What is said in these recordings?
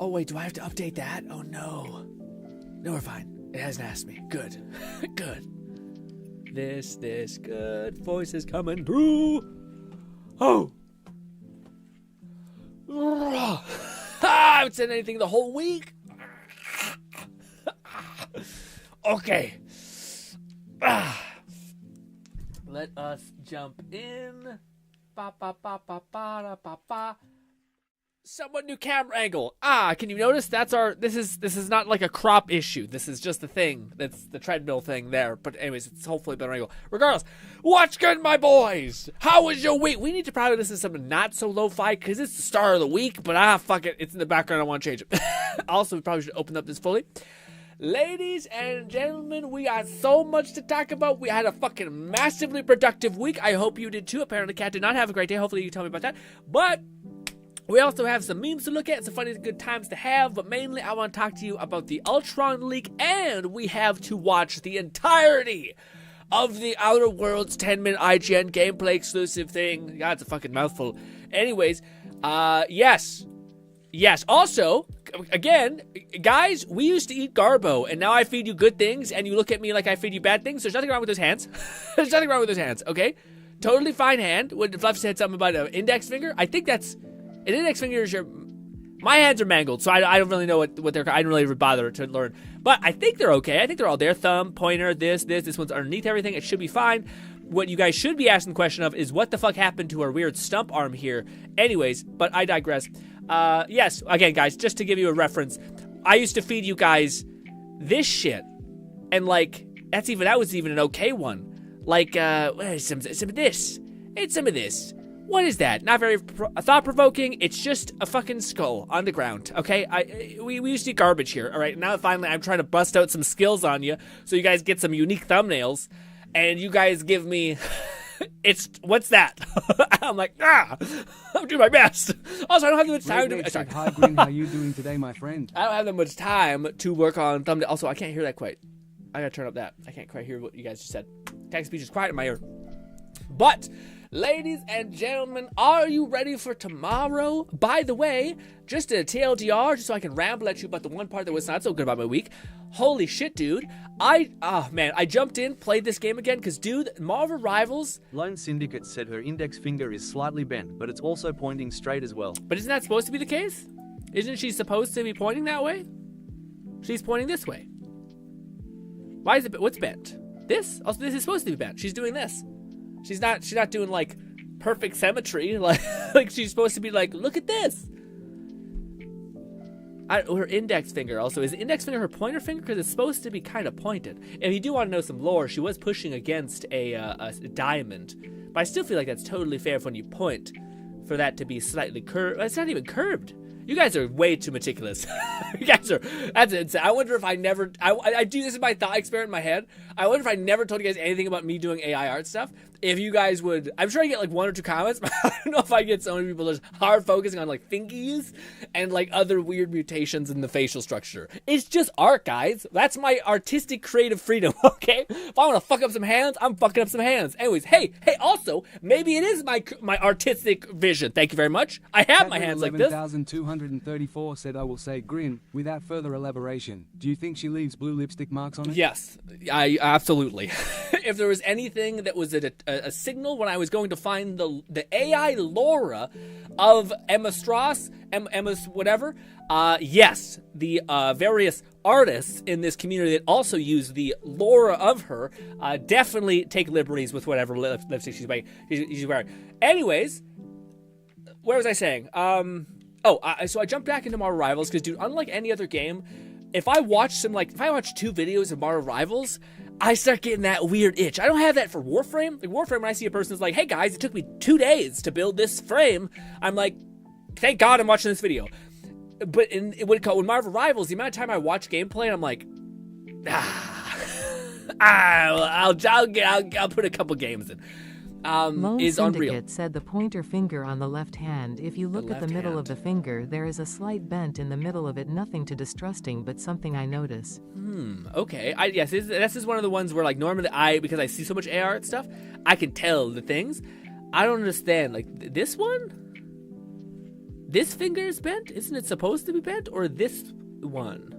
Oh, wait, do I have to update that? Oh, no. No, we're fine. It hasn't asked me. Good. Good. This good voice is coming through. Oh. I haven't said anything the whole week. Okay. Let us jump in. Ba, ba, ba, ba, ba, da, ba, ba. Somewhat new camera angle. Can you notice this is not like a crop issue. This is just the thing. That's the treadmill thing there. But anyways, it's hopefully a better angle. Regardless, what's good, my boys? How was your week? We need to probably listen to something not so lo-fi because it's the start of the week, but fuck it. It's in the background. I want to change it. Also, we probably should open up this fully. Ladies and gentlemen, we got so much to talk about. We had a fucking massively productive week. I hope you did too. Apparently, Kat did not have a great day. Hopefully, you can tell me about that. But we also have some memes to look at, some funny good times to have, but mainly I want to talk to you about the Ultron leak, and we have to watch the entirety of the Outer Worlds 10-minute IGN gameplay exclusive thing. God, it's a fucking mouthful. Anyways, yes. Also, again, guys, we used to eat Garbo, and now I feed you good things, and you look at me like I feed you bad things. There's nothing wrong with those hands. There's nothing wrong with those hands, okay? Totally fine hand. When Fluff said something about an index finger, I think that's... An index finger is your... My hands are mangled, so I don't really know what they're... I don't really bother to learn. But I think they're okay. I think they're all there. Thumb, pointer, this one's underneath everything. It should be fine. What you guys should be asking the question of is what the fuck happened to our weird stump arm here. Anyways, but I digress. Yes, again, guys, just to give you a reference, I used to feed you guys this shit. And, like, that was even an okay one. Like, some of this. And some of this. What is that? Not very thought-provoking. It's just a fucking skull on the ground, okay? We used to eat garbage here, all right? Now, finally, I'm trying to bust out some skills on you so you guys get some unique thumbnails. And you guys give me... what's that? I'm like, I'm doing my best. Also, I don't have that much time to... Hi, Grin, how you doing today, my friend? I don't have that much time to work on thumbnail. Also, I can't hear that quite. I gotta turn up that. I can't quite hear what you guys just said. Text speech is quiet in my ear. But... ladies and gentlemen, are you ready for tomorrow? By the way, just a TLDR, just so I can ramble at you about the one part that was not so good about my week. Holy shit, dude. I jumped in, played this game again, because, dude, Marvel Rivals... Lone Syndicate said her index finger is slightly bent, but it's also pointing straight as well. But isn't that supposed to be the case? Isn't she supposed to be pointing that way? She's pointing this way. Why is it... What's bent? This? Also, this is supposed to be bent. She's doing this. She's not doing, like, perfect symmetry. Like she's supposed to be like, look at this. Her index finger also. Is the index finger her pointer finger? Because it's supposed to be kind of pointed. If you do want to know some lore, she was pushing against a diamond. But I still feel like that's totally fair when you point for that to be slightly curved. It's not even curved. You guys are way too meticulous. You guys are, that's insane. I wonder if I never, I do, this is my thought experiment in my head. I wonder if I never told you guys anything about me doing AI art stuff. If you guys would, I'm sure I get like 1 or 2 comments, but I don't know if I get so many people just hard focusing on like fingies and like other weird mutations in the facial structure. It's just art, guys. That's my artistic creative freedom, okay? If I want to fuck up some hands, I'm fucking up some hands. Anyways, hey, also, maybe it is my artistic vision. Thank you very much. I have my hands like this. 11,234 said, I will say Grin, without further elaboration. Do you think she leaves blue lipstick marks on it? Yes, I absolutely. If there was anything that was a signal when I was going to find the AI Laura of Emma Strauss, Emma's whatever, yes, the various artists in this community that also use the Laura of her definitely take liberties with whatever lipstick she's wearing. Anyways, where was I saying? So I jumped back into Marvel Rivals because, dude, unlike any other game, if I watch 2 videos of Marvel Rivals, I start getting that weird itch. I don't have that for Warframe. Like Warframe, when I see a person who's like, hey guys, it took me 2 days to build this frame, I'm like, thank God I'm watching this video. But when Marvel Rivals, the amount of time I watch gameplay, and I'm like, I'll put a couple games in. Lone is Syndicate unreal. said the pointer finger on the left hand. If you look at the middle of the finger, there is a slight bent in the middle of it. Nothing too distrusting, but something I notice. Okay. Yes, this is one of the ones where, like, normally because I see so much AR and stuff, I can tell the things. I don't understand. Like, this one? This finger is bent? Isn't it supposed to be bent? Or this one?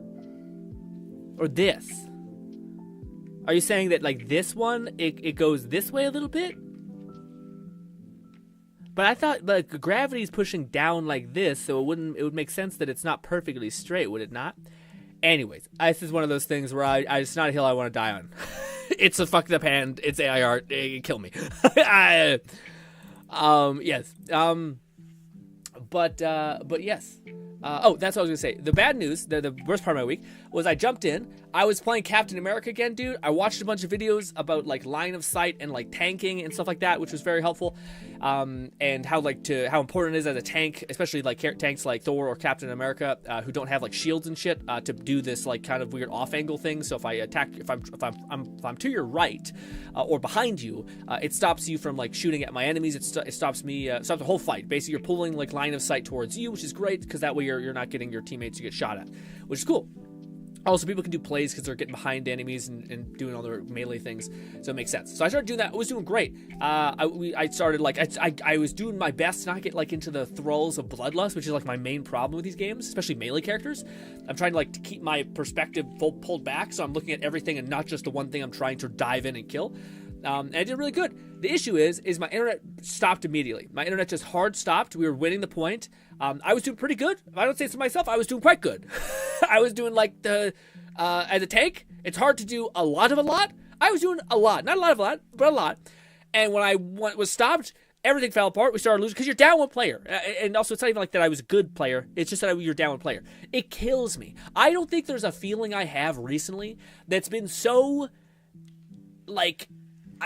Or this? Are you saying that like this one, it goes this way a little bit? But I thought like gravity is pushing down like this, so it would make sense that it's not perfectly straight, would it not? Anyways, this is one of those things where it's not a hill I want to die on. It's a fucked up hand. It's AI art. Kill me. Yes. But yes. That's what I was gonna say. The bad news, the worst part of my week, was I jumped in. I was playing Captain America again, dude. I watched a bunch of videos about like line of sight and like tanking and stuff like that, which was very helpful. And how important it is as a tank, especially like tanks like Thor or Captain America, who don't have like shields and shit, to do this like kind of weird off angle thing. So if I attack, if I'm to your right or behind you, it stops you from like shooting at my enemies. It stops the whole fight. Basically, you're pulling like line of sight towards you, which is great because that way you're not getting your teammates to get shot at, which is cool. Also, people can do plays because they're getting behind enemies and doing all their melee things, so it makes sense. So I started doing that. I was doing great. I started like I was doing my best to not get like into the thralls of bloodlust, which is like my main problem with these games, especially melee characters. I'm trying to like to keep my perspective pulled back, so I'm looking at everything and not just the one thing I'm trying to dive in and kill. And I did really good. The issue is my internet stopped immediately. My internet just hard stopped. We were winning the point. I was doing pretty good. If I don't say so myself, I was doing quite good. I was doing like as a tank, it's hard to do a lot. I was doing a lot. Not a lot, but a lot. And when I was stopped, everything fell apart. We started losing because you're down one player. And also, it's not even like that I was a good player. It's just that you're down one player. It kills me. I don't think there's a feeling I have recently that's been so, like,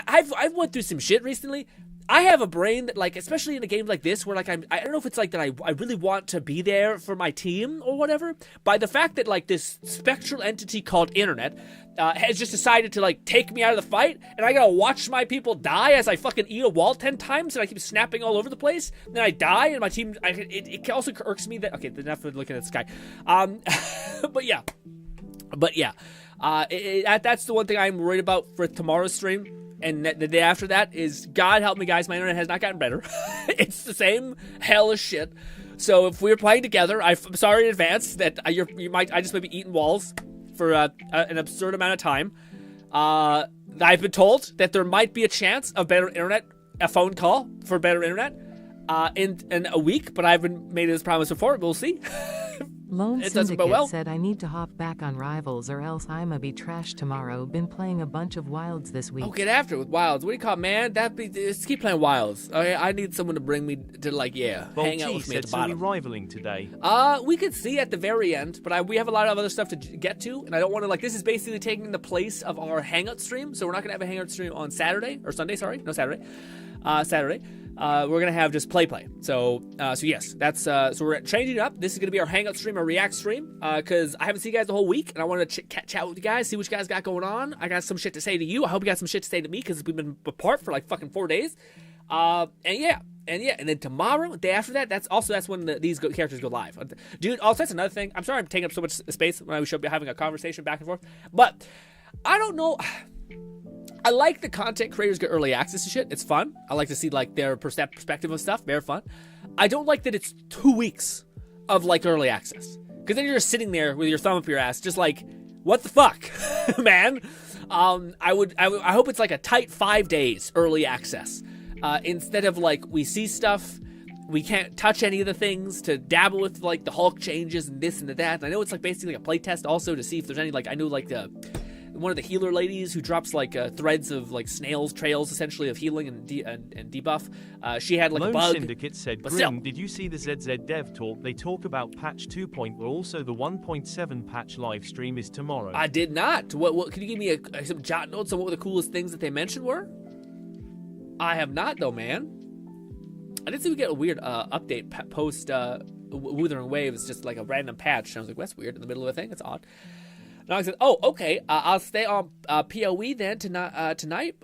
I've went through some shit recently. I have a brain that, like, especially in a game like this, where, like, I don't know if it's like that I really want to be there for my team or whatever, by the fact that, like, this spectral entity called internet has just decided to, like, take me out of the fight, and I gotta watch my people die as I fucking eat a wall 10 times, and I keep snapping all over the place, and then I die, and my team, it also irks me that, okay, enough of looking at the sky, but yeah, that's the one thing I'm worried about for tomorrow's stream. And the day after that is, God help me, guys, my internet has not gotten better. It's the same hell as shit. So if we're playing together, I'm sorry in advance that I just might be eating walls for an absurd amount of time. I've been told that there might be a chance of better internet, a phone call for better internet in a week, but I haven't made this promise before. We'll see. Lone It doesn't go Syndicate well. said I need to hop back on Rivals or else I'ma be trashed tomorrow. Been playing a bunch of Wilds this week. Oh, get after it with Wilds. What do you call it, man? Just keep playing Wilds. Okay, I need someone to bring me to, like, hang out with me at the bottom. So we rivaling today. We could see at the very end, but we have a lot of other stuff to get to, and I don't want to, like, this is basically taking the place of our Hangout stream, so we're not going to have a Hangout stream on Saturday, or Sunday, sorry. No, Saturday. Saturday. We're gonna have just play. So yes, that's so we're changing it up. This is gonna be our Hangout stream, our React stream, because I haven't seen you guys the whole week, and I want to chat with you guys, see what you guys got going on. I got some shit to say to you. I hope you got some shit to say to me, because we've been apart for like fucking 4 days. And then tomorrow, the day after that, that's when these characters go live, dude. Also, that's another thing. I'm sorry I'm taking up so much space when we should be having a conversation back and forth, but I don't know. I like the content creators get early access to shit. It's fun. I like to see like their perspective of stuff. Very fun. I don't like that it's 2 weeks of like early access, because then you're just sitting there with your thumb up your ass, just like, what the fuck, man. I hope it's like a tight 5 days early access, instead of like we see stuff, we can't touch any of the things to dabble with, like the Hulk changes and this and that. And I know it's like basically like a play test also to see if there's any, like, I know like one of the healer ladies who drops like threads of like snails trails essentially of healing and debuff. She had like Lone a bug. Syndicate said, Grim, did you see the ZZ Dev talk? They talk about patch 2.0. Also, the 1.7 patch live stream is tomorrow. I did not. What can you give me some jot notes on what the coolest things that they mentioned were? I have not though, man. I did see we get a weird update post Wuthering Waves, just like a random patch. And I was like, well, that's weird in the middle of a thing. That's odd. Now I said, oh, okay, I'll stay on PoE then tonight,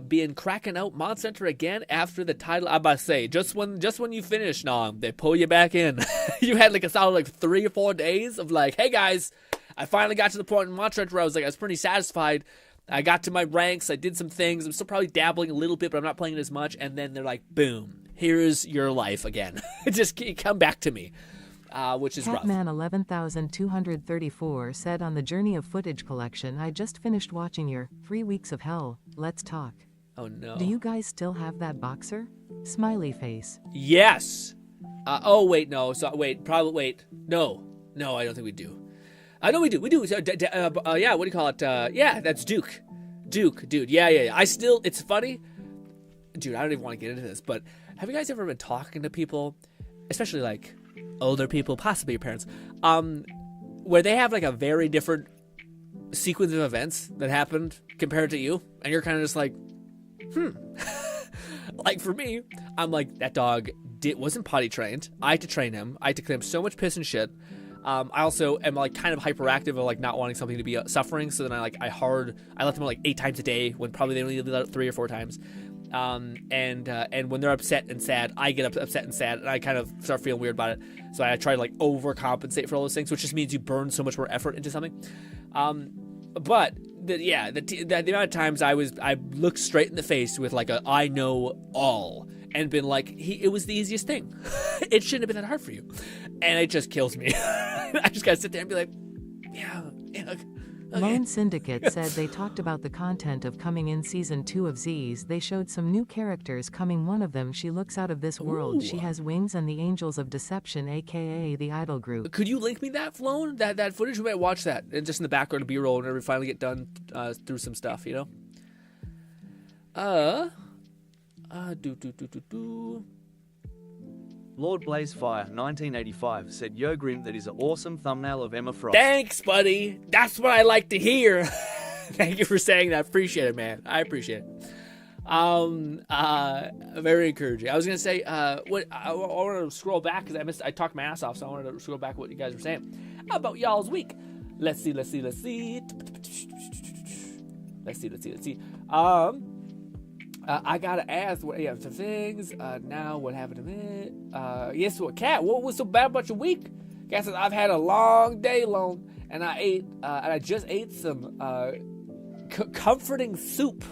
being cracking out Mod Center again after the title. I'm about to say, just when you finish, they pull you back in. You had like a solid like 3 or 4 days of like, hey guys, I finally got to the point in Mod Center where I was pretty satisfied. I got to my ranks, I did some things, I'm still probably dabbling a little bit, but I'm not playing it as much, and then they're like, boom, here's your life again. Just come back to me, which is rough. Catman 11234 said on the Journey of Footage collection, I just finished watching your 3 Weeks of Hell. Let's talk. Oh no. Do you guys still have that boxer? Smiley face. Yes. Oh wait, no. So wait, probably wait. No, I don't think we do. No, we do. We do. Yeah. What do you call it? Yeah, that's Duke. Dude. Yeah. I still. It's funny, dude. I don't even want to get into this, but have you guys ever been talking to people, especially like older people, possibly your parents, where they have like a very different sequence of events that happened compared to you, and you're kind of just like, Like for me, I'm like, that dog wasn't potty trained. I had to train him. I had to clean him so much piss and shit. I also am like kind of hyperactive of like not wanting something to be suffering. So then I let them out like 8 times a day when probably they only did that 3 or 4 times. And when they're upset and sad, I get upset and sad, and I kind of start feeling weird about it. So I try to like overcompensate for all those things, which just means you burn so much more effort into something. But the amount of times I looked straight in the face with like a I know all and been like, it was the easiest thing. It shouldn't have been that hard for you. And it just kills me. I just gotta sit there and be like, yeah. Okay. Lone Syndicate said they talked about the content of coming in season 2 of Z's. They showed some new characters coming. One of them, she looks out of this world. Ooh. She has wings and the Angels of Deception, aka the Idol Group. Could you link me that, Flown? That footage? We might watch that. And just in the background of B-roll whenever we finally get done through some stuff, you know? Lord Blazefire 1985 said, Yo Grim, that is an awesome thumbnail of Emma Frost. Thanks, buddy. That's what I like to hear. Thank you for saying that. Appreciate it, man. I appreciate it. Very encouraging. I was gonna say, I wanted to scroll back because I talked my ass off, so I wanted to scroll back what you guys were saying. How about y'all's week? Let's see. I gotta ask some things. Now what happened to me? Yes, what Cat? What was so bad about your week? Cat says I've had a long day long, and I just ate some comforting soup.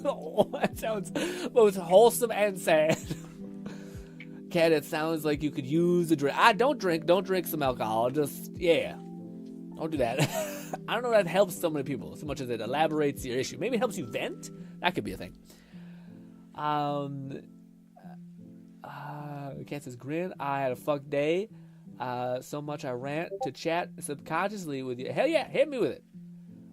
Oh, that sounds both wholesome and sad. Cat, it sounds like you could use a drink. Don't drink some alcohol. Don't do that. I don't know if that helps so many people so much as it elaborates your issue. Maybe it helps you vent. That could be a thing. Cat says, Grin, I had a fuck day. So much I rant to chat subconsciously with you. Hell yeah, hit me with it.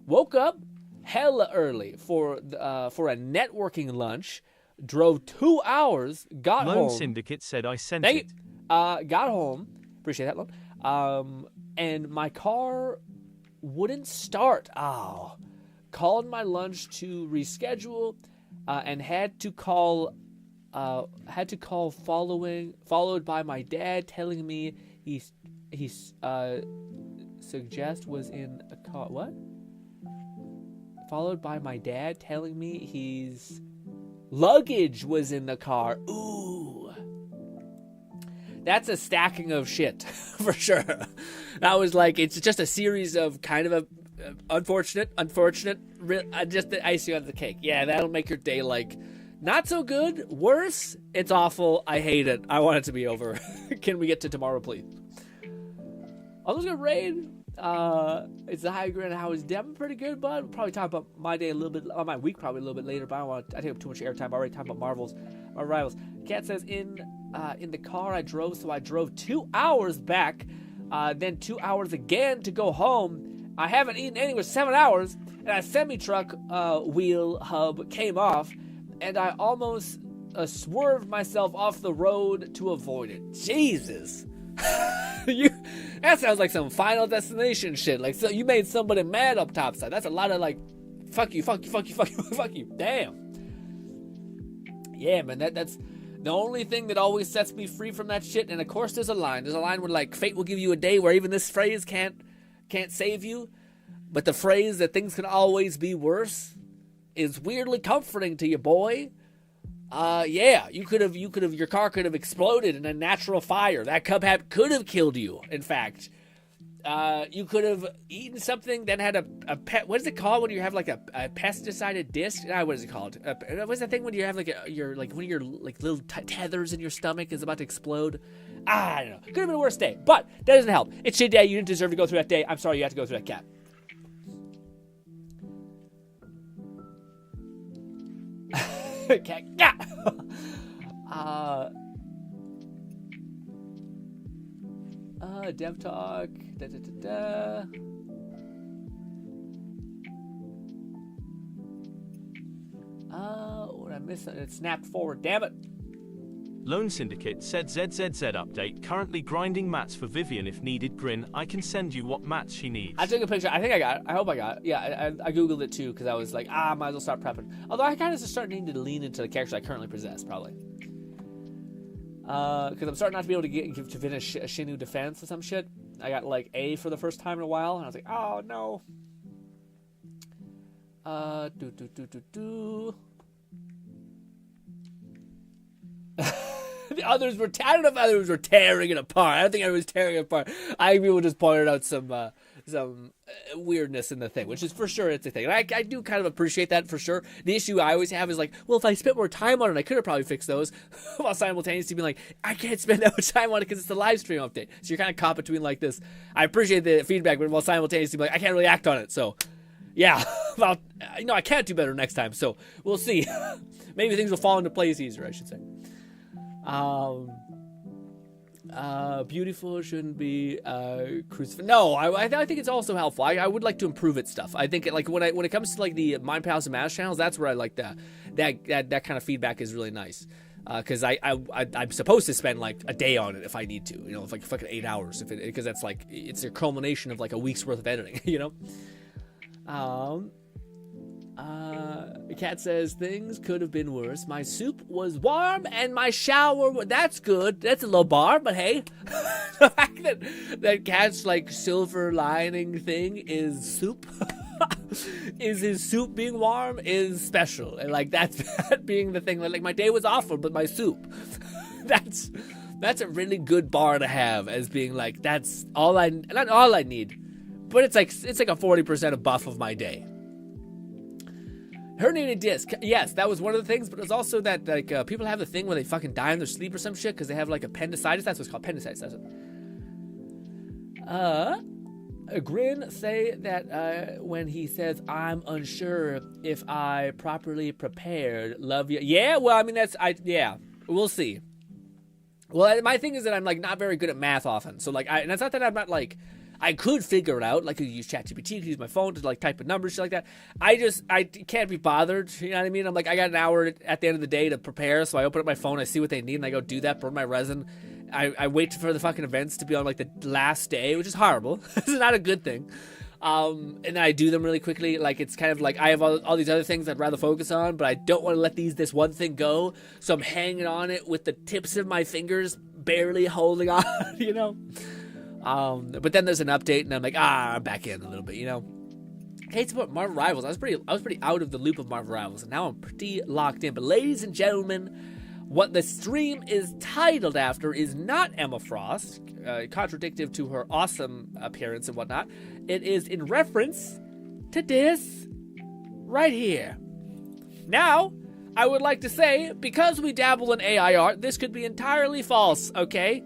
Woke up hella early for a networking lunch. Drove 2 hours. Got home. Lone Syndicate said I sent Thank it. you. Got home. Appreciate that, Lone. And my car wouldn't start. Oh. Called my lunch to reschedule. And had to call followed by my dad telling me he suggest was in a car. What? Followed by my dad telling me his luggage was in the car. Ooh. That's a stacking of shit, for sure. That was like, it's just a series of kind of unfortunate, just the icing on the cake. Yeah, that'll make your day like not so good, worse. It's awful. I hate it. I want it to be over. Can we get to tomorrow, please? I'm just gonna raid. It's the high Grin. How is Devin? Pretty good, bud. We'll probably talk about my day a little bit, my week probably a little bit later. But I take up too much airtime. I already talked about Marvel's Rivals. Cat says in the car I drove, so I drove 2 hours back, then 2 hours again to go home. I haven't eaten anywhere 7 hours, and a semi-truck wheel hub came off, and I almost swerved myself off the road to avoid it. Jesus. That sounds like some Final Destination shit. Like, so you made somebody mad up topside. That's a lot of like, fuck you. Damn. Yeah, man, that's the only thing that always sets me free from that shit. And of course there's a line where like fate will give you a day where even this phrase can't save you, but the phrase that things can always be worse is weirdly comforting to you, boy. Yeah, your car could have exploded in a natural fire. That Cubhab could have killed you, in fact. You could have eaten something that had a pet. What is it called when you have like a pesticided disc? What is it called? What's that thing when you have like one of your like little tethers in your stomach is about to explode? I don't know. Could have been a worse day, but that doesn't help. It's shit day. You didn't deserve to go through that day. I'm sorry you had to go through that, cat. Cat. Dev talk. What I missed? It snapped forward. Damn it. Lone Syndicate said ZZZ update currently grinding mats for Vivian if needed. Grin, I can send you what mats she needs. I took a picture. I think I got it. I hope I got it. Yeah, I googled it too because I was like, might as well start prepping. Although I kind of just starting to lean into the character I currently possess, probably. Because I'm starting not to be able to finish a Shinu defense or some shit. I got like A for the first time in a while, and I was like, oh no. The others were. I don't know if others were tearing it apart. I don't think I was tearing it apart. I think people just pointed out some weirdness in the thing, which is for sure it's a thing. And I do kind of appreciate that for sure. The issue I always have is like, well, if I spent more time on it, I could have probably fixed those, while simultaneously being like, I can't spend that much time on it because it's the live stream update. So you're kind of caught between like this. I appreciate the feedback, but while simultaneously being like, I can't really act on it. So yeah, well, I can't do better next time. So we'll see. Maybe things will fall into place easier, I should say. Beautiful shouldn't be crucified. No, I think it's also helpful. I would like to improve its stuff. I think like when it comes to like the Mind Palace and Mass channels, that's where I like that kind of feedback is really nice. Because I'm supposed to spend like a day on it if I need to, you know, if like fucking 8 hours, because that's like it's a culmination of like a week's worth of editing, you know. Cat says things could have been worse. My soup was warm and my shower. That's good. That's a low bar, but hey, the fact that Cat's like silver lining thing is soup, is his soup being warm is special, and like that being the thing. Like my day was awful, but my soup. That's a really good bar to have as being like that's all not all I need, but it's like a 40% of buff of my day. Herniated disc. Yes, that was one of the things, but it was also that like people have the thing where they fucking die in their sleep or some shit because they have like appendicitis. That's what it's called, appendicitis. That's it. Grin say that when he says I'm unsure if I properly prepared. Love you. Yeah, well, I mean yeah, we'll see. Well, my thing is that I'm like not very good at math often, so like and it's not that I'm not like. I could figure it out, like I could use ChatGPT, could use my phone to like type in numbers, shit like that. I can't be bothered, you know what I mean? I'm like, I got an hour at the end of the day to prepare, so I open up my phone, I see what they need, and I go do that, burn my resin. I wait for the fucking events to be on like the last day, which is horrible. This is not a good thing. And then I do them really quickly. Like it's kind of like I have all these other things I'd rather focus on, but I don't want to let this one thing go. So I'm hanging on it with the tips of my fingers barely holding on, you know? But then there's an update, and I'm like, I'm back in a little bit, you know. Hey, it's about Marvel Rivals. I was pretty out of the loop of Marvel Rivals, and now I'm pretty locked in. But ladies and gentlemen, what the stream is titled after is not Emma Frost, contradictive to her awesome appearance and whatnot. It is in reference to this right here. Now, I would like to say, because we dabble in AI art, this could be entirely false, okay?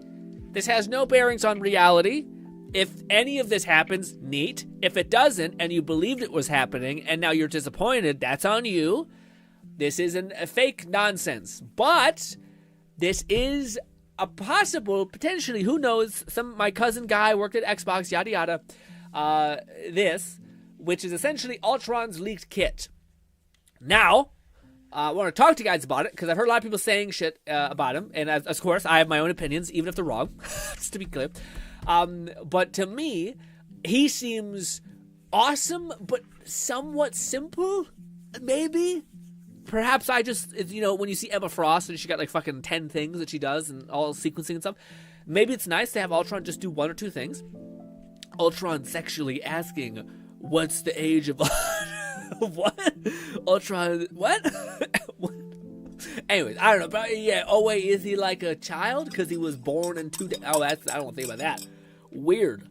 This has no bearings on reality. If any of this happens, neat. If it doesn't, and you believed it was happening, and now you're disappointed, that's on you. This isn't a fake nonsense. But this is a possible, potentially, who knows, my cousin guy worked at Xbox, yada yada. This, which is essentially Ultron's leaked kit. Now, I want to talk to you guys about it, because I've heard a lot of people saying shit about him, and of course, I have my own opinions, even if they're wrong, just to be clear. But to me, he seems awesome, but somewhat simple, maybe? Perhaps I just, you know, when you see Emma Frost, and she got like fucking 10 things that she does, and all sequencing and stuff, maybe it's nice to have Ultron just do 1 or 2 things. Ultron sexually asking, what's the age of... What? Ultron, what? Anyways, I don't know. But yeah. Oh wait, is he like a child because he was born in 2 days? Oh, I don't think about that. Weird.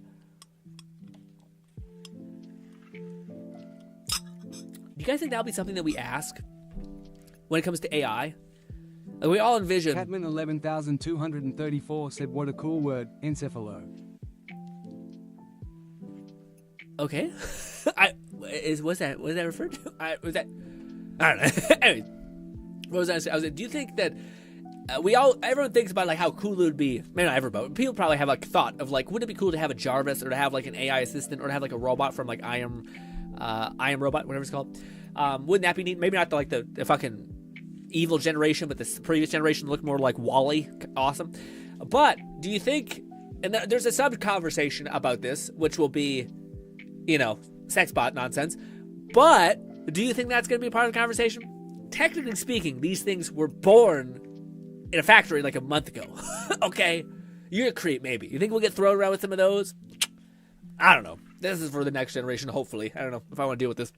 Do you guys think that'll be something that we ask when it comes to AI? Like, we all envision. Catman 11,234 said, what a cool word, encephalo. Okay. Was that referred to? I don't know. Anyway, what was I saying? Do you think that everyone thinks about like how cool it would be? Maybe not everybody, but people probably have like thought of like, wouldn't it be cool to have a Jarvis or to have like an AI assistant or to have like a robot from like I Am Robot, whatever it's called. Wouldn't that be neat? Maybe not the fucking evil generation, but the previous generation looked more like Wall-E. Awesome. But do you think? And there's a sub conversation about this, which will be, sex bot nonsense. But do you think that's going to be a part of the conversation? Technically speaking, these things were born in a factory like a month ago. Okay? You're a creep, maybe. You think we'll get thrown around with some of those? I don't know. This is for the next generation, hopefully. I don't know if I want to deal with this.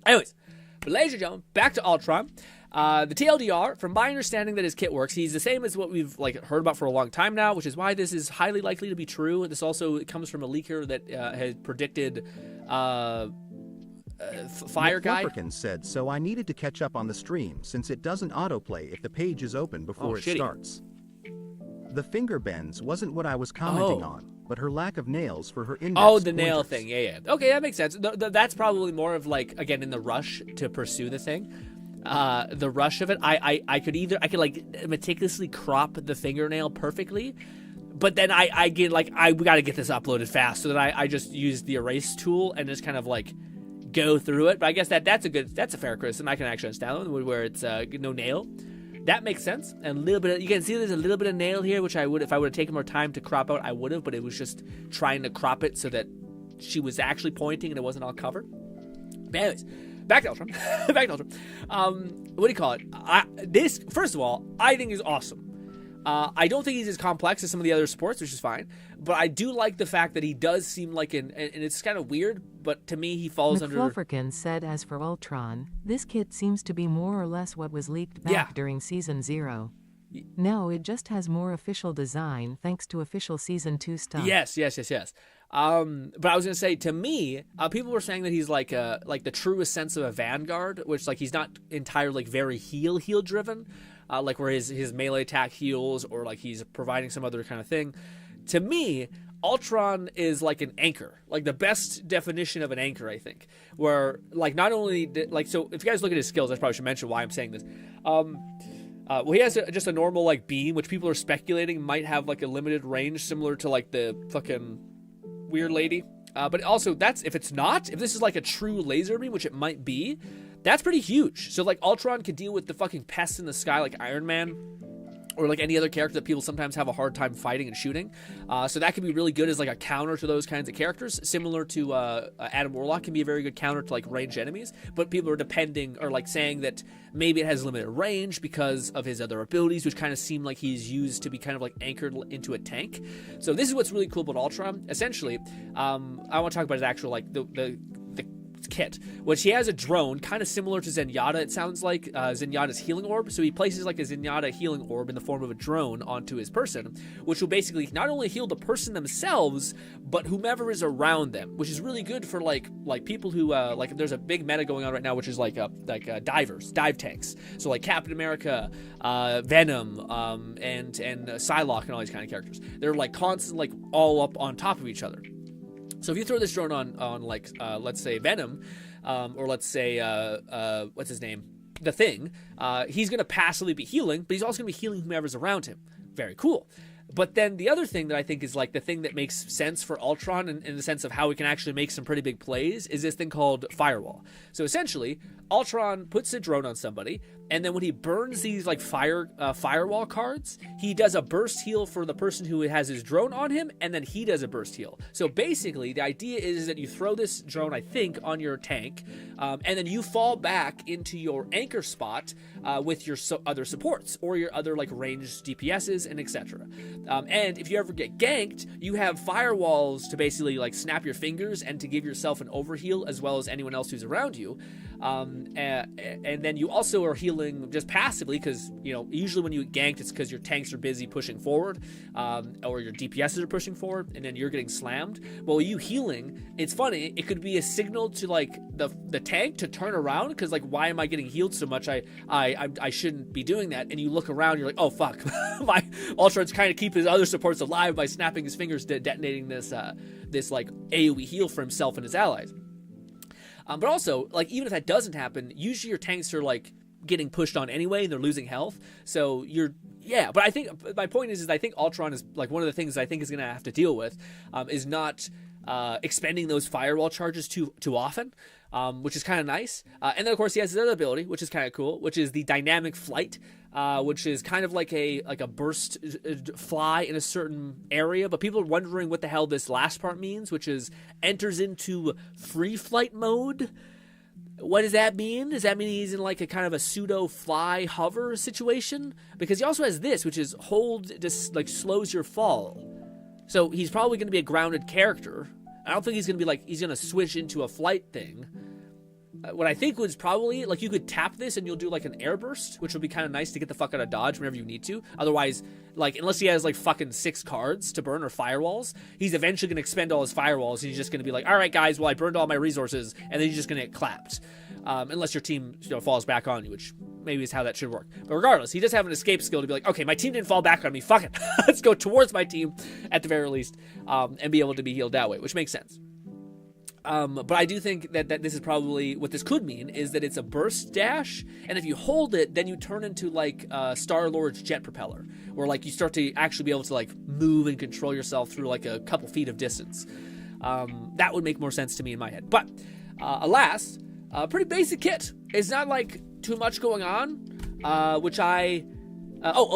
Anyways, but ladies and gentlemen, back to Ultron. The TLDR, from my understanding that his kit works, he's the same as what we've heard about for a long time now, which is why this is highly likely to be true. This also comes from a leaker that had predicted Fire Guy. Flufferkin said, so I needed to catch up on the stream since it doesn't autoplay if the page is open before it starts. The finger bends wasn't what I was commenting on, but her lack of nails for her index the nail thing. Yeah. Okay, that makes sense. That's probably more of again, in the rush to pursue the thing. The rush of it, I could meticulously crop the fingernail perfectly, but then we got to get this uploaded fast, so that I just use the erase tool and just kind of go through it. But I guess that's a fair criticism. I can actually understand where it's no nail. That makes sense. And a little bit, you can see there's a little bit of nail here, which I would, if I would have taken more time to crop out, I would have, but it was just trying to crop it so that she was actually pointing and it wasn't all covered. But anyways, back to Ultron. What do you call it? This, first of all, I think is awesome. I don't think he's as complex as some of the other sports, which is fine. But I do like the fact that he does seem like and it's kind of weird, but to me he falls under... McFlufferkin said, as for Ultron, this kit seems to be more or less what was leaked back during Season 0. No, it just has more official design thanks to official Season 2 stuff. Yes. But I was gonna say, to me, people were saying that he's like the truest sense of a Vanguard, which he's not entirely very heel driven, where his melee attack heals or he's providing some other kind of thing. To me, Ultron is like an anchor, the best definition of an anchor, I think. Where not only so if you guys look at his skills, I probably should mention why I'm saying this. Well, he has just a normal beam, which people are speculating might have a limited range, similar to the fucking weird lady. But also, if this is a true laser beam, which it might be, that's pretty huge. So Ultron could deal with the fucking pests in the sky like Iron Man, or any other character that people sometimes have a hard time fighting and shooting. So that could be really good as a counter to those kinds of characters, similar to Adam Warlock can be a very good counter to ranged enemies. But people are depending or saying that maybe it has limited range because of his other abilities, which kind of seem like he's used to be kind of anchored into a tank. So this is what's really cool about Ultron. Essentially, I want to talk about his actual the kit, which he has a drone kind of similar to Zenyatta. It sounds like Zenyatta's healing orb. So he places a Zenyatta healing orb in the form of a drone onto his person, which will basically not only heal the person themselves, but whomever is around them, which is really good for people who there's a big meta going on right now, which is divers, dive tanks. So Captain America, Venom, and Psylocke and all these kind of characters. They're constantly all up on top of each other. So if you throw this drone on let's say Venom, or let's say what's his name, the Thing, he's gonna passively be healing, but he's also gonna be healing whomever's around him. Very cool. But then the other thing that I think is the thing that makes sense for Ultron in the sense of how we can actually make some pretty big plays is this thing called Firewall. So essentially, Ultron puts a drone on somebody, and then when he burns these firewall cards, he does a burst heal for the person who has his drone on him, and then he does a burst heal. So basically, the idea is that you throw this drone, I think, on your tank, and then you fall back into your anchor spot with your other supports or your other ranged DPSs and etc. And if you ever get ganked, you have firewalls to basically snap your fingers and to give yourself an overheal as well as anyone else who's around you. And then you also are healing just passively because, usually when you get ganked, it's because your tanks are busy pushing forward, or your DPSs are pushing forward, and then you're getting slammed. Well, you healing, it's funny, it could be a signal to like the tank to turn around because like, why am I getting healed so much? I shouldn't be doing that. And you look around, you're like, oh fuck, my Ultron's trying to keep his other supports alive by snapping his fingers, detonating this like AoE heal for himself and his allies. But also, like, even if that doesn't happen, usually your tanks are like getting pushed on anyway and they're losing health. So but I think my point is I think Ultron is like one of the things I think is going to have to deal with is not expending those firewall charges too often, which is kind of nice. And then of course he has his other ability, which is kind of cool, which is the dynamic flight, which is kind of like a burst fly in a certain area. But people are wondering what the hell this last part means, which is enters into free flight mode. What does that mean? Does that mean he's in like a kind of a pseudo fly hover situation? Because he also has this, which is hold, just like slows your fall. So he's probably going to be a grounded character. I don't think he's going to be like, he's going to switch into a flight thing. What I think was probably, like, you could tap this and you'll do, like, an air burst, which would be kind of nice to get the fuck out of dodge whenever you need to. Otherwise, like, unless he has, like, fucking 6 cards to burn or firewalls, he's eventually going to expend all his firewalls and he's just going to be like, all right, guys, well, I burned all my resources, and then he's just going to get clapped. Unless your team, falls back on you, which maybe is how that should work. But regardless, he does have an escape skill to be like, okay, my team didn't fall back on me, fuck it. Let's go towards my team, at the very least, and be able to be healed that way, which makes sense. But I do think that this is probably what this could mean is that it's a burst dash, and if you hold it, then you turn into like Star-Lord's jet propeller, where like you start to actually be able to like move and control yourself through like a couple feet of distance. That would make more sense to me in my head. But alas, a pretty basic kit. It's not like too much going on, which I.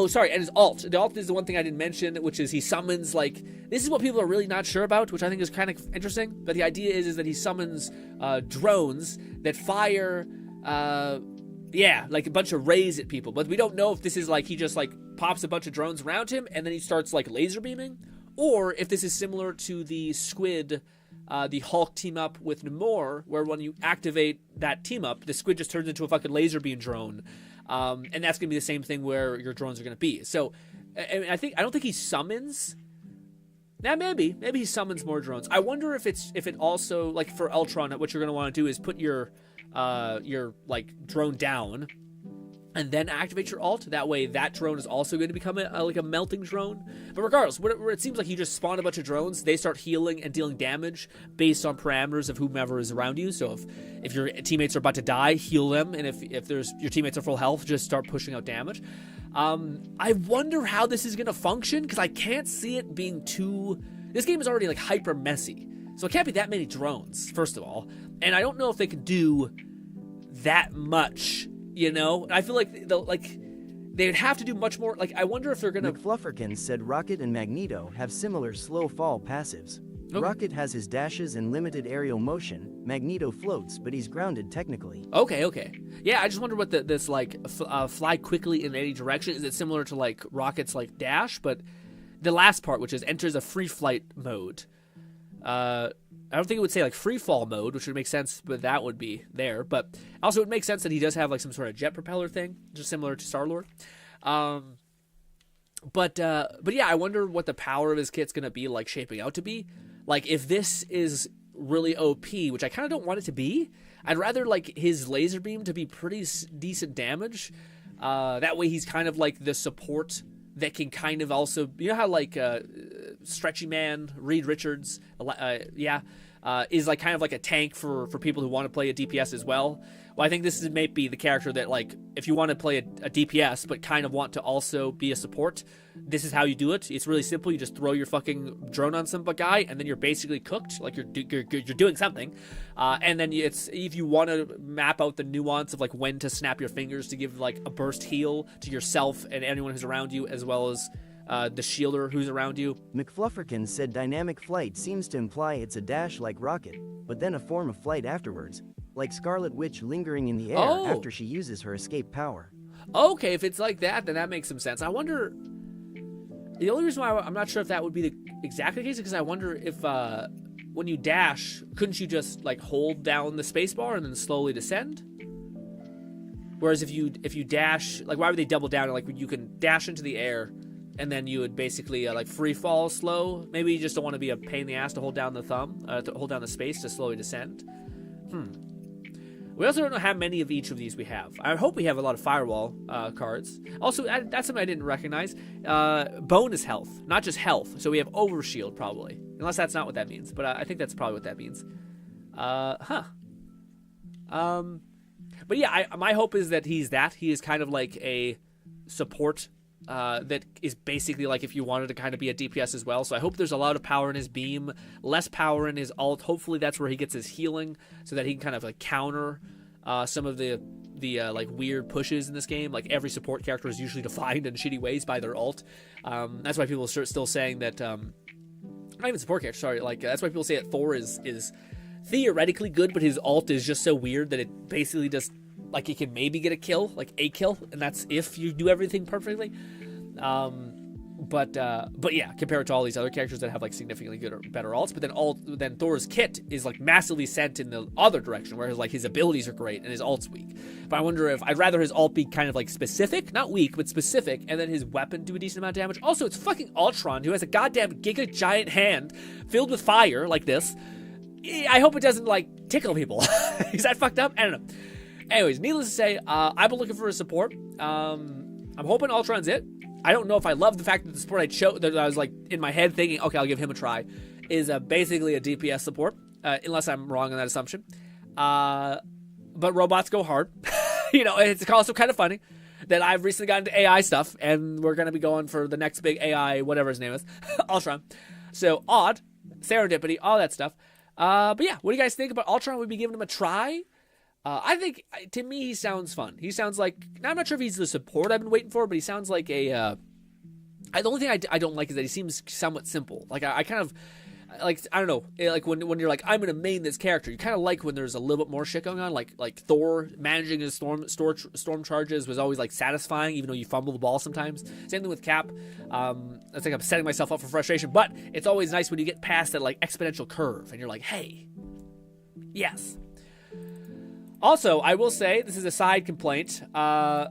Sorry, and his alt. The alt is the one thing I didn't mention, which is he summons, like, this is what people are really not sure about, which I think is kind of interesting, but the idea is that he summons drones that fire, like a bunch of rays at people, but we don't know if this is like, he just, like, pops a bunch of drones around him, and then he starts, like, laser beaming, or if this is similar to the Squid, the Hulk team-up with Namor, where when you activate that team-up, the Squid just turns into a fucking laser beam drone. And that's going to be the same thing where your drones are going to be. So, I don't think he summons. Now, maybe he summons more drones. I wonder if it also, like for Ultron, what you're going to want to do is put your like drone down and then activate your alt. That way that drone is also going to become like a melting drone. But regardless, where it seems like you just spawn a bunch of drones, they start healing and dealing damage based on parameters of whomever is around you. So if your teammates are about to die, heal them, and if your teammates are full health, just start pushing out damage. I wonder how this is going to function, because I can't see it being too... This game is already like hyper messy, so it can't be that many drones, first of all. And I don't know if they can do that much. I feel like they'd have to do much more. Like, I wonder if they're gonna. McFlufferkin said Rocket and Magneto have similar slow fall passives. Okay. Rocket has his dashes and limited aerial motion. Magneto floats, but he's grounded technically. Okay. Yeah, I just wonder what this like fly quickly in any direction. Is it similar to like Rocket's like dash? But the last part, which is enters a free flight mode. I don't think it would say like free fall mode, which would make sense, but that would be there. But also it would make sense that he does have like some sort of jet propeller thing, just similar to Star-Lord. But yeah, I wonder what the power of his kit's going to be like shaping out to be. Like if this is really OP, which I kind of don't want it to be, I'd rather like his laser beam to be pretty decent damage. That way he's kind of like the support that can kind of also, how like Stretchy Man, Reed Richards, is like kind of like a tank for people who want to play a DPS as well. Well, I think this may be the character that, like, if you want to play a DPS but kind of want to also be a support, this is how you do it. It's really simple. You just throw your fucking drone on some guy, and then you're basically cooked. Like, you're doing something. And then if you want to map out the nuance of, like, when to snap your fingers to give, like, a burst heal to yourself and anyone who's around you, as well as the shielder who's around you. McFlufferkin said dynamic flight seems to imply it's a dash like Rocket, but then a form of flight afterwards, like Scarlet Witch lingering in the air after she uses her escape power. Okay, if it's like that, then that makes some sense. I wonder... The only reason why I'm not sure if that would be exactly the case is because I wonder if when you dash, couldn't you just like hold down the spacebar and then slowly descend? Whereas if you dash, like why would they double down? Like you can dash into the air, and then you would basically like free fall slow. Maybe you just don't want to be a pain in the ass to hold down the thumb, to hold down the space to slowly descend. We also don't know how many of each of these we have. I hope we have a lot of firewall cards. Also, that's something I didn't recognize. Bonus health, not just health. So we have overshield probably, unless that's not what that means. But I think that's probably what that means. But yeah, my hope is that he is kind of like a support that is basically like if you wanted to kind of be a DPS as well. So I hope there's a lot of power in his beam, less power in his ult. Hopefully that's where he gets his healing, so that he can kind of like counter some of the like weird pushes in this game. Like every support character is usually defined in shitty ways by their ult. That's why people are still saying that not even support character. Sorry, like that's why people say that Thor is theoretically good, but his ult is just so weird that it basically just like he can maybe get a kill, and that's if you do everything perfectly. But yeah, compared to all these other characters that have like significantly good or better ults, but then Thor's kit is like massively sent in the other direction, where his abilities are great and his ult's weak. But I wonder if I'd rather his ult be kind of like specific, not weak, but specific, and then his weapon do a decent amount of damage. Also, it's fucking Ultron, who has a goddamn giga giant hand filled with fire like this. I hope it doesn't like tickle people. Is that fucked up? I don't know. Anyways, needless to say, I've been looking for a support. I'm hoping Ultron's it. I don't know if I love the fact that the support I chose, that I was like in my head thinking, okay, I'll give him a try, is basically a DPS support, unless I'm wrong on that assumption. But robots go hard. It's also kind of funny that I've recently gotten into AI stuff, and we're going to be going for the next big AI, whatever his name is, Ultron. So odd, serendipity, all that stuff. But yeah, what do you guys think about Ultron? Would we be giving him a try? I think, to me, he sounds fun. He sounds like, I'm not sure if he's the support I've been waiting for, but he sounds like the only thing I don't like is that he seems somewhat simple. Like, I kind of, like, I don't know, like, when you're like, I'm going to main this character, you kind of like when there's a little bit more shit going on, like Thor managing his storm charges was always, like, satisfying, even though you fumble the ball sometimes. Same thing with Cap. It's like I'm setting myself up for frustration, but it's always nice when you get past that, like, exponential curve, and you're like, hey, yes. Also, I will say, this is a side complaint. What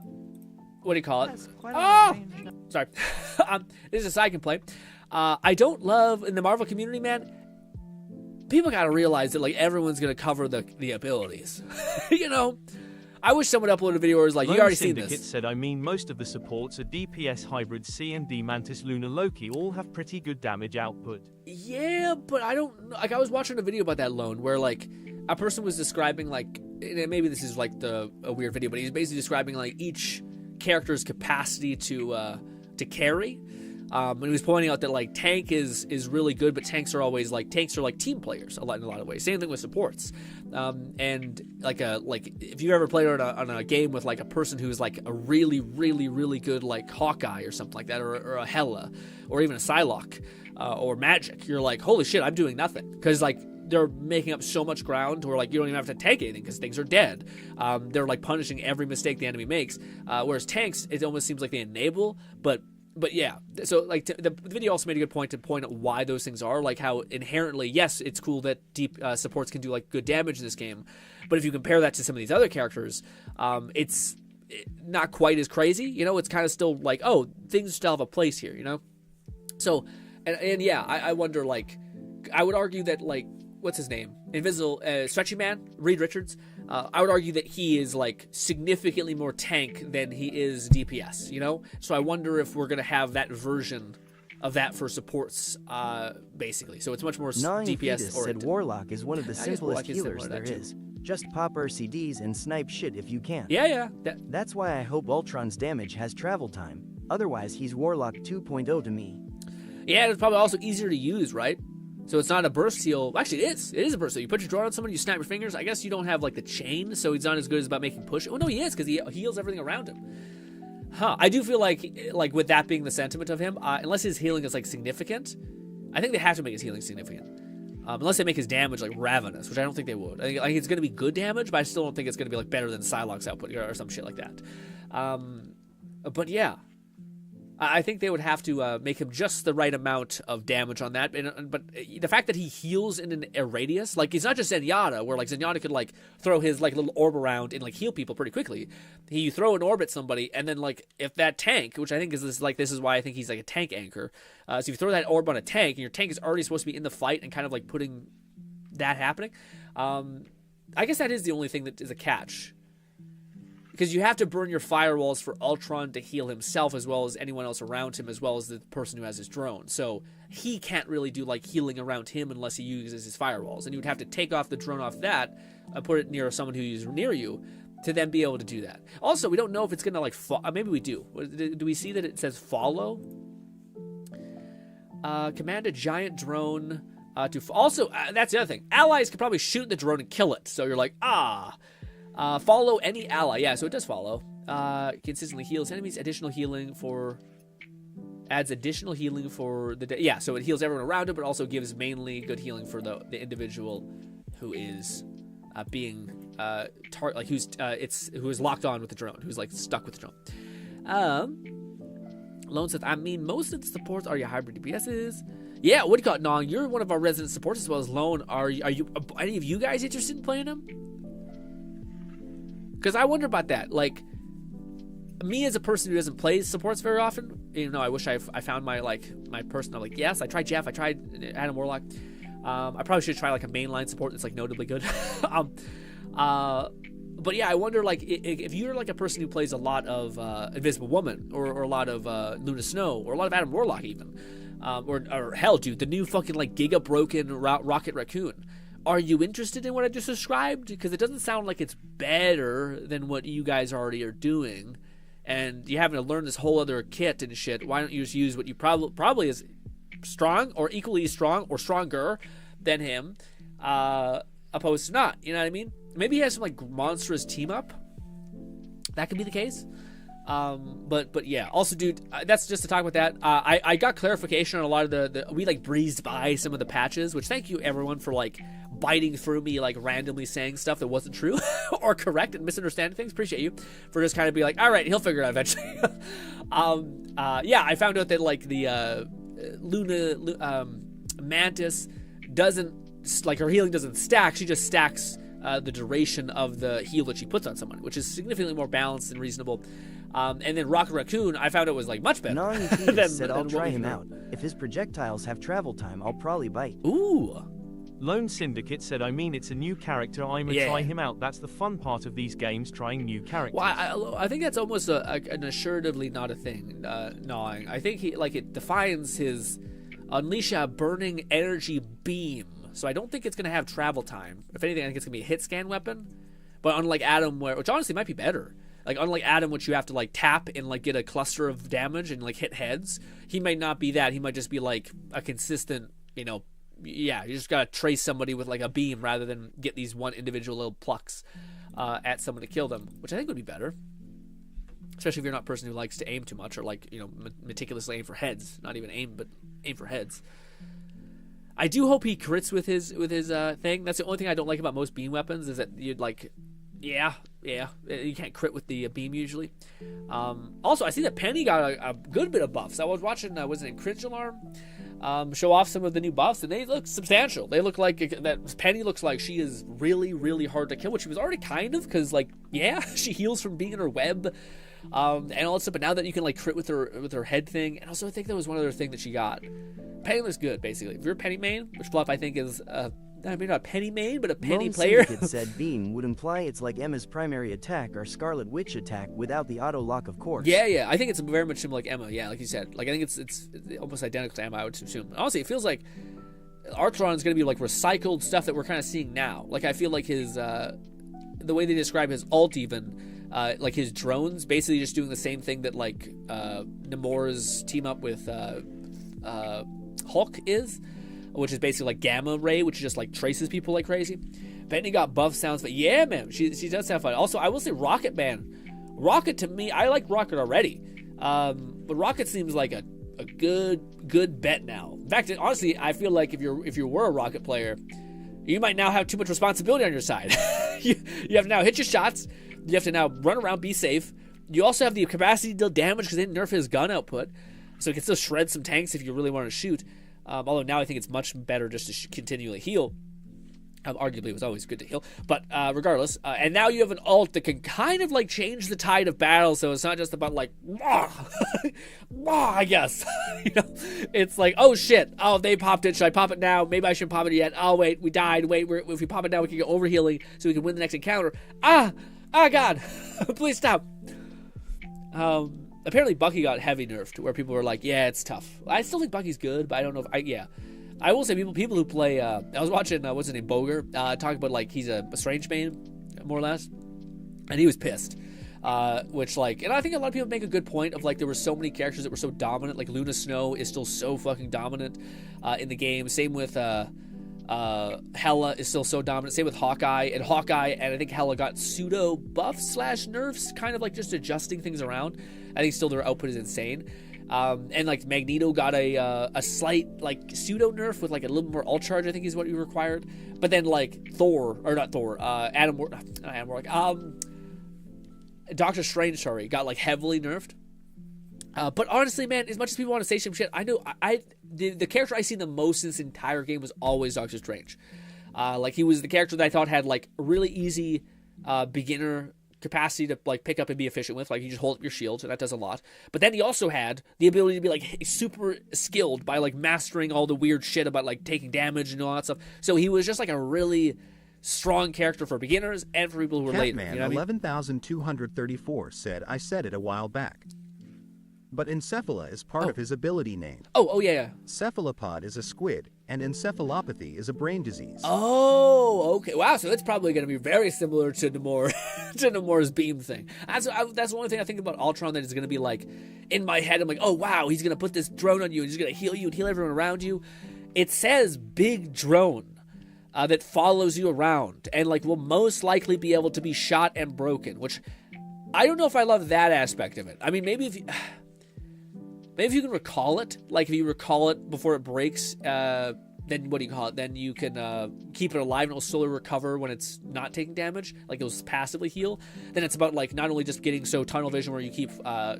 do you call it? Oh! Sorry. This is a side complaint. I don't love, in the Marvel community, man, people gotta realize that, like, everyone's gonna cover the abilities. I wish someone uploaded a video where it was like, you already seen this. Syndicate said, I mean, most of the supports are DPS hybrid C and D Mantis Luna Loki all have pretty good damage output. Yeah, but I don't know. Like, I was watching a video about that Lone, where, like, a person was describing, like, maybe this is like a weird video, but he's basically describing like each character's capacity to carry. And he was pointing out that like tank is really good, but tanks are like team players in a lot of ways. Same thing with supports. And like if you've ever played on a game with like a person who's like a really really really good like Hawkeye or something like that, or a Hela, or even a Psylocke, or Magic, you're like, holy shit, I'm doing nothing, because like they're making up so much ground where like you don't even have to tank anything because things are dead. They're like punishing every mistake the enemy makes. Whereas tanks, it almost seems like they enable, but yeah. So like the video also made a good point to point out why those things are, like how inherently, yes, it's cool that deep supports can do like good damage in this game, but if you compare that to some of these other characters, it's not quite as crazy. It's kind of still like, oh, things still have a place here. So and yeah, I wonder, like, I would argue that like, what's his name? Invisible, Stretchy Man, Reed Richards. I would argue that he is like significantly more tank than he is DPS, So I wonder if we're going to have that version of that for supports, basically. So it's much more DPS oriented. Said Warlock is one of the simplest healers there is. Just pop RCDs and snipe shit if you can. Yeah. That's why I hope Ultron's damage has travel time. Otherwise, he's Warlock 2.0 to me. Yeah, it's probably also easier to use, right? So it's not a burst heal. Actually, it is. It is a burst heal. You put your draw on someone, you snap your fingers. I guess you don't have, like, the chain, so he's not as good as about making push. Oh, no, he is, because he heals everything around him. I do feel like with that being the sentiment of him, unless his healing is, like, significant, I think they have to make his healing significant. Unless they make his damage, like, ravenous, which I don't think they would. I think it's going to be good damage, but I still don't think it's going to be, like, better than Psylocke's output or some shit like that. But, yeah. I think they would have to make him just the right amount of damage on that. But the fact that he heals in a radius, like he's not just Zenyatta, where like Zenyatta could like throw his like little orb around and like heal people pretty quickly. You throw an orb at somebody, and then like if that tank, which I think is this is why I think he's like a tank anchor. So if you throw that orb on a tank, and your tank is already supposed to be in the fight and kind of like putting that happening, I guess that is the only thing that is a catch. Because you have to burn your firewalls for Ultron to heal himself as well as anyone else around him, as well as the person who has his drone. So he can't really do like healing around him unless he uses his firewalls. And you would have to take off the drone off that and put it near someone who's near you to then be able to do that. Also, we don't know if it's going to like... maybe we do. Do we see that it says follow? Command a giant drone to... Also, that's the other thing. Allies could probably shoot the drone and kill it. So you're like, follow any ally. Yeah, so it does follow. Consistently heals enemies. Adds additional healing for the... yeah, so it heals everyone around it, but also gives mainly good healing for the individual who is who is locked on with the drone, who's like stuck with the drone. Lone says, I mean, most of the supports are your hybrid DPSs. Yeah, what do you call it, Nong? You're one of our resident supports as well as Lone. Are you any of you guys interested in playing them? Because I wonder about that. Like, me as a person who doesn't play supports very often, I wish I found my person. I'm like, yes, I tried Jeff, I tried Adam Warlock. I probably should try like a mainline support that's like notably good. But yeah, I wonder like if you're like a person who plays a lot of Invisible Woman or a lot of Luna Snow or a lot of Adam Warlock even, or hell, dude, the new fucking like Giga Broken Rocket Raccoon. Are you interested in what I just described? Because it doesn't sound like it's better than what you guys already are doing, and you having to learn this whole other kit and shit. Why don't you just use what you probably is strong or equally strong or stronger than him, opposed to not? You know what I mean? Maybe he has some like monstrous team up. That could be the case. But yeah. Also, dude, that's just to talk about that. I got clarification on a lot of the we like breezed by some of the patches, which thank you everyone for like biting through me like randomly saying stuff that wasn't true or correct and misunderstanding things. Appreciate you for just kind of be like, all right, he'll figure it out eventually. Yeah, I found out that like the Mantis doesn't, like, her healing doesn't stack. She just stacks the duration of the heal that she puts on someone, which is significantly more balanced and reasonable. And then Rocket Raccoon, I found it was like much better. Non-Keith said I'll try him out. If his projectiles have travel time, I'll probably bite. Ooh. Lone Syndicate said, I mean, it's a new character. I'ma try him out. That's the fun part of these games, trying new characters. Well, I think that's almost an assuredly not a thing, gnawing. I think it defines his unleash a burning energy beam. So I don't think it's going to have travel time. If anything, I think it's going to be a hit scan weapon. But unlike Adam, which honestly might be better. Like, unlike Adam, which you have to, like, tap and, like, get a cluster of damage and, like, hit heads, he might not be that. He might just be, like, a consistent, you just got to trace somebody with, like, a beam rather than get these one individual little plucks at someone to kill them, which I think would be better. Especially if you're not a person who likes to aim too much or, like, meticulously aim for heads. Not even aim, but aim for heads. I do hope he crits with his thing. That's the only thing I don't like about most beam weapons is that you'd, like... Yeah, you can't crit with the beam usually. Also, I see that Penny got a good bit of buffs. I was watching, was it in Cringe Alarm? Show off some of the new buffs, and they look substantial. They look like that. Penny looks like she is really, really hard to kill, which she was already kind of, because like, yeah, she heals from being in her web, and all that stuff. But now that you can like crit with her head thing, and also I think that was one other thing that she got. Penny looks good, basically. If you're a Penny main, which Fluff I think is. I mean, not a Penny main, but a Penny player. Syndicate said Beam would imply it's like Emma's primary attack or Scarlet Witch attack without the auto lock, of course. Yeah. I think it's very much similar like Emma. Yeah, like you said. Like I think it's almost identical to Emma, I would assume. Honestly, it feels like Ultron is going to be like recycled stuff that we're kind of seeing now. Like I feel like his the way they describe his ult even, like his drones, basically just doing the same thing that like Namor's team up with Hulk is. Which is basically like Gamma Ray, which just like traces people like crazy. Benny got buff sounds, but yeah, man, she does have fun. Also, I will say Rocket, man. Rocket to me, I like Rocket already. But Rocket seems like a good bet now. In fact, honestly, I feel like if you were a Rocket player, you might now have too much responsibility on your side. you have to now hit your shots. You have to now run around, be safe. You also have the capacity to deal damage because they didn't nerf his gun output. So he can still shred some tanks if you really want to shoot. Although now I think it's much better just to continually heal. Arguably, it was always good to heal. But regardless. And now you have an ult that can kind of like change the tide of battle. So it's not just about like, I guess. You know, it's like, oh shit. Oh, they popped it. Should I pop it now? Maybe I shouldn't pop it yet. Oh, wait, we died. Wait, if we pop it now, we can get overhealing so we can win the next encounter. God. Please stop. Apparently Bucky got heavy nerfed where people were like, yeah, it's tough. I still think Bucky's good, but I don't know if I will say people who play, I was watching, what's his name, Boger, talk about, like, he's a strange main, more or less, and he was pissed, which, like, and I think a lot of people make a good point of, like, there were so many characters that were so dominant, like, Luna Snow is still so fucking dominant, in the game, same with, Hela is still so dominant, same with Hawkeye, and I think Hela got pseudo buffs / nerfs, kind of, like, just adjusting things around. I think still their output is insane. And like Magneto got a slight like pseudo nerf with like a little more ult charge, I think is what he required. But then like Doctor Strange, got like heavily nerfed. But honestly, man, as much as people want to say some shit, I know the character I seen the most in this entire game was always Doctor Strange. Like he was the character that I thought had like really easy beginner capacity to like pick up and be efficient with, like you just hold up your shield and that does a lot. But then he also had the ability to be like super skilled by like mastering all the weird shit about like taking damage and all that stuff. So he was just like a really strong character for beginners and for people who were late. Catman 11,234 said, I said it a while back. But Encephala is part of his ability name. Oh yeah. Cephalopod is a squid, and encephalopathy is a brain disease. Oh, okay. Wow, so it's probably going to be very similar to Namor, to Namor's beam thing. That's the only thing I think about Ultron that is going to be like, in my head, I'm like, oh wow, he's going to put this drone on you, and he's going to heal you and heal everyone around you. It says big drone that follows you around, and like will most likely be able to be shot and broken, which I don't know if I love that aspect of it. I mean, maybe if you can recall it, like if you recall it before it breaks, then what do you call it? Then you can keep it alive and it'll slowly recover when it's not taking damage, like it'll passively heal. Then it's about like not only just getting so tunnel vision where you keep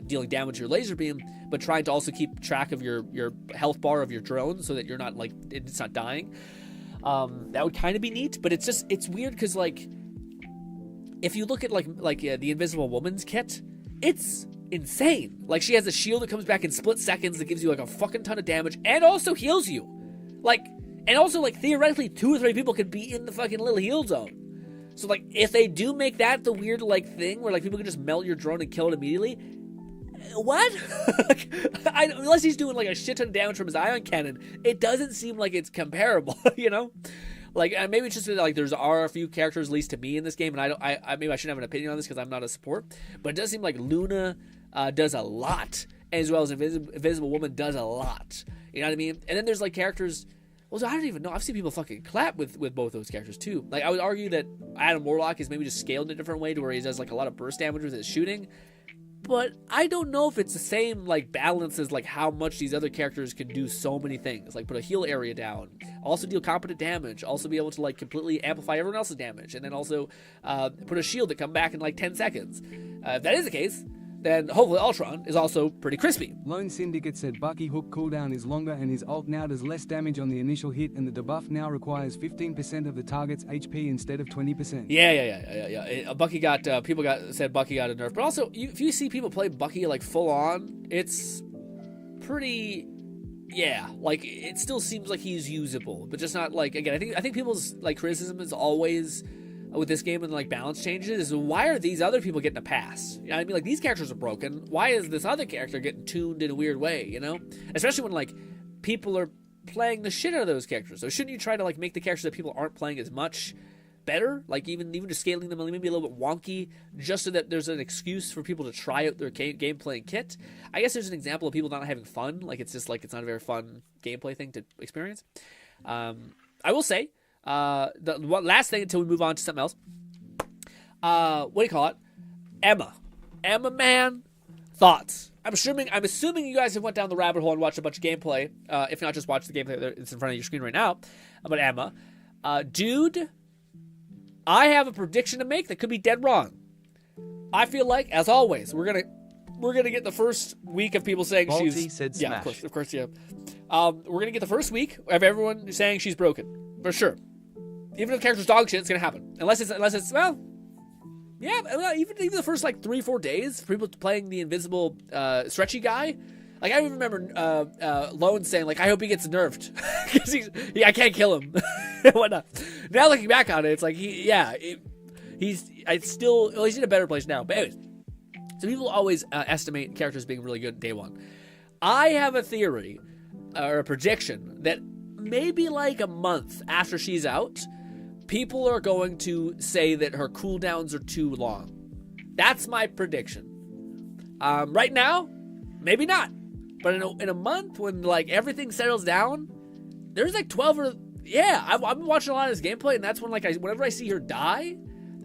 dealing damage to your laser beam, but trying to also keep track of your health bar of your drone so that you're not like it's not dying. That would kind of be neat, but it's weird because like if you look at the Invisible Woman's kit, it's insane. Like she has a shield that comes back in split seconds that gives you like a fucking ton of damage and also heals you. Like, and also like theoretically 2 or 3 people could be in the fucking little heal zone. So like if they do make that the weird like thing where like people can just melt your drone and kill it immediately, what? Unless he's doing like a shit ton of damage from his ion cannon, it doesn't seem like it's comparable, you know? Like, maybe it's just that, like, are a few characters, at least to me, in this game, and maybe I shouldn't have an opinion on this because I'm not a support, but it does seem like Luna does a lot, as well as Invisible Woman does a lot. You know what I mean? And then there's, like, characters, well, I don't even know. I've seen people fucking clap with both those characters, too. Like, I would argue that Adam Warlock is maybe just scaled in a different way to where he does, like, a lot of burst damage with his shooting, but I don't know if it's the same, like, balance as, like, how much these other characters can do so many things. Like, put a heal area down, also deal competent damage, also be able to, like, completely amplify everyone else's damage, and then also put a shield that come back in, like, 10 seconds. If that is the case, then hopefully Ultron is also pretty crispy. Lone Syndicate said Bucky hook cooldown is longer and his ult now does less damage on the initial hit, and the debuff now requires 15% of the target's HP instead of 20%. Yeah. Bucky said Bucky got a nerf, but also if you see people play Bucky like full on, it's pretty. Yeah, like it still seems like he's usable, but just not like again. I think people's like criticism is always with this game and like balance changes is why are these other people getting a pass? You know what I mean? Like these characters are broken. Why is this other character getting tuned in a weird way? You know, especially when like people are playing the shit out of those characters. So shouldn't you try to like make the characters that people aren't playing as much better? Like even just scaling them maybe a little bit wonky, just so that there's an excuse for people to try out their gameplay and kit. I guess there's an example of people not having fun. Like it's just like it's not a very fun gameplay thing to experience. I will say. The last thing until we move on to something else. What do you call it? Emma, man, thoughts. I'm assuming you guys have went down the rabbit hole and watched a bunch of gameplay. If not, just watch the gameplay that's in front of your screen right now. But Emma, dude, I have a prediction to make that could be dead wrong. I feel like, as always, we're gonna get the first week of people saying Balti she's said yeah, smash. of course, yeah. We're gonna get the first week of everyone saying she's broken for sure. Even if the character's dog shit, it's gonna happen. Unless it's well, yeah. Even the first like 3-4 days, people playing the invisible stretchy guy. Like I remember Lone saying like, I hope he gets nerfed because I can't kill him and whatnot. Now looking back on it, it's like he's in a better place now. But anyways, so people always estimate characters being really good day one. I have a theory or a prediction that maybe like a month after she's out, people are going to say that her cooldowns are too long. That's my prediction. Right now, maybe not. But in a month, when like everything settles down, there's like 12 or yeah. I've been watching a lot of this gameplay, and that's when like whenever I see her die,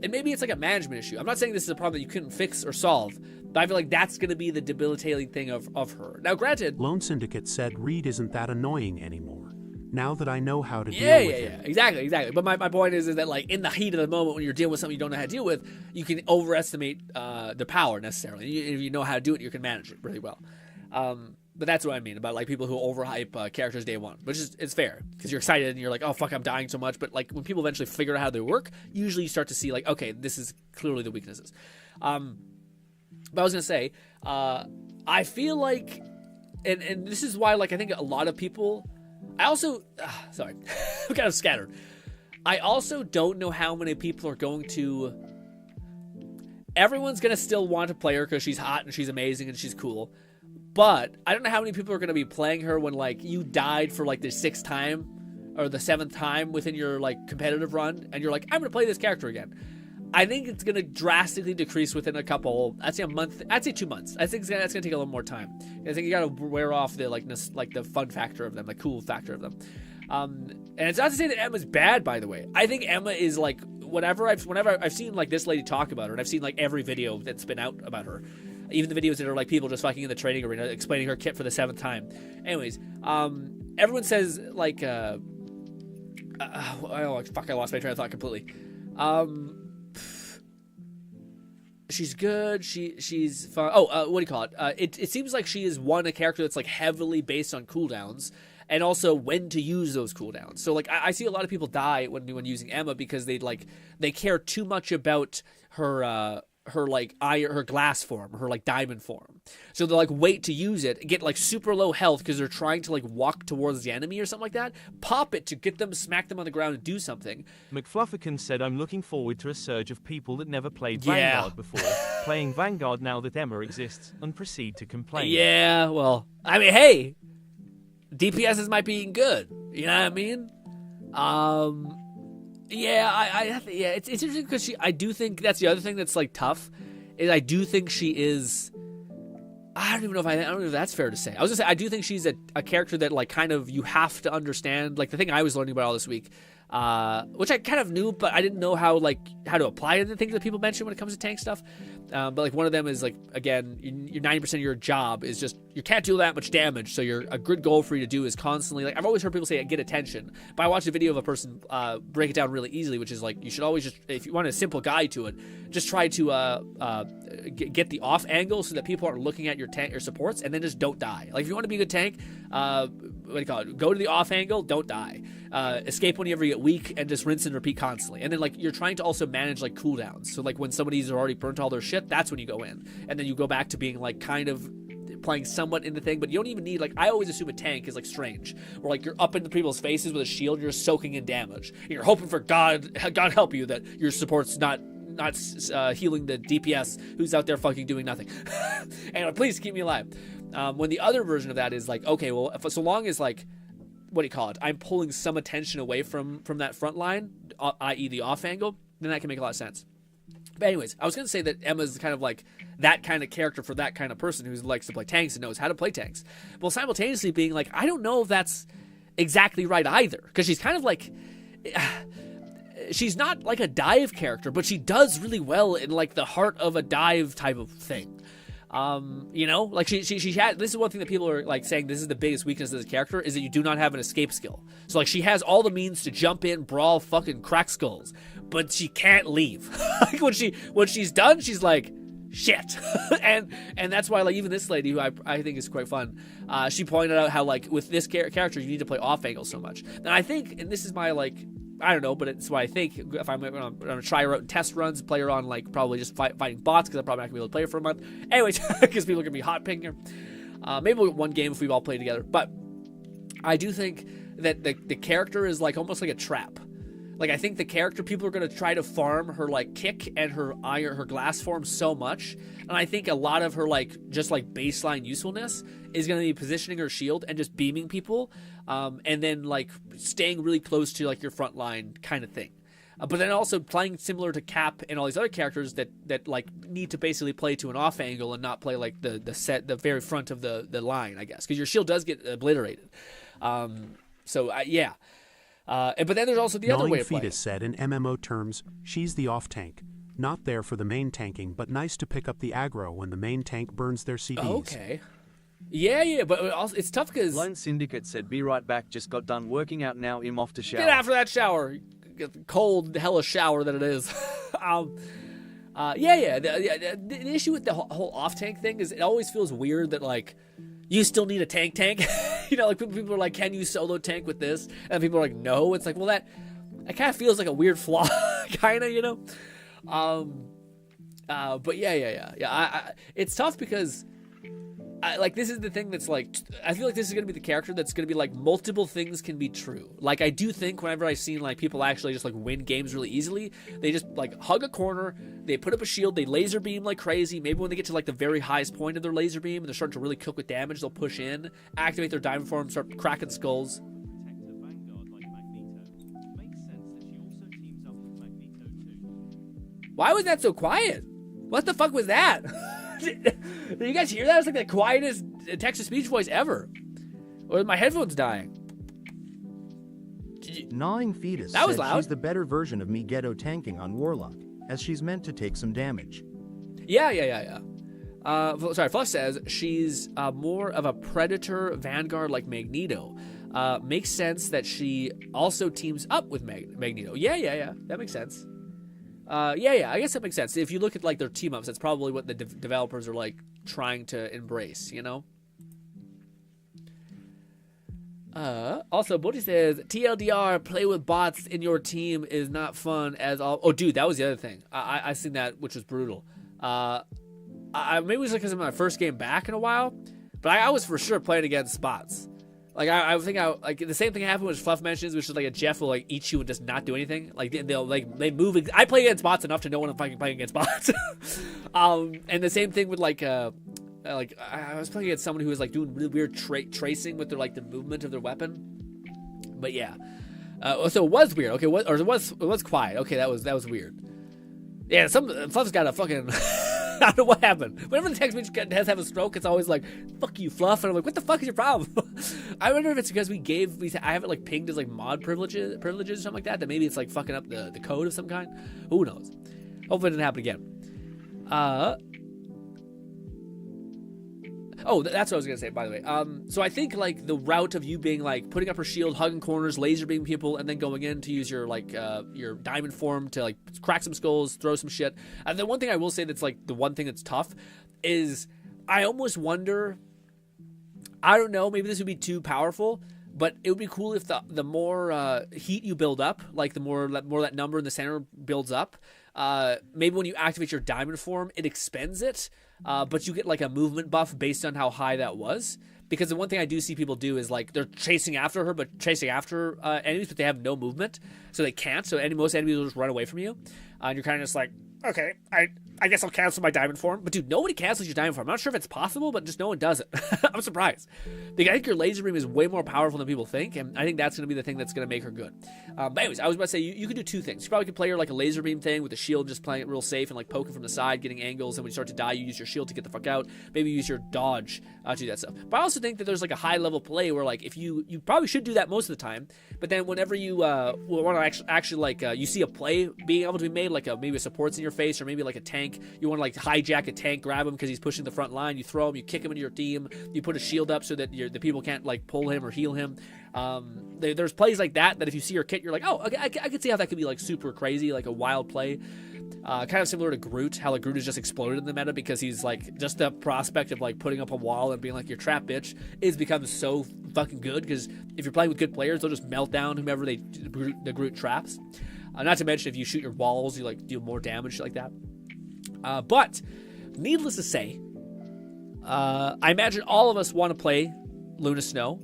and maybe it's like a management issue. I'm not saying this is a problem that you couldn't fix or solve, but I feel like that's going to be the debilitating thing of her. Now, granted, Lone Syndicate said Reed isn't that annoying anymore. Now that I know how to deal with it. Yeah, exactly. But my point is that like in the heat of the moment when you're dealing with something you don't know how to deal with, you can overestimate the power necessarily. If you know how to do it, you can manage it really well. But that's what I mean about like people who overhype characters day one, which is it's fair because you're excited and you're like, oh fuck, I'm dying so much. But like when people eventually figure out how they work, usually you start to see like, okay, this is clearly the weaknesses. But I was gonna say, I feel like, and this is why like I think a lot of people, I also, sorry, I'm kind of scattered. I also don't know how many people are going to. Everyone's gonna still want to play her because she's hot and she's amazing and she's cool. But I don't know how many people are going to be playing her when like you died for like the 6th time or the 7th time within your like competitive run, and you're like, I'm going to play this character again. I think it's going to drastically decrease within a couple. I'd say a month. I'd say 2 months. I think that's going to take a little more time. I think you got to wear off the like the fun factor of them, the cool factor of them. And it's not to say that Emma's bad, by the way. I think Emma is like whenever I've seen like this lady talk about her, and I've seen like every video that's been out about her. Even the videos that are like people just fucking in the training arena explaining her kit for the 7th time. Anyways, everyone says like, I lost my train of thought completely. She's good. She's fun. What do you call it? It seems like she is a character that's like heavily based on cooldowns and also when to use those cooldowns. So like I see a lot of people die when using Emma because they care too much about her glass form, her like diamond form. So they'll like wait to use it, get like super low health because they're trying to like walk towards the enemy or something like that. Pop it to get them, smack them on the ground and do something. McFlufferkin said, I'm looking forward to a surge of people that never played Vanguard before, playing Vanguard now that Emma exists, and proceed to complain. Yeah, well, I mean, hey, DPSs might be good. You know what I mean? Yeah, it's interesting because I do think that's the other thing that's like tough is I do think she is. I don't know if that's fair to say. I was gonna say I do think she's a character that like kind of you have to understand. Like the thing I was learning about all this week, which I kind of knew, but I didn't know how to apply to the things that people mention when it comes to tank stuff. But like one of them is like, again, your 90% of your job is just you can't do that much damage. So a good goal for you to do is constantly like I've always heard people say get attention. But I watched a video of a person break it down really easily, which is like you should always just if you want a simple guide to it, just try to get the off angle so that people aren't looking at your tank or supports, and then just don't die. Like if you want to be a good tank, what do you call it? Go to the off angle, don't die. Escape whenever you get weak, and just rinse and repeat constantly. And then like you're trying to also manage like cooldowns. So like when somebody's already burnt all their shit, that's when you go in, and then you go back to being like kind of playing somewhat in the thing, but you don't even need like I always assume a tank is like strange, where like you're up into people's faces with a shield, you're soaking in damage. You're hoping for God help you that your support's not healing the DPS who's out there fucking doing nothing. And please keep me alive. When the other version of that is like, okay, well, so long as like, what do you call it? I'm pulling some attention away from that front line, i.e. the off angle, then that can make a lot of sense. But anyways, I was going to say that Emma's kind of like that kind of character for that kind of person who likes to play tanks and knows how to play tanks. Well, simultaneously being like, I don't know if that's exactly right either. Because she's kind of like, she's not like a dive character, but she does really well in like the heart of a dive type of thing. Like she had, this is one thing that people are like saying this is the biggest weakness of this character is that you do not have an escape skill. So like she has all the means to jump in, brawl, fucking crack skulls, but she can't leave. Like when she's done, she's like, shit. and that's why, like, even this lady, who I think is quite fun, she pointed out how, like, with this character, you need to play off angle so much. And I think, and this is my, like, I don't know, but it's what I think. If I'm going to try her out in test runs, play her on, like, probably just fighting bots, because I'm probably not going to be able to play her for a month. Anyways, because people are going to be hot picking her. Maybe we'll get one game if we all play together. But I do think that the character is, like, almost like a trap. Like, I think the character, people are going to try to farm her, like, kick and her iron, her glass form so much. And I think a lot of her, like, just, like, baseline usefulness is going to be positioning her shield and just beaming people. And then, like, staying really close to, like, your front line kind of thing. But then also playing similar to Cap and all these other characters that like, need to basically play to an off angle and not play, like, the very front of the line, I guess. Because your shield does get obliterated. Yeah. But then there's also the other way to play. Fetus said in MMO terms, she's the off tank. Not there for the main tanking, but nice to pick up the aggro when the main tank burns their CDs. Okay. Yeah, but also, it's tough because... Lone Syndicate said, be right back, just got done working out now, I'm off to shower. Get after that shower. Get the cold, hella shower that it is. The issue with the whole off-tank thing is it always feels weird that, like, you still need a tank. You know, like, people are like, can you solo tank with this? And people are like, no. It's like, well, that kind of feels like a weird flaw, kind of, you know? But yeah. It's tough because, like, this is the thing that's, like, I feel like this is going to be the character that's going to be, like, multiple things can be true. Like, I do think whenever I've seen, like, people actually just, like, win games really easily, they just, like, hug a corner, they put up a shield, they laser beam like crazy. Maybe when they get to, like, the very highest point of their laser beam and they're starting to really cook with damage, they'll push in, activate their diamond form, start cracking skulls. Why was that so quiet? What the fuck was that? Did you guys hear that? It was like the quietest text-to-speech voice ever. Or my headphones dying? Gnawing Fetus that was said loud. She's the better version of me ghetto tanking on Warlock, as she's meant to take some damage. Yeah. Sorry, Fluff says she's more of a Predator Vanguard like Magneto. Makes sense that she also teams up with Magneto. Yeah. That makes sense. I guess that makes sense. If you look at, like, their team ups, that's probably what the developers are, like, trying to embrace, you know? Also, Bodhi says, TLDR, play with bots in your team is not fun as all... Oh, dude, that was the other thing. I seen that, which was brutal. Maybe it was because of my first game back in a while, but I was for sure playing against bots. Like, I think like, the same thing happened with Fluff mentions, which is, like, a Jeff will, like, eat you and just not do anything. Like, they move. I play against bots enough to know when I'm fucking playing against bots. And the same thing with, like, I was playing against someone who was, like, doing really weird tracing with their, like, the movement of their weapon. But yeah. So it was weird. Okay, it was quiet. Okay, that was weird. Yeah, Fluff's got a fucking... I don't know what happened. Whenever the text message has to have a stroke, it's always like, fuck you, Fluff. And I'm like, what the fuck is your problem? I wonder if it's because I have it, like, pinged as, like, mod privileges or something like that maybe it's, like, fucking up the code of some kind. Who knows? Hopefully it didn't happen again. Oh, that's what I was going to say, by the way. So I think, like, the route of you being, like, putting up her shield, hugging corners, laser beaming people, and then going in to use your, like, your diamond form to, like, crack some skulls, throw some shit. And the one thing I will say that's, like, the one thing that's tough is I almost wonder, I don't know, maybe this would be too powerful, but it would be cool if the more heat you build up, like, the more that number in the center builds up, maybe when you activate your diamond form, it expends it. But you get, like, a movement buff based on how high that was. Because the one thing I do see people do is, like, they're chasing after her, but chasing after enemies, but they have no movement. So they can't. So most enemies will just run away from you. And you're kind of just like, okay, I guess I'll cancel my diamond form. But, dude, nobody cancels your diamond form. I'm not sure if it's possible, but just no one does it. I'm surprised. I think your laser beam is way more powerful than people think, and I think that's going to be the thing that's going to make her good. But anyways, I was about to say, you could do two things. You probably could play her like a laser beam thing with the shield, just playing it real safe and, like, poking from the side, getting angles, and when you start to die, you use your shield to get the fuck out. Maybe use your dodge to do that stuff. But I also think that there's, like, a high-level play where, like, if you probably should do that most of the time, but then whenever you want to actually like, you see a play being able to be made, like maybe a support's in your face, or maybe like a tank, you want to, like, hijack a tank, grab him because he's pushing the front line, you throw him, you kick him into your team, you put a shield up so that the people can't, like, pull him or heal him. There's plays like that if you see her kit, you're like, oh, okay, I could see how that could be, like, super crazy, like a wild play. Kind of similar to Groot, how like Groot has just exploded in the meta because he's like just the prospect of like putting up a wall and being like your trap bitch is become so fucking good because if you're playing with good players, they'll just melt down whomever the Groot traps. Not to mention if you shoot your walls, you like do more damage, shit like that. But needless to say, I imagine all of us want to play Luna Snow.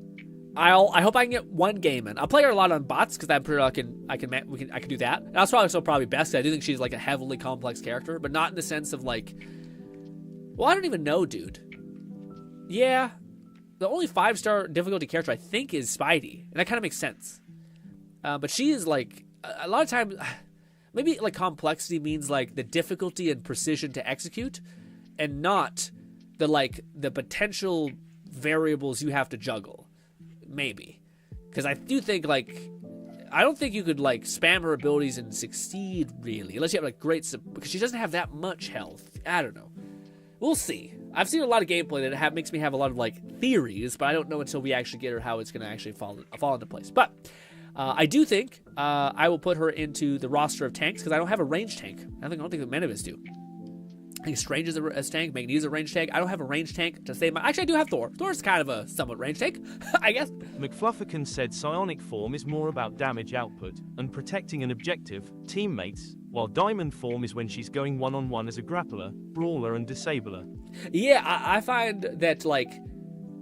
I hope I can get one game in. I'll play her a lot on bots because I'm pretty I can do that. That's probably best. I do think she's like a heavily complex character, but not in the sense of like, well, I don't even know, dude. Yeah, the only 5-star difficulty character I think is Spidey, and that kind of makes sense. But she is like a lot of times, maybe like complexity means like the difficulty and precision to execute, and not the potential variables you have to juggle. Maybe. Because I do think, like, I don't think you could, like, spam her abilities and succeed, really. Unless you have, like, because she doesn't have that much health. I don't know. We'll see. I've seen a lot of gameplay that makes me have a lot of, like, theories, but I don't know until we actually get her how it's going to actually fall into place. But I do think I will put her into the roster of tanks, because I don't have a range tank. I don't think that many of us do. I think Strange is a tank. Magneto's a range tank. I don't have a range tank to save my... Actually, I do have Thor. Thor's kind of a somewhat range tank, I guess. McFlufferkin said psionic form is more about damage output and protecting an objective, teammates, while diamond form is when she's going one-on-one as a grappler, brawler, and disabler. Yeah, I find that, like...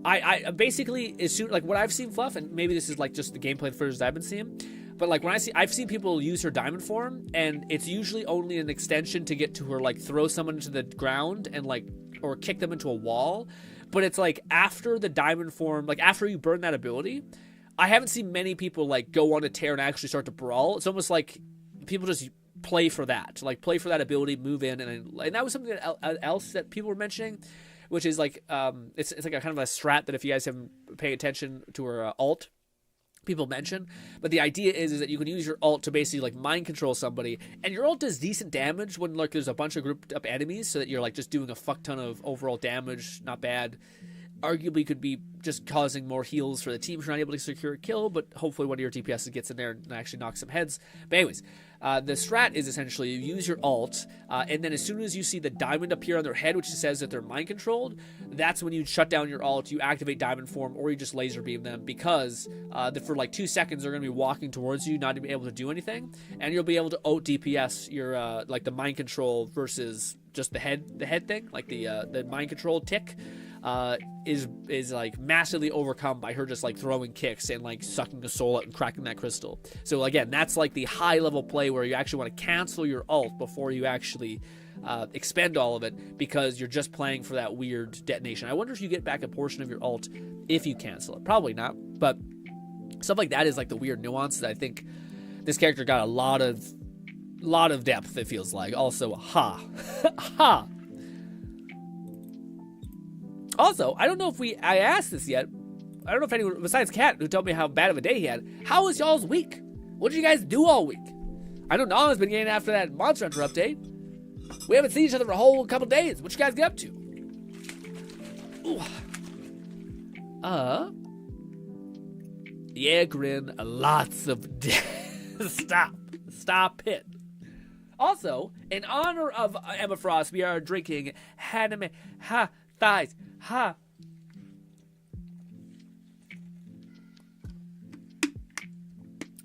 I basically, as soon... Like, what I've seen Fluff, and maybe this is, like, just the gameplay footage I've been seeing... But like I've seen people use her diamond form, and it's usually only an extension to get to her, like throw someone into the ground and like, or kick them into a wall. But it's like after the diamond form, like after you burn that ability, I haven't seen many people like go on a tear and actually start to brawl. It's almost like people just play for that, like play for that ability, move in, and that was something else that people were mentioning, which is like it's like a kind of a strat that if you guys haven't paid attention to her ult. People mention, but the idea is that you can use your ult to basically like mind control somebody, and your ult does decent damage when like there's a bunch of grouped up enemies, so that you're like just doing a fuck ton of overall damage. Not bad. Arguably could be just causing more heals for the team if you're not able to secure a kill, but hopefully one of your DPS gets in there and actually knocks some heads. But anyways, the strat is essentially you use your ult, and then as soon as you see the diamond appear on their head, which says that they're mind controlled, that's when you shut down your ult, you activate diamond form, or you just laser beam them, because for like 2 seconds they're going to be walking towards you, not able to do anything, and you'll be able to ult DPS your like the mind control versus just the head thing, like the mind control tick. Is like massively overcome by her just like throwing kicks and like sucking the soul out and cracking that crystal. So again, that's like the high level play where you actually want to cancel your ult before you actually expend all of it, because you're just playing for that weird detonation. I wonder if you get back a portion of your ult if you cancel it. Probably not, but stuff like that is like the weird nuance that I think this character got a lot of depth, it feels like. Also, ha. Also, I don't know if I asked this yet. I don't know if anyone besides Kat who told me how bad of a day he had. How was y'all's week? What did you guys do all week? I know Nala's been getting after that Monster Hunter update. We haven't seen each other for a whole couple days. What you guys get up to? Ooh. Yeah, Grin. Lots of Stop it. Also, in honor of Emma Frost, we are drinking Haname Ha Thighs Ha.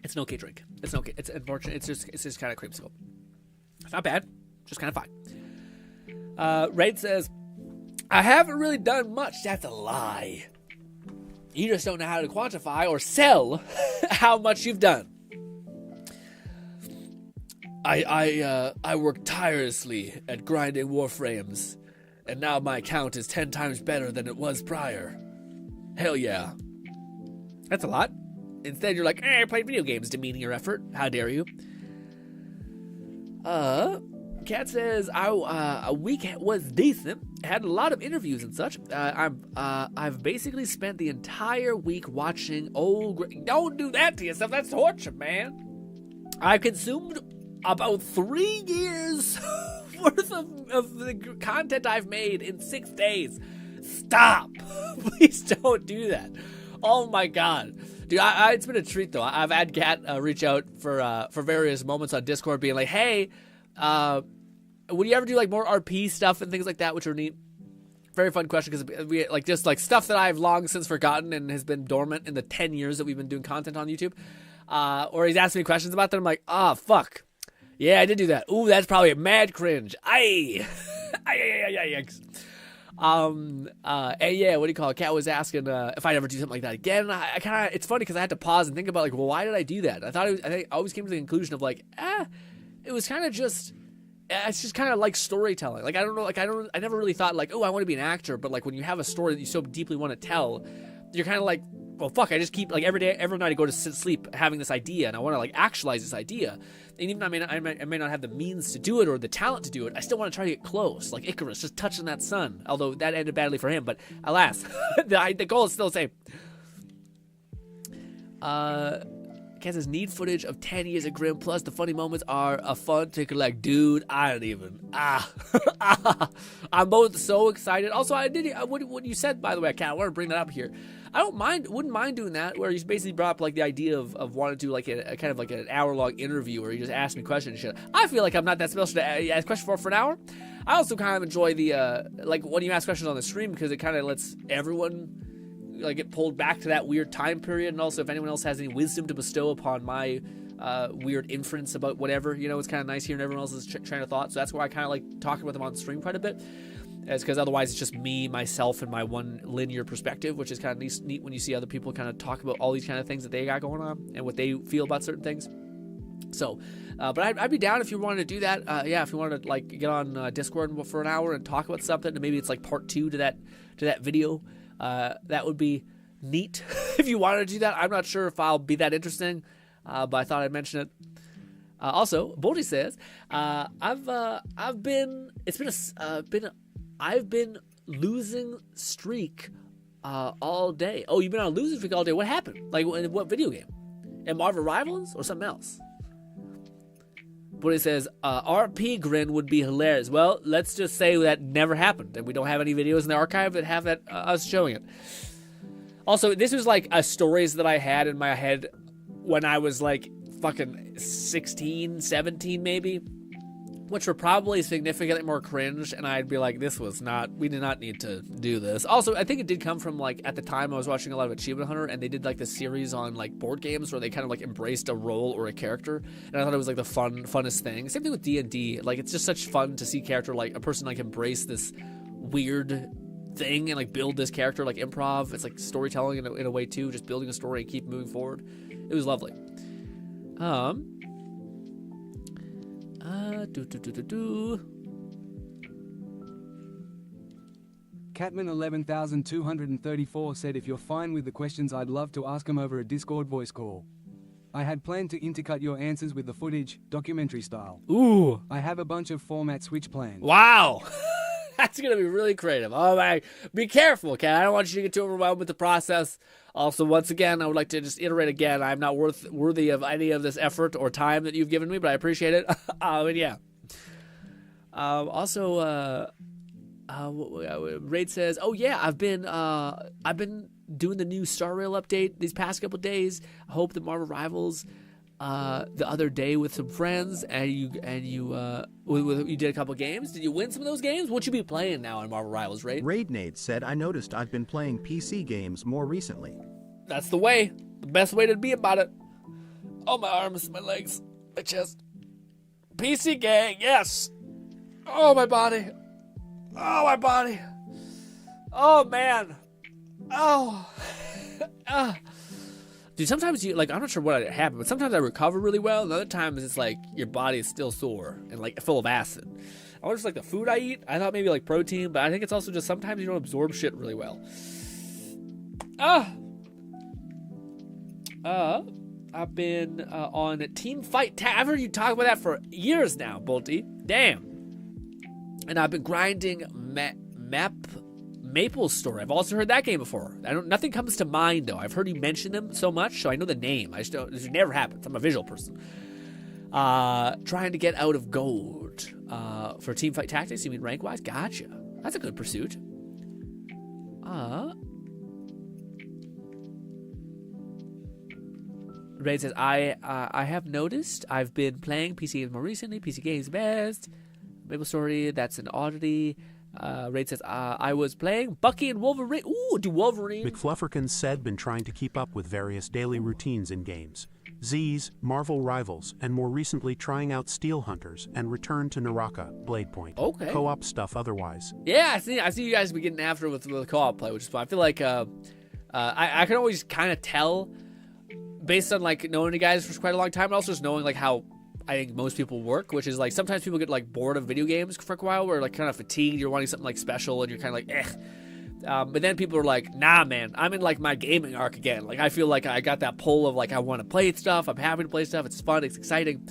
It's an okay drink. It's okay. It's unfortunate. It's just kind of creamsicle. It's not bad. Just kind of fine. Raid says, I haven't really done much. That's a lie. You just don't know how to quantify or sell how much you've done. I worked tirelessly at grinding Warframes, and now my account is 10 times better than it was prior. Hell yeah. That's a lot. Instead, you're like, I played video games, demeaning your effort. How dare you? Kat says, a week was decent. Had a lot of interviews and such. I've basically spent the entire week watching old... Don't do that to yourself. That's torture, man. I've consumed about 3 years worth of the content I've made in 6 days. Stop. Please don't do that. Oh my god. Dude, it's been a treat though. I've had Kat reach out for various moments on Discord being like, hey, Would you ever do like more RP stuff and things like that, which are neat? Very fun question, because we like just like stuff that I've long since forgotten and has been dormant in the 10 years that we've been doing content on YouTube. Or he's asking me questions about that. I'm like, fuck. Yeah, I did do that. Ooh, that's probably a mad cringe. Aye. And yeah, what do you call it? Kat was asking if I'd ever do something like that again. I kind of, it's funny because I had to pause and think about like, well, why did I do that? I think I always came to the conclusion of like, it was kind of just, it's just kind of like storytelling. Like, I don't know, like I never really thought like, oh, I want to be an actor, but like when you have a story that you so deeply want to tell, you're kind of like, well, fuck, I just keep like every night I go to sleep having this idea, and I want to like actualize this idea. And even I may not have the means to do it or the talent to do it, I still want to try to get close, like Icarus, just touching that sun. Although that ended badly for him, but alas, the goal is still the same. Kansas need footage of 10 years of GRINN, plus the funny moments are a fun to collect. Dude, I don't even. I'm both so excited. Also, what you said, by the way, Kat, I want to bring that up here. Wouldn't mind doing that, where you basically brought up like the idea of wanting to do like a kind of like an hour-long interview where you just ask me questions and shit. I feel like I'm not that special to ask questions for an hour. I also kind of enjoy the, like when you ask questions on the stream, because it kind of lets everyone like get pulled back to that weird time period, and also if anyone else has any wisdom to bestow upon my weird inference about whatever, you know, it's kind of nice hearing everyone else's train of thought. So that's why I kind of like talking with them on stream quite a bit. It's because otherwise it's just me, myself, and my one linear perspective, which is kind of neat when you see other people kind of talk about all these kind of things that they got going on and what they feel about certain things. So, but I'd be down if you wanted to do that. Yeah, if you wanted to like get on Discord for an hour and talk about something, and maybe it's like part 2 to that video. That would be neat if you wanted to do that. I'm not sure if I'll be that interesting, but I thought I'd mention it. Also, Boldy says, I've been losing streak all day. Oh, you've been on a losing streak all day. What happened? Like, what video game? In Marvel Rivals or something else? Boldy says, RP GRINN would be hilarious. Well, let's just say that never happened, and we don't have any videos in the archive that have that us showing it. Also, this was like stories that I had in my head when I was like fucking 16, 17 maybe, which were probably significantly more cringe, and I'd be like, we did not need to do this. Also, I think it did come from, like, at the time I was watching a lot of Achievement Hunter, and they did, like, the series on, like, board games where they kind of, like, embraced a role or a character, and I thought it was, like, the funnest thing. Same thing with D&D. Like, it's just such fun to see a person, like, embrace this weird thing and, like, build this character, like, improv. It's, like, storytelling in a way, too, just building a story and keep moving forward. It was lovely. Catman 11234 said, if you're fine with the questions, I'd love to ask them over a Discord voice call. I had planned to intercut your answers with the footage, documentary style. Ooh. I have a bunch of format switch plans. Wow. That's going to be really creative. Oh my, be careful, Kat. I don't want you to get too overwhelmed with the process. Also, once again, I would like to just iterate again. I'm not worthy of any of this effort or time that you've given me, but I appreciate it. And yeah. Also, Raid says, "Oh yeah, I've been doing the new Star Rail update these past couple days. I hope the Marvel Rivals the other day with some friends, and you did a couple games. Did you win some of those games? What you be playing now in Marvel Rivals, Raid?" Raid Nate said, "I noticed I've been playing PC games more recently." That's the way. The best way to be about it. Oh, my arms, my legs, my chest. PC gang, yes. Oh, my body. Oh, my body. Oh, man. Oh. Dude, sometimes you, like, I'm not sure what happened, but sometimes I recover really well, and other times it's like your body is still sore and, like, full of acid. I wonder if it's, like, the food I eat. I thought maybe, like, protein, but I think it's also just sometimes you don't absorb shit really well. I've been on Team Fight I've heard you talk about that for years now, Bolty. Damn. And I've been grinding Maple Story. I've also heard that game before. Nothing comes to mind though. I've heard you mention them so much, so I know the name. I just don't. This never happens. I'm a visual person. Trying to get out of gold. For Team Fight Tactics, you mean rank wise? Gotcha. That's a good pursuit. Raid says, I have noticed I've been playing PC games more recently. PC games best. Maple Story, that's an oddity. Raid says, I was playing Bucky and Wolverine. Ooh, do Wolverine. McFlufferkins said been trying to keep up with various daily routines in games. Z's, Marvel Rivals, and more recently trying out Steel Hunters and Return to Naraka, Blade Point. Okay. Co-op stuff otherwise. Yeah, I see you guys be getting after it with the co-op play, which is fun. I feel like I can always kind of tell based on like knowing you guys for quite a long time, and also just knowing like how I think most people work, which is like sometimes people get like bored of video games for a while, where like kind of fatigued, you're wanting something like special, and you're kind of like, eh. But then people are like, nah, man, I'm in like my gaming arc again. Like I feel like I got that pull of like I want to play stuff. I'm happy to play stuff. It's fun. It's exciting,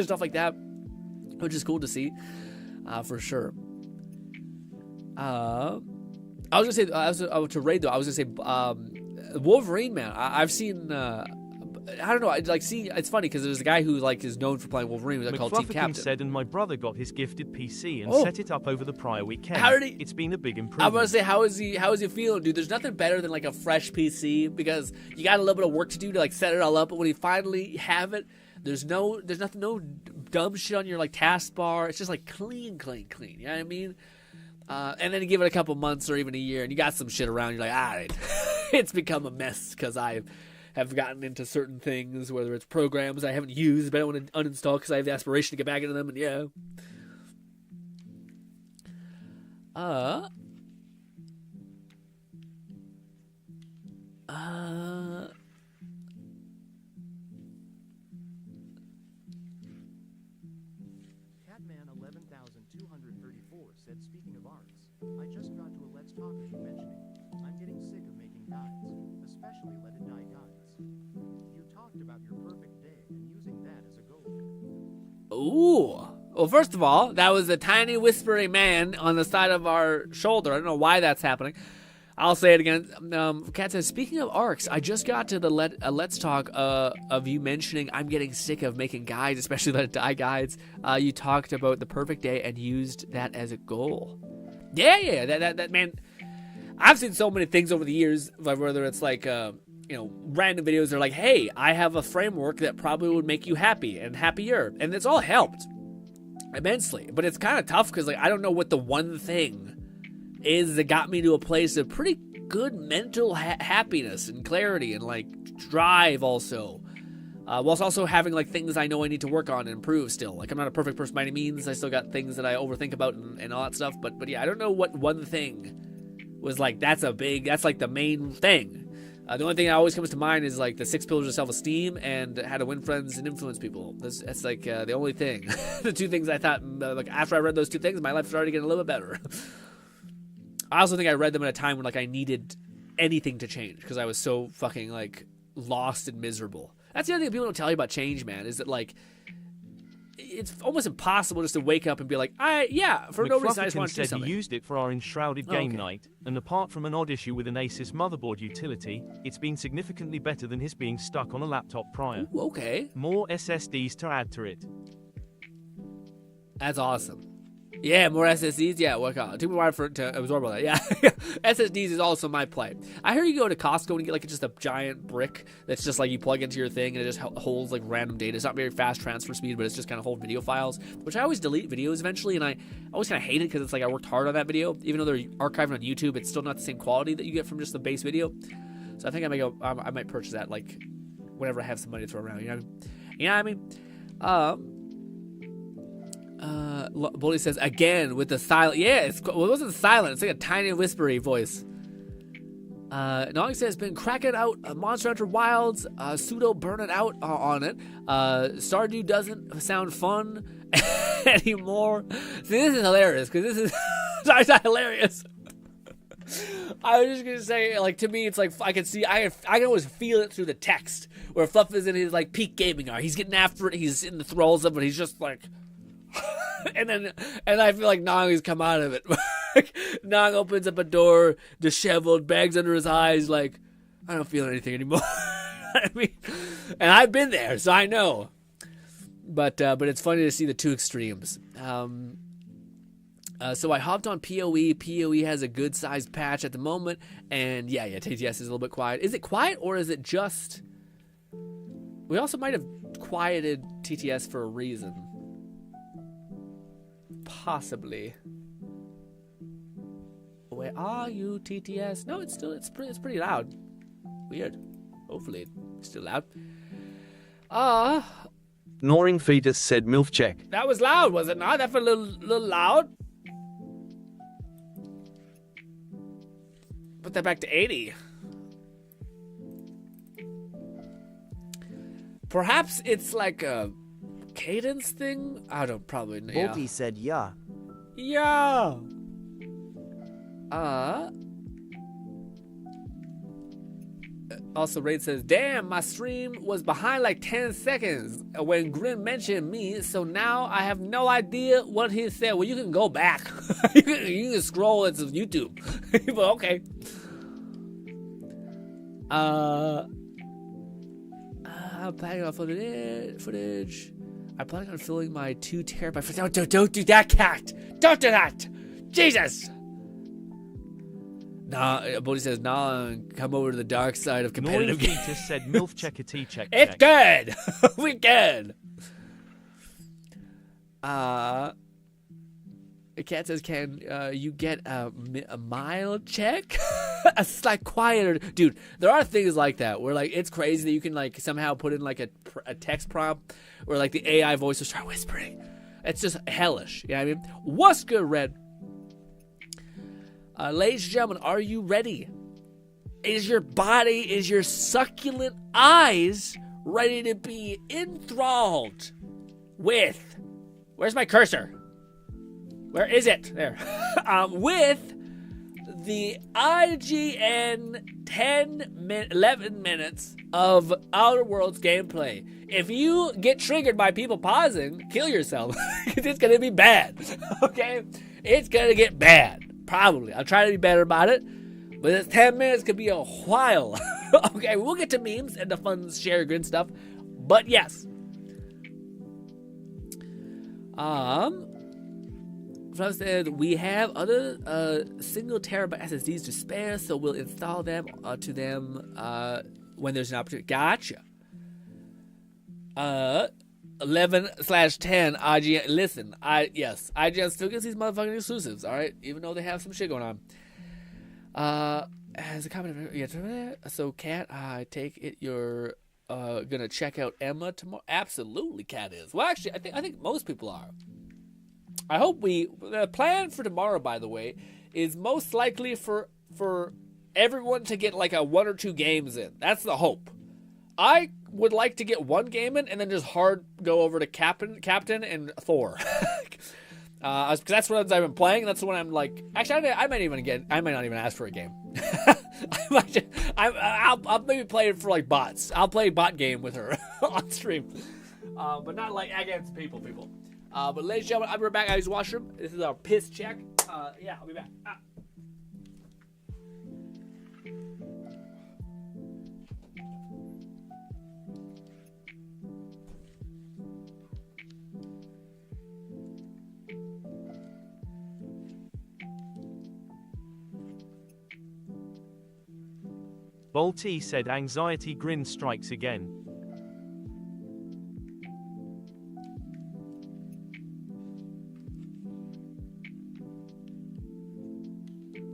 stuff like that, which is cool to see, for sure. I was gonna say to Raid though. I was gonna say Wolverine, man. I've seen. I don't know. It's funny because there's a guy who like is known for playing Wolverine. Called Team Captain. Said, and my brother got his gifted PC and set it up over the prior weekend. It's been a big improvement. I'm gonna say, how is he feeling, dude? There's nothing better than like a fresh PC because you got a little bit of work to do to like set it all up. But when you finally have it, there's no dumb shit on your like taskbar. It's just like clean. You know what I mean? And then you give it a couple months or even a year, and you got some shit around. You're like, all right, it's become a mess because I have gotten into certain things, whether it's programs I haven't used, but I want to uninstall because I have the aspiration to get back into them, and yeah. Catman 11,234 said, speaking of arcs, I just got to a Let's Talk of you mentioning. I'm getting sick of making guides, especially Let It Die guides. You talked about your perfect day and using that as a goal. Ooh. Well, first of all, that was a tiny whispery man on the side of our shoulder. I don't know why that's happening. I'll say it again. Kat says, speaking of arcs, I just got to the Let's Talk of you mentioning I'm getting sick of making guides, especially Let It Die guides. You talked about the perfect day and used that as a goal. Yeah, that man. I've seen so many things over the years, whether it's like, random videos that are like, hey, I have a framework that probably would make you happy and happier. And it's all helped immensely. But it's kind of tough because like I don't know what the one thing is that got me to a place of pretty good mental happiness and clarity and like drive also. Whilst also having like things I know I need to work on and improve still. Like I'm not a perfect person by any means. I still got things that I overthink about and all that stuff. But yeah, I don't know what one thing was like. That's like the main thing. The only thing that always comes to mind is like the 6 pillars of self-esteem and how to win friends and influence people. That's like the only thing. The two things I thought, like after I read those two things, my life started getting a little bit better. I also think I read them at a time when like I needed anything to change because I was so fucking like lost and miserable. That's the other thing people don't tell you about change, man, is that like it's almost impossible just to wake up and be like, for no reason I just want to do something. He used it for our enshrouded game night, and apart from an odd issue with an Asus motherboard utility, it's been significantly better than his being stuck on a laptop prior. Ooh, okay. More SSDs to add to it. That's awesome. Yeah, more SSDs. Yeah, work on. It took me a while to absorb all that. Yeah, SSDs is also my play. I heard you go to Costco and get like just a giant brick that's just like you plug into your thing and it just holds like random data. It's not very fast transfer speed, but it's just kind of hold video files, which I always delete videos eventually, and I always kind of hate it because it's like I worked hard on that video. Even though they're archived on YouTube, it's still not the same quality that you get from just the base video. So I think I might purchase that like whenever I have some money to throw around. You know what I mean? Bully says again with the silent. Yeah, it wasn't silent. It's like a tiny whispery voice. Nog says been cracking out Monster Hunter Wilds. Pseudo burning out on it. Stardew doesn't sound fun anymore. See, this is hilarious because this is it's not hilarious. I was just gonna say, like, to me, it's like I can always feel it through the text where Fluff is in his like peak gaming hour. He's getting after it. He's in the thralls of it. He's just like. and I feel like Nong has come out of it. Nong opens up a door, disheveled, bags under his eyes, like, I don't feel anything anymore. I mean, and I've been there, so I know. But it's funny to see the two extremes. So I hopped on PoE. PoE has a good sized patch at the moment, and yeah, TTS is a little bit quiet. Is it quiet or is it just? We also might have quieted TTS for a reason. Possibly. Where are you, TTS? No, it's pretty loud. Weird. Hopefully it's still loud. Gnawing Fetus said MILF check. That was loud, was it not? That felt a little loud. Put that back to 80. Perhaps it's like a cadence thing? I don't probably know. Volty said yeah. Yeah. Also, Raid says, damn, my stream was behind like 10 seconds when Grin mentioned me, so now I have no idea what he said. Well, you can go back. you can scroll into YouTube. But okay. I'm planning on footage. I'm planning on filling my 2 terabyte footage. Don't do that, cat. Don't do that. Jesus. Nah, Bodhi says, nah, come over to the dark side of competitive games. Just said MILF check a T check. It's good. We good. Cat says, can you get a mild check? A slight quieter. Dude, there are things like that where like it's crazy that you can like somehow put in like a text prompt where like the AI voice will start whispering. It's just hellish. You know what I mean? What's good, Red? Ladies and gentlemen, are you ready? Is your succulent eyes ready to be enthralled with, where's my cursor? Where is it? There. With the IGN 11 minutes of Outer Worlds gameplay. If you get triggered by people pausing, kill yourself. Because it's going to be bad. Okay? It's going to get bad. Probably. I'll try to be better about it. But this 10 minutes could be a while. Okay, we'll get to memes and the fun share grin stuff. But yes. Flav said, we have other single terabyte SSDs to spare, so we'll install them to them when there's an opportunity. Gotcha. 11/10 IGN. Listen, IGN still gets these motherfucking exclusives, all right? Even though they have some shit going on. As a comment, so Kat, I take it you're gonna check out Emma tomorrow? Absolutely, Kat is. Well, actually, I think most people are. I hope the plan for tomorrow, by the way, is most likely for everyone to get like a 1 or 2 games in. That's the hope. I would like to get 1 game in and then just hard go over to Captain and Thor. Because that's what I've been playing. That's when I'm like, actually, I might not even ask for a game. I'll maybe play it for like bots. I'll play a bot game with her on stream, but not like against people. But ladies and gentlemen, I'll be right back out of the washroom. This is our piss check. Yeah, I'll be back. Volty said anxiety grin strikes again.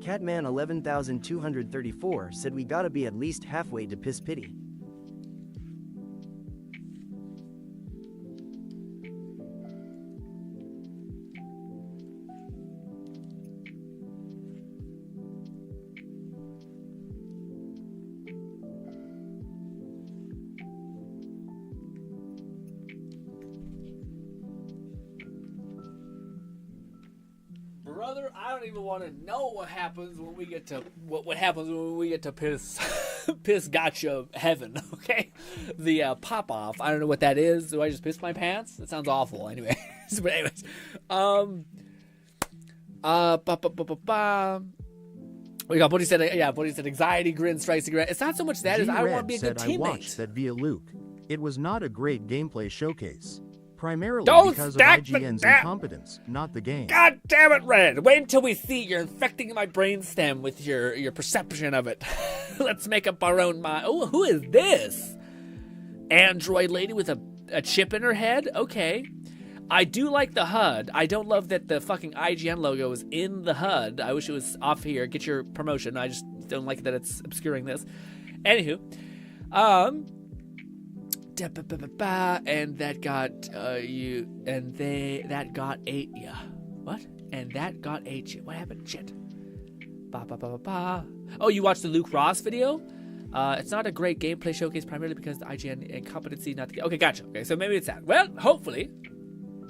Catman 11,234 said we gotta be at least halfway to piss pity. Brother, I don't even want to know what happens when we get to what happens when we get to piss gotcha heaven. Okay, the pop off. I don't know what that is. Do I just piss my pants? That sounds awful. Anyway, but anyways, we got Buddy said, yeah. Buddy said anxiety grin strikes again. It's not so much that as I want to be a good teammate. I watched that via Luke. It was not a great gameplay showcase. Primarily because of IGN's incompetence, not the game. God damn it, Red! Wait until we see you're infecting my brainstem with your perception of it. Let's make up our own mind. Oh, who is this? android lady with a chip in her head. Okay. I do like the HUD. I don't love that the fucking IGN logo is in the HUD. I wish it was off here. Get your promotion. I just don't like that it's obscuring this. Anywho, and that got that got 8 ya. What? And that got 8 ya. What happened? Shit. Oh, you watched the Luke Ross video? It's not a great gameplay showcase, primarily because the IGN incompetency. Not the okay, gotcha. Okay, so maybe it's that. Well, hopefully,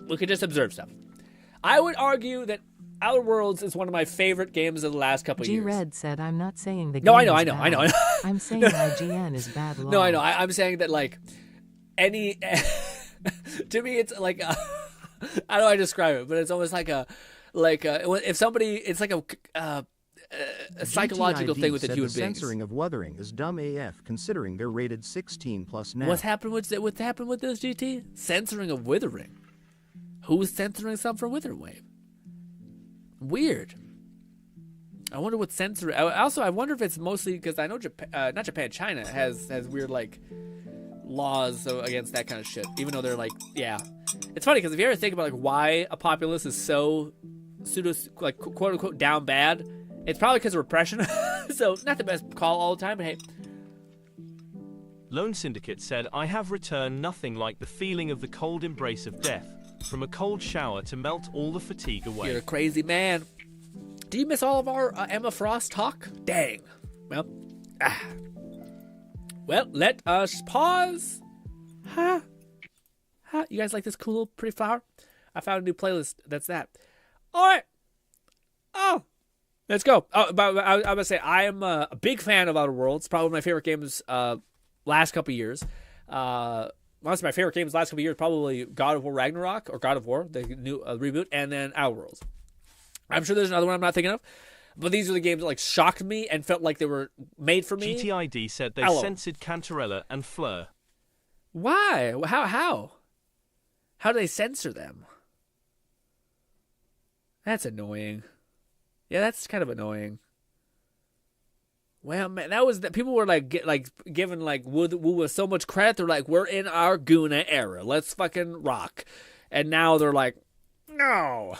we could just observe stuff. I would argue that Outer Worlds is one of my favorite games of the last couple of years. G-Red said, "I'm not saying the game No, I is know. bad. I'm saying IGN is bad law." No, I know. I'm saying that, like, any... to me, it's like... how do I describe it? But it's almost like if somebody... It's like a psychological thing with the human beings. Censoring of Wuthering is dumb AF, considering they're rated 16+ now. What's happened with this, GT? Censoring of Withering. Who's censoring something for Withering Wave? Weird. I wonder what censoring... Also, I wonder if it's mostly... Because I know not Japan, China has weird, like, laws against that kind of shit. Even though they're like... Yeah. It's funny, because if you ever think about, like, why a populace is so like, quote-unquote, down bad... It's probably because of repression, so not the best call all the time, but hey. Lone Syndicate said, I have returned nothing like the feeling of the cold embrace of death, from a cold shower to melt all the fatigue away. You're a crazy man. Do you miss all of our Emma Frost talk? Dang. Well, let us pause. Huh? You guys like this cool, pretty flower? I found a new playlist. That's that. All right. Oh. Let's go. Oh, but I was going to say, I am a big fan of Outer Worlds. Probably my favorite games last couple years. Honestly, my favorite games last couple years, probably God of War Ragnarok, or God of War, the new reboot, and then Outer Worlds. I'm sure there's another one I'm not thinking of. But these are the games that like shocked me and felt like they were made for me. GTID said they censored Cantarella and Fleur. Why? How? How do they censor them? That's annoying. Yeah, that's kind of annoying. Well, man, people were giving like Woo so much credit. They're like, we're in our Guna era. Let's fucking rock. And now they're like, no,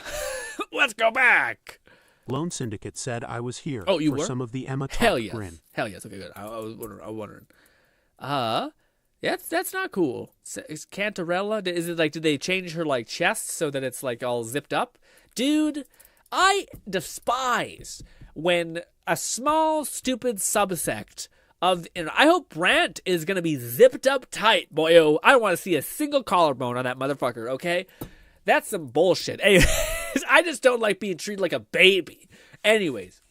let's go back. Lone Syndicate said I was here for were? Some of the Emma talk. Hell yes. GRINN. Hell yes. Okay, good. I was wondering. That's not cool. Is Cantarella, is it like, did they change her like chest so that it's like all zipped up? Dude, I despise when a small, stupid subsect of... And I hope Brant is going to be zipped up tight, boyo. I don't want to see a single collarbone on that motherfucker, okay? That's some bullshit. Anyways, I just don't like being treated like a baby. Anyways,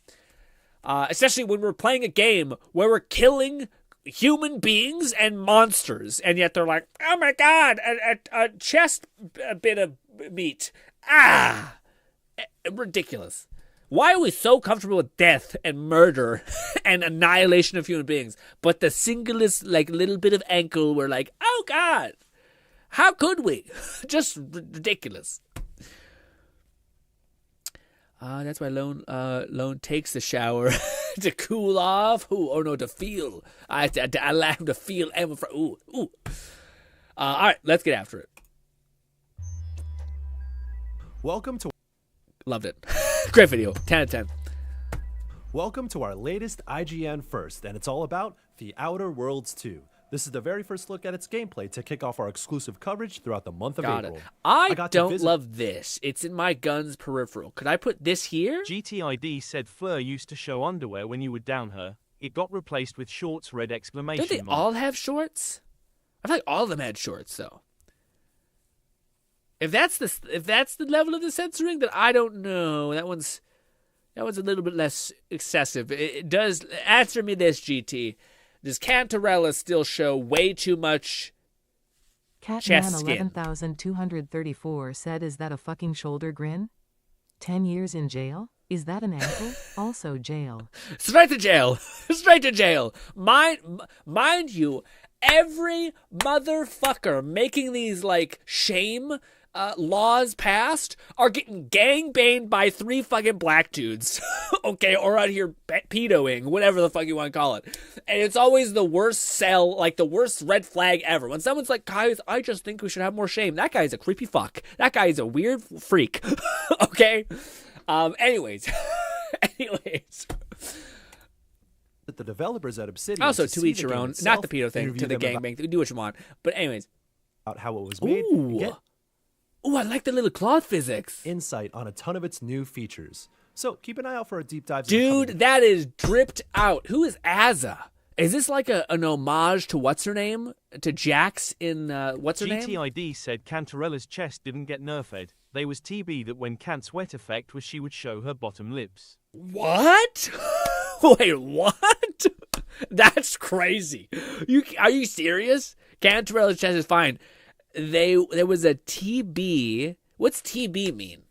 especially when we're playing a game where we're killing human beings and monsters, and yet they're like, oh my god, a chest bit of meat. Ridiculous. Why are we so comfortable with death and murder and annihilation of human beings, but the singlest like little bit of ankle we're like, oh god, how could we? Just ridiculous. That's why Lone takes the shower to cool off. To feel. I allow him to feel. All right, let's get after it. Welcome to... Loved it. Great video. 10 out of 10. Welcome to our latest IGN First, and it's all about The Outer Worlds 2. This is the very first look at its gameplay to kick off our exclusive coverage throughout the month of April. I don't love this. It's in my gun's peripheral. Could I put this here? GTID said Fleur used to show underwear when you would down her. It got replaced with shorts, red exclamation mark. Don't they all have shorts? I feel like all of them had shorts, though. If that's the level of the censoring, then I don't know. That one's a little bit less excessive. It does answer me this, GT. Does Cantarella still show way too much chest skin? Catman11234 said, "Is that a fucking shoulder grin? 10 years in jail? Is that an ankle? Also jail." Straight to jail. Straight to jail. Mind you, every motherfucker making these like shame laws passed are getting gangbanged by 3 fucking black dudes. Okay, or out here cat pedoing, whatever the fuck you want to call it. And it's always the worst sell, like the worst red flag ever. When someone's like, guys, I just think we should have more shame. That guy's a creepy fuck. That guy is a weird freak. Okay? Anyways. The developers at Obsidian Also, to each your own. Not the pedo thing, to the gangbang. Do what you want. But anyways. About how it was made. Ooh, I like the little cloth physics. Insight on a ton of its new features. So keep an eye out for a deep dive. Dude, that is dripped out. Who is Azza? Is this like an homage to what's her name? To Jax in what's her name? GTID said Cantarella's chest didn't get nerfed. They was TB that when Kant's wet effect was she would show her bottom lips. What? Wait, what? That's crazy. Are you serious? Cantarella's chest is fine. There was a TB. What's TB mean?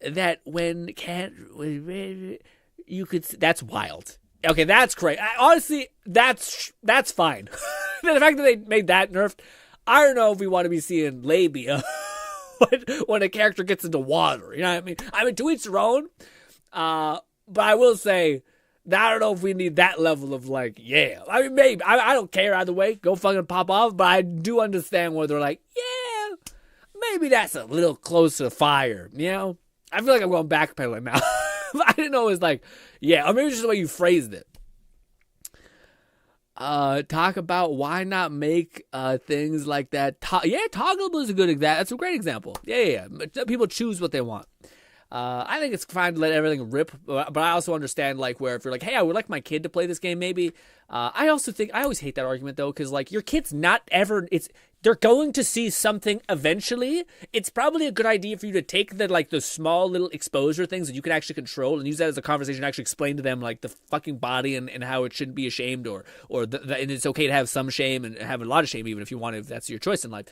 That when you could. That's wild. Okay, that's great. Honestly, that's fine. The fact that they made that nerfed, I don't know if we want to be seeing labia when a character gets into water. You know what I mean? I mean, to each their own. But I will say, I don't know if we need that level of like, yeah. I mean, maybe. I don't care either way. Go fucking pop off. But I do understand where they're like, yeah, maybe that's a little close to fire. You know? I feel like I'm going backpedaling now. I didn't know it was like, yeah. Or maybe it's just the way you phrased it. Talk about why not make things like that. Toggleable is a good example. That's a great example. Yeah. People choose what they want. I think it's fine to let everything rip, but I also understand like where if you're like, hey, I would like my kid to play this game, maybe. I always hate that argument though, because like your kid's not ever. They're going to see something eventually. It's probably a good idea for you to take the small little exposure things that you can actually control and use that as a conversation to actually explain to them like the fucking body and how it shouldn't be ashamed and it's okay to have some shame and have a lot of shame even if you want to, if that's your choice in life.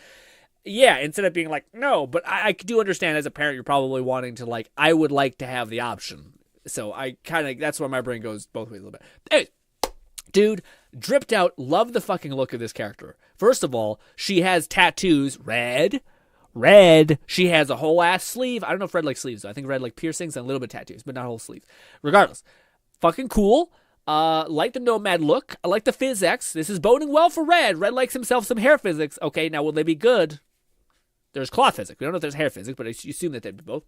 Yeah, instead of being like, no, but I do understand as a parent you're probably wanting to like, I would like to have the option. So I kind of, that's where my brain goes both ways a little bit. Anyways, dude, dripped out, love the fucking look of this character. First of all, she has tattoos, red. She has a whole ass sleeve. I don't know if red likes sleeves, though. I think red like piercings and a little bit tattoos, but not a whole sleeve. Regardless, fucking cool. Like the Nomad look. I like the physics. This is boding well for Red. Red likes himself some hair physics. Okay, now will they be good? There's cloth physics. We don't know if there's hair physics, but I assume that they'd be both.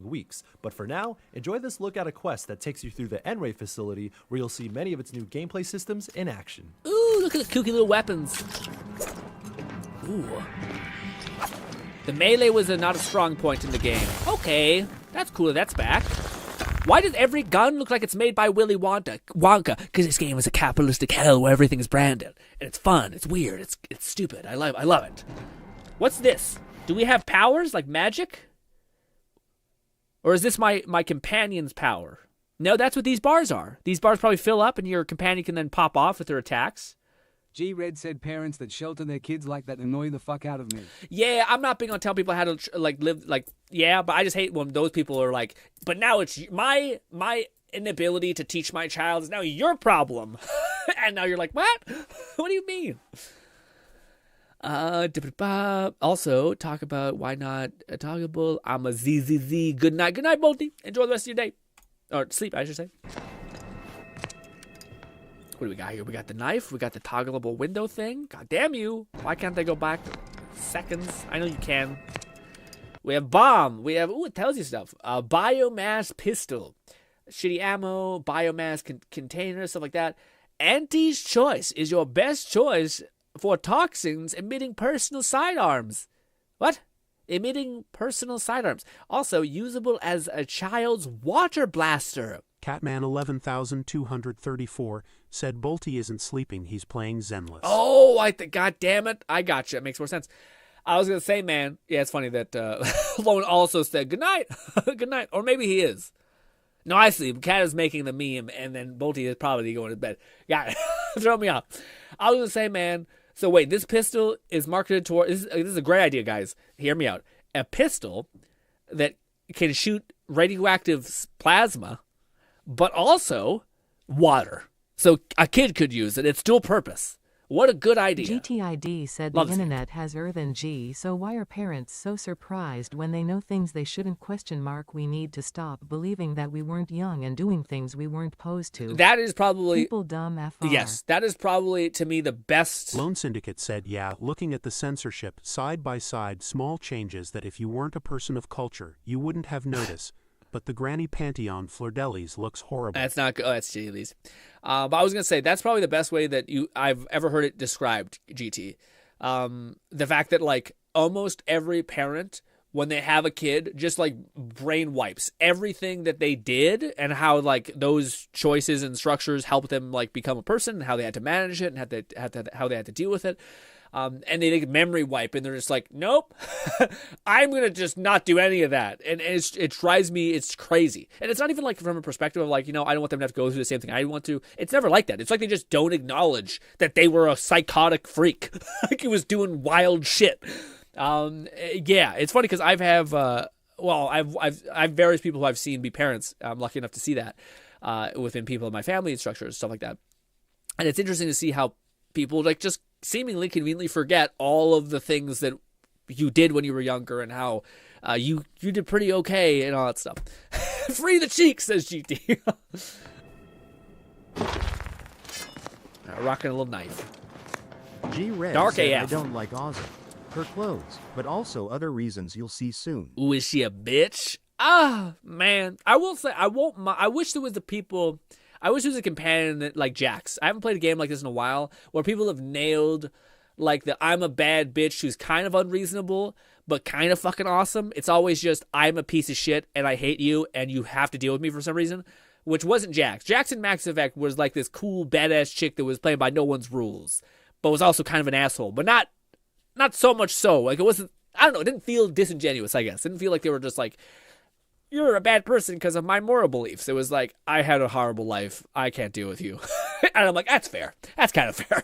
Weeks. But for now, enjoy this look at a quest that takes you through the N-Ray facility where you'll see many of its new gameplay systems in action. Ooh, look at the kooky little weapons. Ooh. The melee was not a strong point in the game. Okay, that's cool. That's back. Why does every gun look like it's made by Willy Wonka? Because this game is a capitalistic hell where everything is branded. And it's fun. It's weird. It's stupid. I love it. What's this? Do we have powers like magic? Or is this my companion's power? No, that's what these bars are. These bars probably fill up and your companion can then pop off with their attacks. G-Red said parents that shelter their kids like that annoy the fuck out of me. Yeah, I'm not big on telling people how to live, but I just hate when those people are like, but now it's my inability to teach my child is now your problem. And now you're like, what? What do you mean? Also, talk about why not toggleable. I'm a ZZZ. Good night, Bolty. Enjoy the rest of your day. Or sleep, I should say. What do we got here? We got the knife. We got the toggleable window thing. God damn you. Why can't they go back seconds? I know you can. We have bomb. We have, it tells you stuff. Biomass pistol. Shitty ammo, biomass container, stuff like that. Auntie's choice is your best choice for toxins emitting personal sidearms. What? Emitting personal sidearms. Also usable as a child's water blaster. Catman 11,234 said Bolty isn't sleeping, he's playing Zenless. Oh, God damn it. I got you. It makes more sense. I was going to say, man, yeah, it's funny that Lone also said good night. Good night. Or maybe he is. No, I sleep. Cat is making the meme, and then Bolty is probably going to bed. Got it. Throw me off. I was going to say, man, so wait, this pistol is marketed toward, this is a great idea, guys. Hear me out. A pistol that can shoot radioactive plasma, but also water. So a kid could use it. It's dual purpose. What a good idea. GTID said Love the to see internet has than G, so why are parents so surprised when they know things they shouldn't? We need to stop believing that we weren't young and doing things we weren't posed to. That is probably... People dumb FR. Yes, that is probably, to me, the best... Lone Syndicate said, yeah, looking at the censorship, side by side, small changes that if you weren't a person of culture, you wouldn't have noticed. But the Granny Panty on Fleur-Delis looks horrible. That's not good. Oh, that's Chili's. But I was going to say, that's probably the best way that I've ever heard it described, GT. The fact that, like, almost every parent, when they have a kid, just, like, brain wipes everything that they did and how, like, those choices and structures helped them, like, become a person and how they had to manage it and how they had to deal with it. And they memory wipe, and they're just like, nope, I'm going to just not do any of that. And it drives me, it's crazy. And it's not even like from a perspective of like, I don't want them to have to go through the same thing I want to. It's never like that. It's like they just don't acknowledge that they were a psychotic freak. Like he was doing wild shit. Yeah, it's funny because I've various people who I've seen be parents. I'm lucky enough to see that within people in my family and structures, stuff like that. And it's interesting to see how people like just seemingly conveniently forget all of the things that you did when you were younger and how you did pretty okay and all that stuff. Free the cheeks, says GT. Rocking a little knife. G-Red Dark said, AF. I don't like Ozzy. Her clothes, but also other reasons you'll see soon. Ooh, is she a bitch? Ah, man. I will say, I wish there was a companion that, like Jax. I haven't played a game like this in a while where people have nailed like the I'm a bad bitch who's kind of unreasonable but kind of fucking awesome. It's always just I'm a piece of shit and I hate you and you have to deal with me for some reason, which wasn't Jax. Jax in Max Effect was like this cool badass chick that was playing by no one's rules but was also kind of an asshole, but not so much so. Like it wasn't, I don't know, it didn't feel disingenuous, I guess. It didn't feel like they were just like, you're a bad person because of my moral beliefs. It was like, I had a horrible life. I can't deal with you. And I'm like, that's fair. That's kind of fair.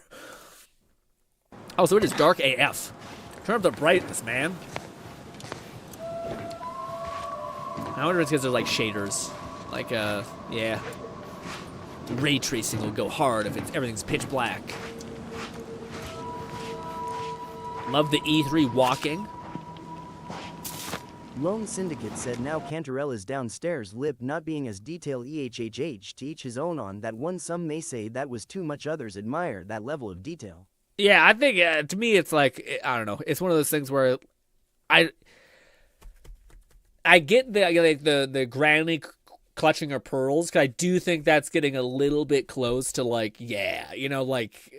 Oh, so it is dark AF. Turn up the brightness, man. I wonder if it's because there's like shaders. Like, yeah. Ray tracing will go hard if everything's pitch black. Love the E3 walking. Lone Syndicate said now Cantarella's downstairs lip not being as detailed ehhh to each his own on that one. Some may say that was too much, others admire that level of detail. Yeah, I think to me it's like, I don't know, it's one of those things where I get the granny clutching her pearls, because I do think that's getting a little bit close to like, yeah, like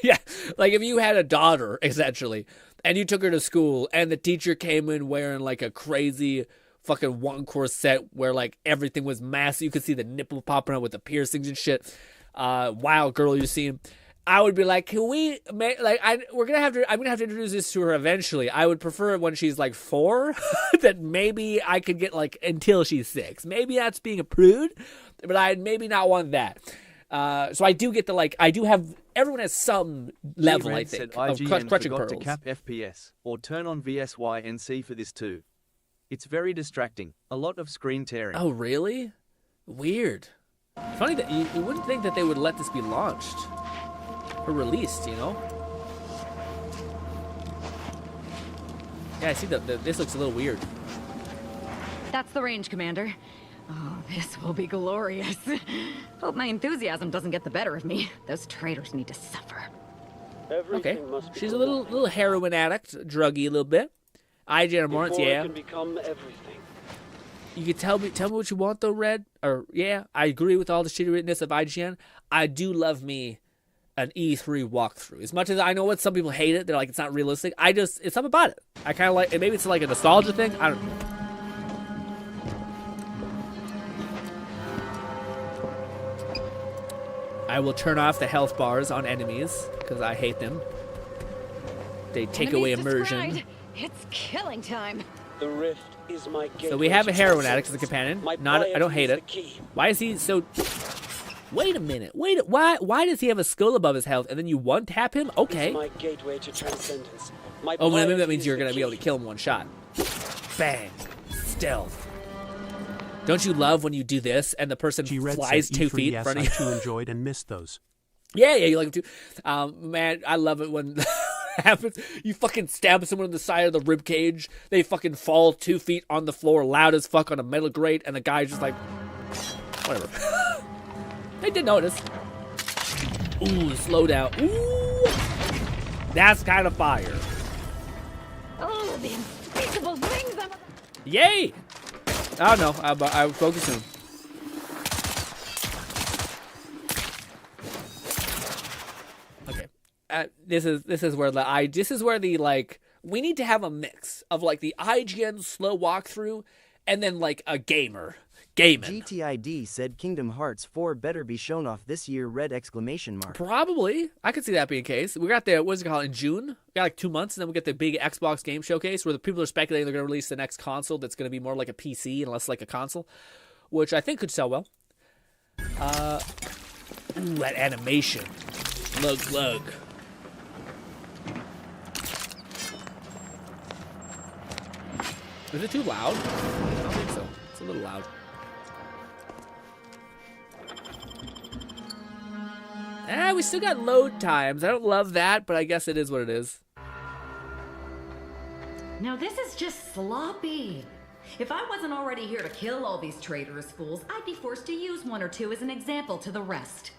yeah, like if you had a daughter essentially and you took her to school and the teacher came in wearing like a crazy fucking one corset where like everything was massive. You could see the nipple popping out with the piercings and shit. Wild girl you seen. I would be like, can we make, like, I'm going to have to introduce this to her eventually. I would prefer it when she's like 4 that maybe I could get like until she's 6. Maybe that's being a prude, but I'd maybe not want that. So I do get the, like, everyone has some level, I think, of clutching pearls. To cap FPS, or turn on VSYNC for this too. It's very distracting. A lot of screen tearing. Oh, really? Weird. Funny that you wouldn't think that they would let this be launched or released, Yeah, I see this looks a little weird. That's the range, Commander. Oh, this will be glorious. Hope my enthusiasm doesn't get the better of me. Those traitors need to suffer. Okay, she's a little heroin addict, druggy a little bit. IGN Morants, yeah. Can become everything. You can tell me what you want though, Red. Or yeah, I agree with all the shittiness of IGN. I do love me an E3 walkthrough. As much as I know what some people hate it, they're like it's not realistic. it's something about it. I kind of like it. Maybe it's like a nostalgia thing. I don't know. I will turn off the health bars on enemies because I hate them. They take away immersion. Descried. It's killing time. The rift is my gateway. So we have a heroin addict as a companion. I don't hate it. Why is he so? Wait a minute. Why does he have a skull above his health and then you one tap him? Okay. My gateway to transcendence. Oh, well, maybe that means you're gonna be able to kill him one shot. Bang. Stealth. Don't you love when you do this and the person flies 2 feet in front of you? I too enjoyed and missed those. Yeah, you like them too. Man, I love it when that happens. You fucking stab someone in the side of the rib cage. They fucking fall 2 feet on the floor, loud as fuck on a metal grate, and the guy's just like, whatever. They did notice. Ooh, slow down. Ooh, that's kind of fire. Oh, the unspeakable things I'm... Yay! Oh no, I focus soon. Okay, this is where the like we need to have a mix of like the IGN slow walkthrough and then like a gaming. GTID said Kingdom Hearts 4 better be shown off this year, red exclamation mark. Probably. I could see that being the case. We got the, what's it called, in June? We got like 2 months, and then we get the big Xbox game showcase where the people are speculating they're going to release the next console that's going to be more like a PC and less like a console, which I think could sell well. Ooh, that animation. Look. Is it too loud? I don't think so. It's a little loud. We still got load times. I don't love that, but I guess it is what it is. Now this is just sloppy. If I wasn't already here to kill all these traitorous fools, I'd be forced to use one or two as an example to the rest.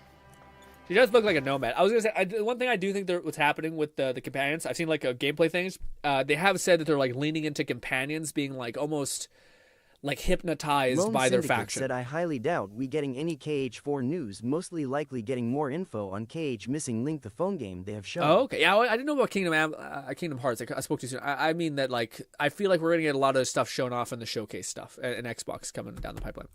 She does look like a nomad. I was going to say, one thing I do think what's happening with the companions, I've seen like gameplay things, they have said that they're like leaning into companions being like almost like hypnotized Lone by their Syndicate faction. Said I highly doubt we getting any KH4 news, mostly likely getting more info on KH missing Link the phone game they have shown. Oh, okay. Yeah, I didn't know about Kingdom Hearts. I spoke too soon. I mean that like I feel like we're going to get a lot of stuff shown off in the showcase stuff and Xbox coming down the pipeline.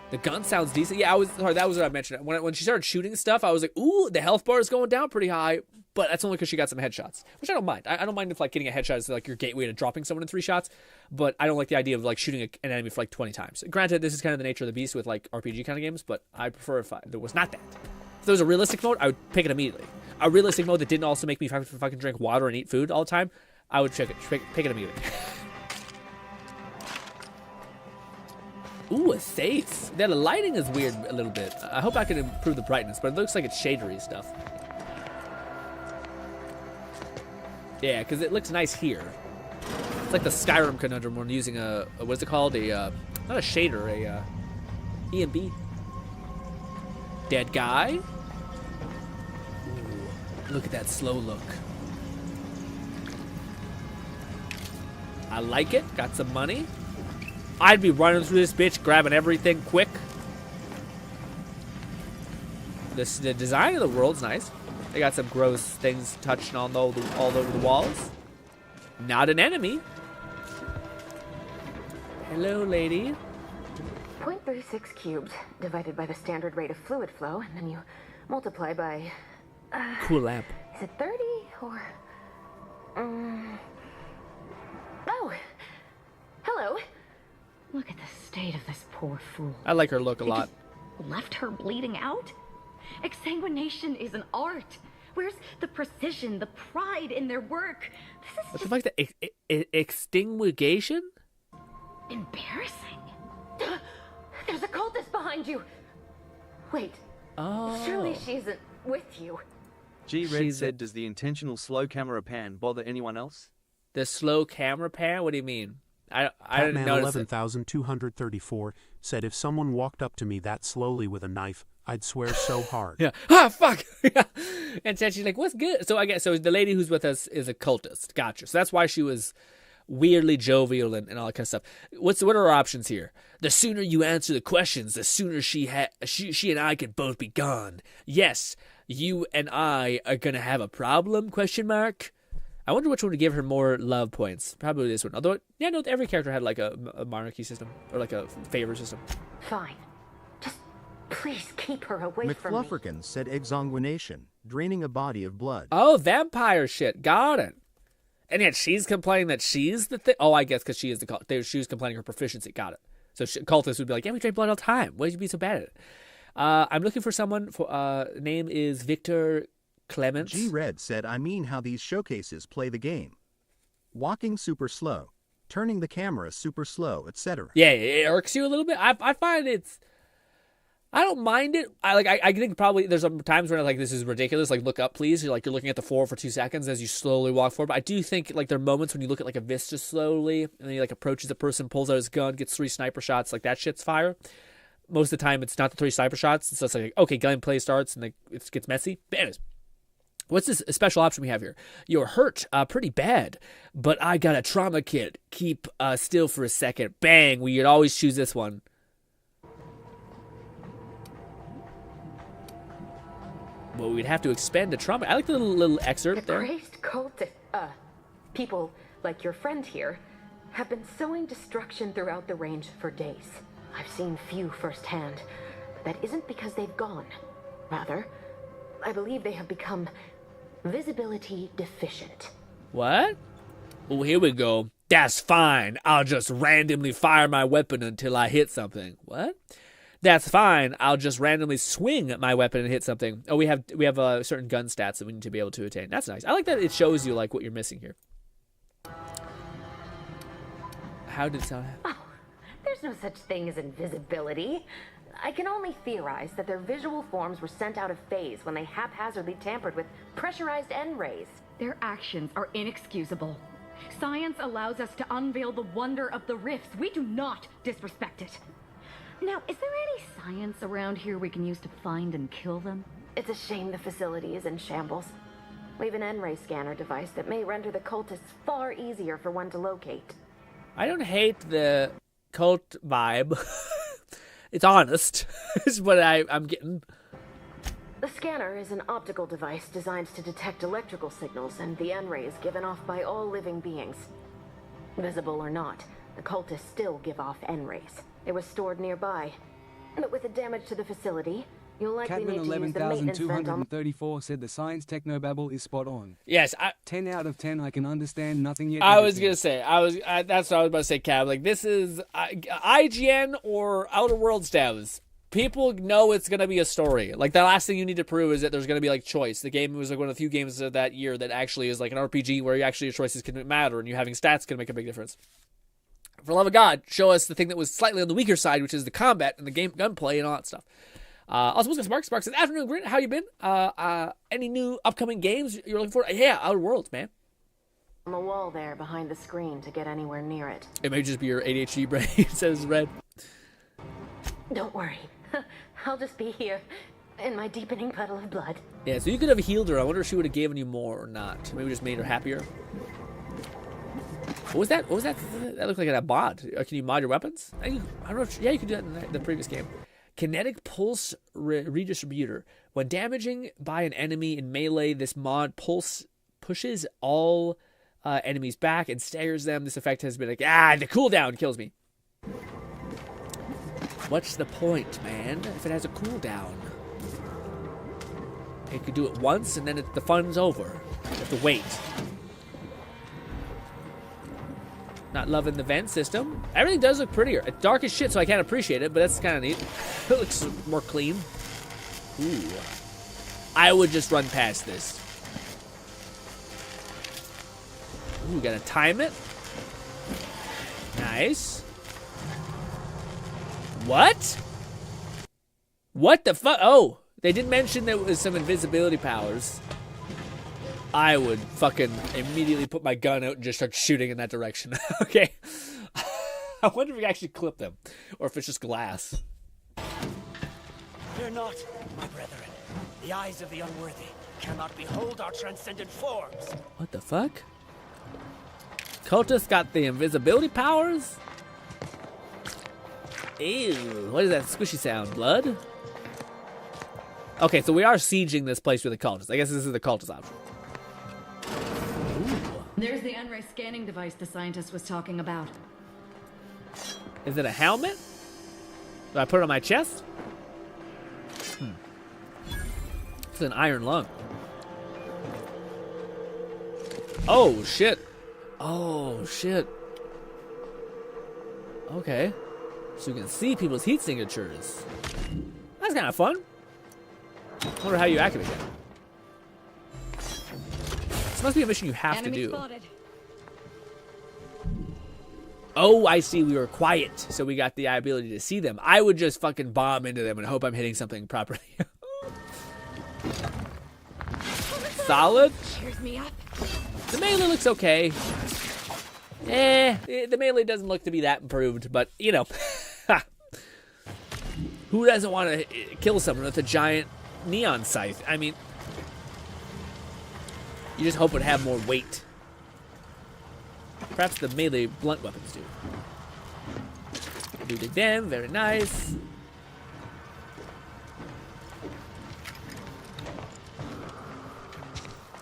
The gun sounds decent. Yeah, that was what I mentioned. When she started shooting stuff, I was like, ooh, the health bar is going down pretty high. But that's only because she got some headshots, which I don't mind. I don't mind if like getting a headshot is like your gateway to dropping someone in 3 shots. But I don't like the idea of like shooting an enemy for like 20 times. Granted, this is kind of the nature of the beast with like RPG kind of games, but I prefer if there was not that. If there was a realistic mode, I would pick it immediately. A realistic mode that didn't also make me fucking drink water and eat food all the time, I would pick it immediately. Ooh, a safe. Yeah, the lighting is weird a little bit. I hope I can improve the brightness, but it looks like it's shadery stuff. Yeah, because it looks nice here. It's like the Skyrim conundrum when using a what's it called? Not a shader, a EMB. Dead guy. Ooh, look at that slow look. I like it. Got some money. I'd be running through this bitch, grabbing everything quick. The design of the world's nice. They got some gross things touching all over the walls. Not an enemy. Hello, lady. 0.36 cubed divided by the standard rate of fluid flow, and then you multiply by... cool lamp. Is it 30 or... Oh! Hello! Look at the state of this poor fool. I like her look a lot. Left her bleeding out? Exsanguination is an art. Where's the precision, the pride in their work? This is what the fuck? The extinguishation? Embarrassing. There's a cultist behind you. Wait. Oh. Surely she isn't with you. G-Red said, does the intentional slow camera pan bother anyone else? The slow camera pan? What do you mean? I didn't Batman notice 11,234 said if someone walked up to me that slowly with a knife, I'd swear so hard. Yeah. Ah, fuck. And so she's like, what's good? So I guess the lady who's with us is a cultist. Gotcha. So that's why she was weirdly jovial and all that kind of stuff. What are our options here? The sooner you answer the questions, the sooner she and I could both be gone. Yes, you and I are gonna have a problem? Question mark. I wonder which one would give her more love points. Probably this one. Although, yeah, no, every character had like a monarchy system or like a favor system. Fine. Just please keep her away from me. McFlufferkin said exsanguination, draining a body of blood. Oh, vampire shit. Got it. And yet she's complaining that she's the thing. Oh, I guess because she is the cult. She was complaining her proficiency. Got it. So cultists would be like, yeah, we drain blood all the time. Why would you be so bad at it? I'm looking for someone. Name is Victor Clements. G-Red said, I mean how these showcases play the game. Walking super slow, turning the camera super slow, etc. Yeah, it irks you a little bit. I find it's... I don't mind it. I think probably there's some times where like this is ridiculous. Like look up, please. You're looking at the floor for 2 seconds as you slowly walk forward. But I do think like there are moments when you look at like a vista slowly and then he like approaches the person, pulls out his gun, gets 3 sniper shots. Like that shit's fire. Most of the time it's not the 3 sniper shots. It's just like okay, gunplay starts and like it gets messy. But anyways, what's this special option we have here? You're hurt pretty bad, but I got a trauma kit. Keep still for a second. Bang. We could always choose this one. Well, we'd have to expend the trauma. I like the little excerpt there. Crazed cultists, people like your friend here, have been sowing destruction throughout the range for days. I've seen few firsthand, but that isn't because they've gone. Rather, I believe they have become visibility deficient. What? Oh, here we go. That's fine. I'll just randomly fire my weapon until I hit something. What? That's fine. I'll just randomly swing my weapon and hit something. Oh, we have certain gun stats that we need to be able to attain. That's nice. I like that it shows you like what you're missing here. How did it sound? Oh, there's no such thing as invisibility. I can only theorize that their visual forms were sent out of phase when they haphazardly tampered with pressurized N-rays. Their actions are inexcusable. Science allows us to unveil the wonder of the rifts. We do not disrespect it. Now, is there any science around here we can use to find and kill them? It's a shame the facility is in shambles. We have an N-ray scanner device that may render the cultists far easier for one to locate. I don't hate the cult vibe. It's honest. Is what I'm getting. The scanner is an optical device designed to detect electrical signals and the N-rays given off by all living beings. Visible or not, the cultists still give off N-rays. It was stored nearby. But with the damage to the facility, you'll likely need to use the maintenance vent on... 11,234 said the science technobabble is spot on. Yes, 10 out of 10. I can understand nothing yet. I was gonna say. That's what I was about to say, Cab. Like this is IGN or Outer Worlds devs. People know it's gonna be a story. Like the last thing you need to prove is that there's gonna be like choice. The game was like one of the few games of that year that actually is like an RPG where you actually your choices can matter and you having stats can make a big difference. For the love of God, show us the thing that was slightly on the weaker side, which is the combat and the game gunplay and all that stuff. Also, what's Sparks? Sparks says, afternoon, Grin. How you been? Any new upcoming games you're looking for? Yeah, Outer Worlds, man. On the wall there behind the screen to get anywhere near it. It may just be your ADHD brain, says Red. Don't worry. I'll just be here in my deepening puddle of blood. Yeah, so you could have healed her. I wonder if she would have given you more or not. Maybe just made her happier. What was that? What was that? That looked like a mod. Can you mod your weapons? I don't know. Yeah, you could do that in the previous game. Kinetic pulse redistributor. When damaging by an enemy in melee, this mod pulse pushes all enemies back and staggers them. This effect has been like, the cooldown kills me. What's the point, man? If it has a cooldown, it could do it once and then the fun's over. You have to wait. Not loving the vent system. Everything does look prettier. It's dark as shit, so I can't appreciate it, but that's kind of neat. It looks more clean. Ooh. I would just run past this. Ooh, gotta time it. Nice. What? What the fuck? Oh, they did mention there was some invisibility powers. I would fucking immediately put my gun out and just start shooting in that direction. Okay. I wonder if we actually clip them. Or if it's just glass. Fear not, my brethren. The eyes of the unworthy cannot behold our transcendent forms. What the fuck? Cultist got the invisibility powers? Ew. What is that squishy sound? Blood? Okay, so we are sieging this place with the cultists. I guess this is the cultist option. There's the N-ray scanning device the scientist was talking about. Is it a helmet? Do I put it on my chest? It's an iron lung. Oh, shit. Oh, shit. Okay. So you can see people's heat signatures. That's kind of fun. I wonder how you activate that. This must be a mission you have to do. Spotted. Oh, I see. We were quiet, so we got the ability to see them. I would just fucking bomb into them and hope I'm hitting something properly. Solid. Cheers me up. The melee looks okay. The melee doesn't look to be that improved, but, you know. Who doesn't want to kill someone with a giant neon scythe? I mean, you just hope it would have more weight. Perhaps the melee blunt weapons do. Do dig them, very nice.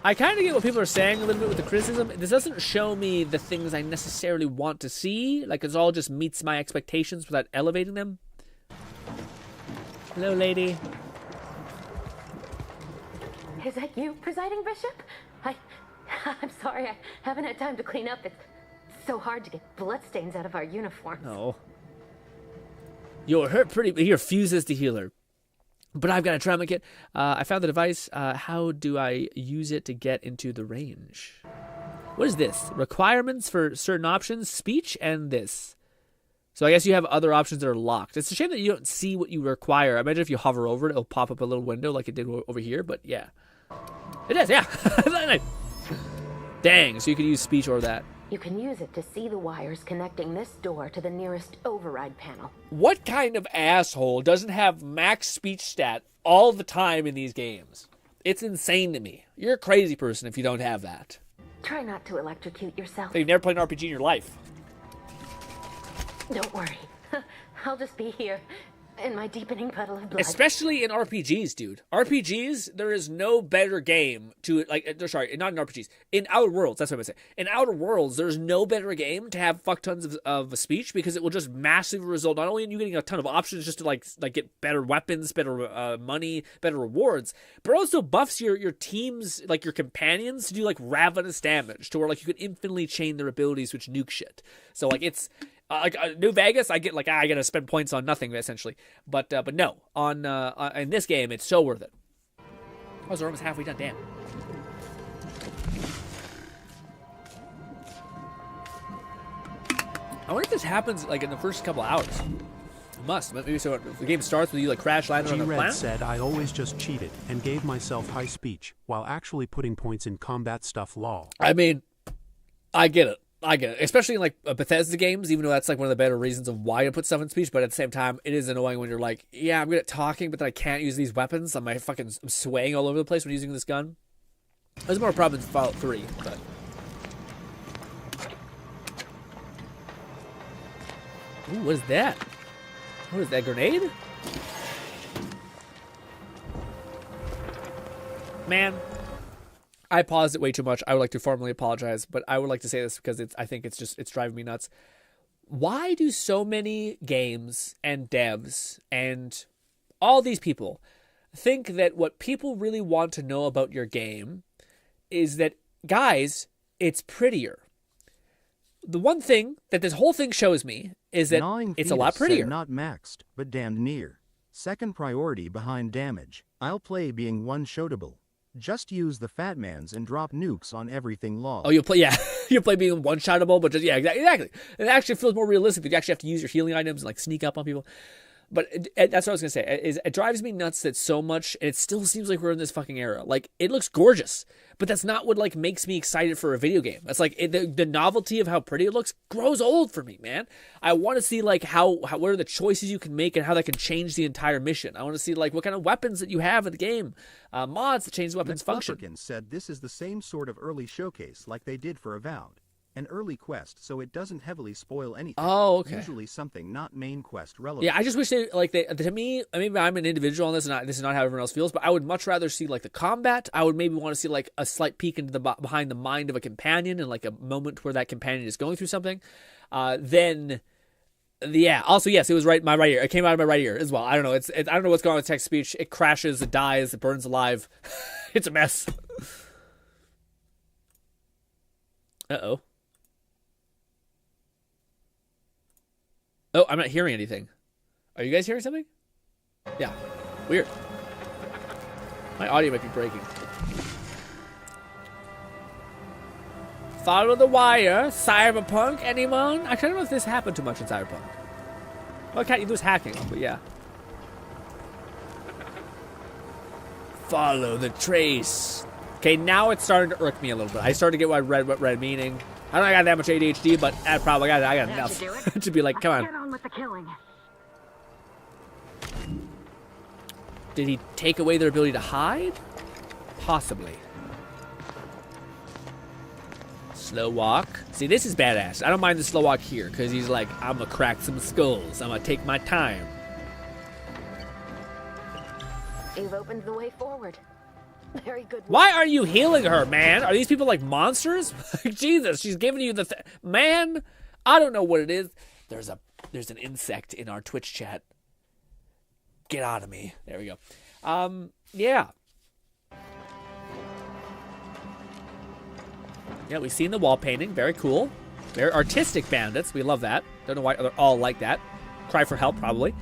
I kind of get what people are saying a little bit with the criticism. This doesn't show me the things I necessarily want to see. Like, it all just meets my expectations without elevating them. Hello, lady. Is that you, Presiding Bishop? I'm sorry, I haven't had time to clean up. It's so hard to get bloodstains out of our uniforms. No. You're hurt pretty... Here, fuses to healer. But I've got a trauma kit. I found the device. How do I use it to get into the range? What is this? Requirements for certain options, speech, and this. So I guess you have other options that are locked. It's a shame that you don't see what you require. I imagine if you hover over it, it'll pop up a little window like it did over here. But yeah. It is, yeah. Dang, so you could use speech or that. You can use it to see the wires connecting this door to the nearest override panel. What kind of asshole doesn't have max speech stat all the time in these games? It's insane to me. You're a crazy person if you don't have that. Try not to electrocute yourself. You've never played an RPG in your life. Don't worry. I'll just be here in my deepening puddle of blood. Especially in RPGs, dude. RPGs, there is no better game to, like, sorry, not in RPGs. In Outer Worlds, that's what I'm going to say. In Outer Worlds, there's no better game to have fuck tons of speech because it will just massively result not only in you getting a ton of options just to, like get better weapons, better money, better rewards, but also buffs your teams, like your companions, to do, like, ravenous damage to where, like, you could infinitely chain their abilities, which nuke shit. So, like, it's... like New Vegas, I get like I gotta spend points on nothing essentially, but no, on in this game it's so worth it. Oh, we're almost halfway done. Damn. I wonder if this happens like in the first couple hours. It must. Maybe so. If the game starts with you like crash landing on the planet. Said I always just cheated and gave myself high speech while actually putting points in combat stuff. Lol. I mean, I get it. Especially in like Bethesda games, even though that's like one of the better reasons of why to put stuff in speech. But at the same time, it is annoying when you're like, yeah, I'm good at talking, but then I can't use these weapons. I'm swaying all over the place when using this gun. There's more problems in Fallout 3, but. Ooh, what is that? What is that, grenade? Man. I paused it way too much. I would like to formally apologize, but I would like to say this because I think it's driving me nuts. Why do so many games and devs and all these people think that what people really want to know about your game is that, guys, it's prettier? The one thing that this whole thing shows me is that it's a lot prettier. Not maxed, but damned near. Second priority behind damage. I'll play being one-shotable. Just use the fat mans and drop nukes on everything lol. Oh, you'll play being one-shotable, but just, yeah, exactly. It actually feels more realistic that you actually have to use your healing items and, like, sneak up on people. But that's what I was going to say. It drives me nuts that so much, and it still seems like we're in this fucking era. Like, it looks gorgeous, but that's not what, like, makes me excited for a video game. That's like, the novelty of how pretty it looks grows old for me, man. I want to see, like, what are the choices you can make and how that can change the entire mission. I want to see, like, what kind of weapons that you have in the game. Mods that change the weapons function. Said this is the same sort of early showcase like they did for Avowed. An early quest, so it doesn't heavily spoil anything. Oh, okay. Usually something not main quest relevant. Yeah, I just wish to me, maybe I'm an individual on this, and this is not how everyone else feels, but I would much rather see, like, the combat. I would maybe want to see, like, a slight peek into behind the mind of a companion and, like, a moment where that companion is going through something. Yeah. Also, yes, it was my right ear. It came out of my right ear as well. I don't know. I don't know what's going on with text speech. It crashes, it dies, it burns alive. It's a mess. Uh-oh. Oh, I'm not hearing anything. Are you guys hearing something? Yeah. Weird. My audio might be breaking. Follow the wire. Cyberpunk. Anyone? I don't know if this happened too much in Cyberpunk. Well, can't you lose hacking? But yeah. Follow the trace. Okay, now it's starting to irk me a little bit. I started to get what red meaning. I don't got that much ADHD, but I got enough to be like, come on. Get on with the killing. Did he take away their ability to hide? Possibly. Slow walk. See, this is badass. I don't mind the slow walk here, because he's like, I'm going to crack some skulls. I'm going to take my time. You've opened the way forward. Very good. Why are you healing her, man? Are these people like monsters? Jesus, she's giving you the man. I don't know what it is. There's an insect in our Twitch chat. Get out of me. There we go. Yeah. Yeah, we've seen the wall painting. Very cool. Very artistic bandits. We love that. Don't know why they're all like that. Cry for help, probably.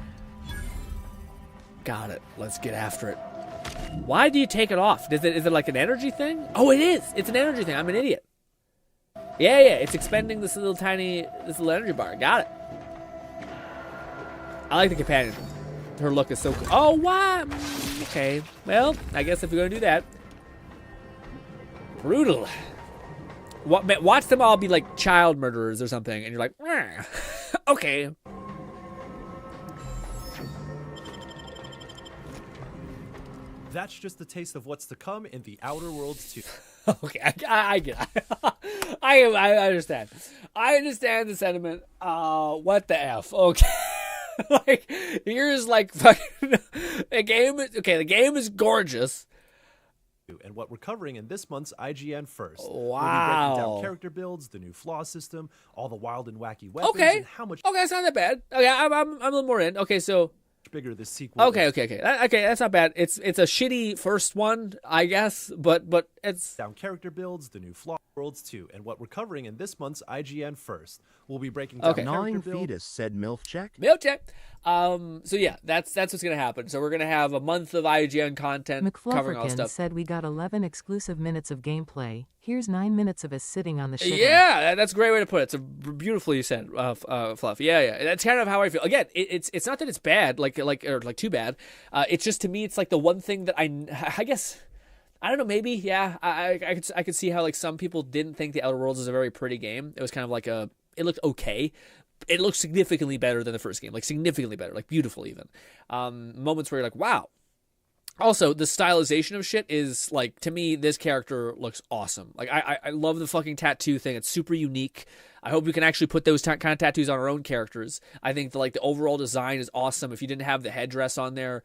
Got it. Let's get after it. Why do you take it off? Is it like an energy thing? Oh, it is. It's an energy thing. I'm an idiot. Yeah. It's expending this little energy bar. Got it. I like the companion. Her look is so cool. Oh, why? Okay. Well, I guess if you're going to do that. Brutal. Watch them all be like child murderers or something. And you're like, okay. That's just the taste of what's to come in the Outer Worlds 2. Okay, I get it. I understand. I understand the sentiment. What the F? Okay. Like, here's like fucking the game is gorgeous. And what we're covering in this month's IGN First. Wow. We'll be breaking down character builds, the new flaw system, all the wild and wacky weapons, and how much it's not that bad. Okay, I'm a little more in. Okay, so bigger this sequel. Okay, that's not bad. It's a shitty first one, I guess, but it's down character builds, the new flaw worlds 2, and what we're covering in this month's IGN First. We'll be breaking down gnawing fetus, said MILF check. MILF check. So yeah, that's what's gonna happen. So we're gonna have a month of IGN content covering all stuff. Said we got 11 exclusive minutes of gameplay. Here's 9 minutes of us sitting on the shit. Yeah, that's a great way to put it. It's a beautifully said, Fluff. Yeah. That's kind of how I feel. Again, it's not that it's bad, like too bad. It's just, to me, it's like the one thing that I guess. I don't know, maybe, yeah. I could see how like some people didn't think The Outer Worlds was a very pretty game. It was kind of like it looked okay. It looked significantly better than the first game, like significantly better, like beautiful even. Moments where you're like, wow. Also, the stylization of shit is like, to me, this character looks awesome. Like I love the fucking tattoo thing. It's super unique. I hope we can actually put those kind of tattoos on our own characters. I think the overall design is awesome. If you didn't have the headdress on there.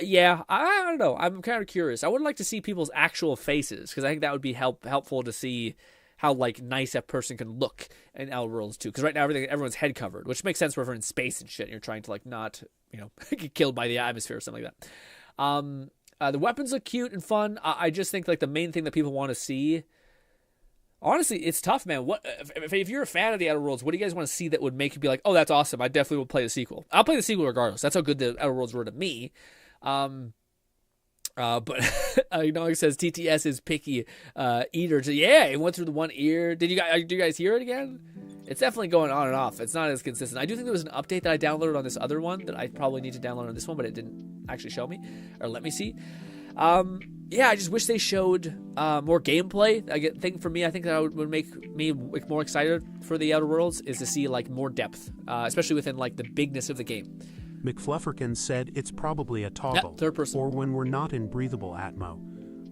Yeah, I don't know. I'm kind of curious. I would like to see people's actual faces, because I think that would be helpful to see how like nice that person can look in Outer Worlds 2. Because right now everyone's head covered, which makes sense if we're in space and shit, and you're trying to like not get killed by the atmosphere or something like that. The weapons look cute and fun. I just think like the main thing that people want to see. Honestly, it's tough, man. What if you're a fan of the Outer Worlds? What do you guys want to see that would make you be like, oh, that's awesome? I definitely will play the sequel. I'll play the sequel regardless. That's how good the Outer Worlds were to me. But it says TTS is picky eater. Yeah, it went through the one ear. Did you guys hear it again? It's definitely going on and off. It's not as consistent. I do think there was an update that I downloaded on this other one that I probably need to download on this one, but it didn't actually show me or let me see. Yeah, I just wish they showed more gameplay. For me, I think that would make me more excited for the Outer Worlds is to see like more depth, especially within like the bigness of the game. McFlufferkin said it's probably a toggle, third person. Or when we're not in breathable Atmo.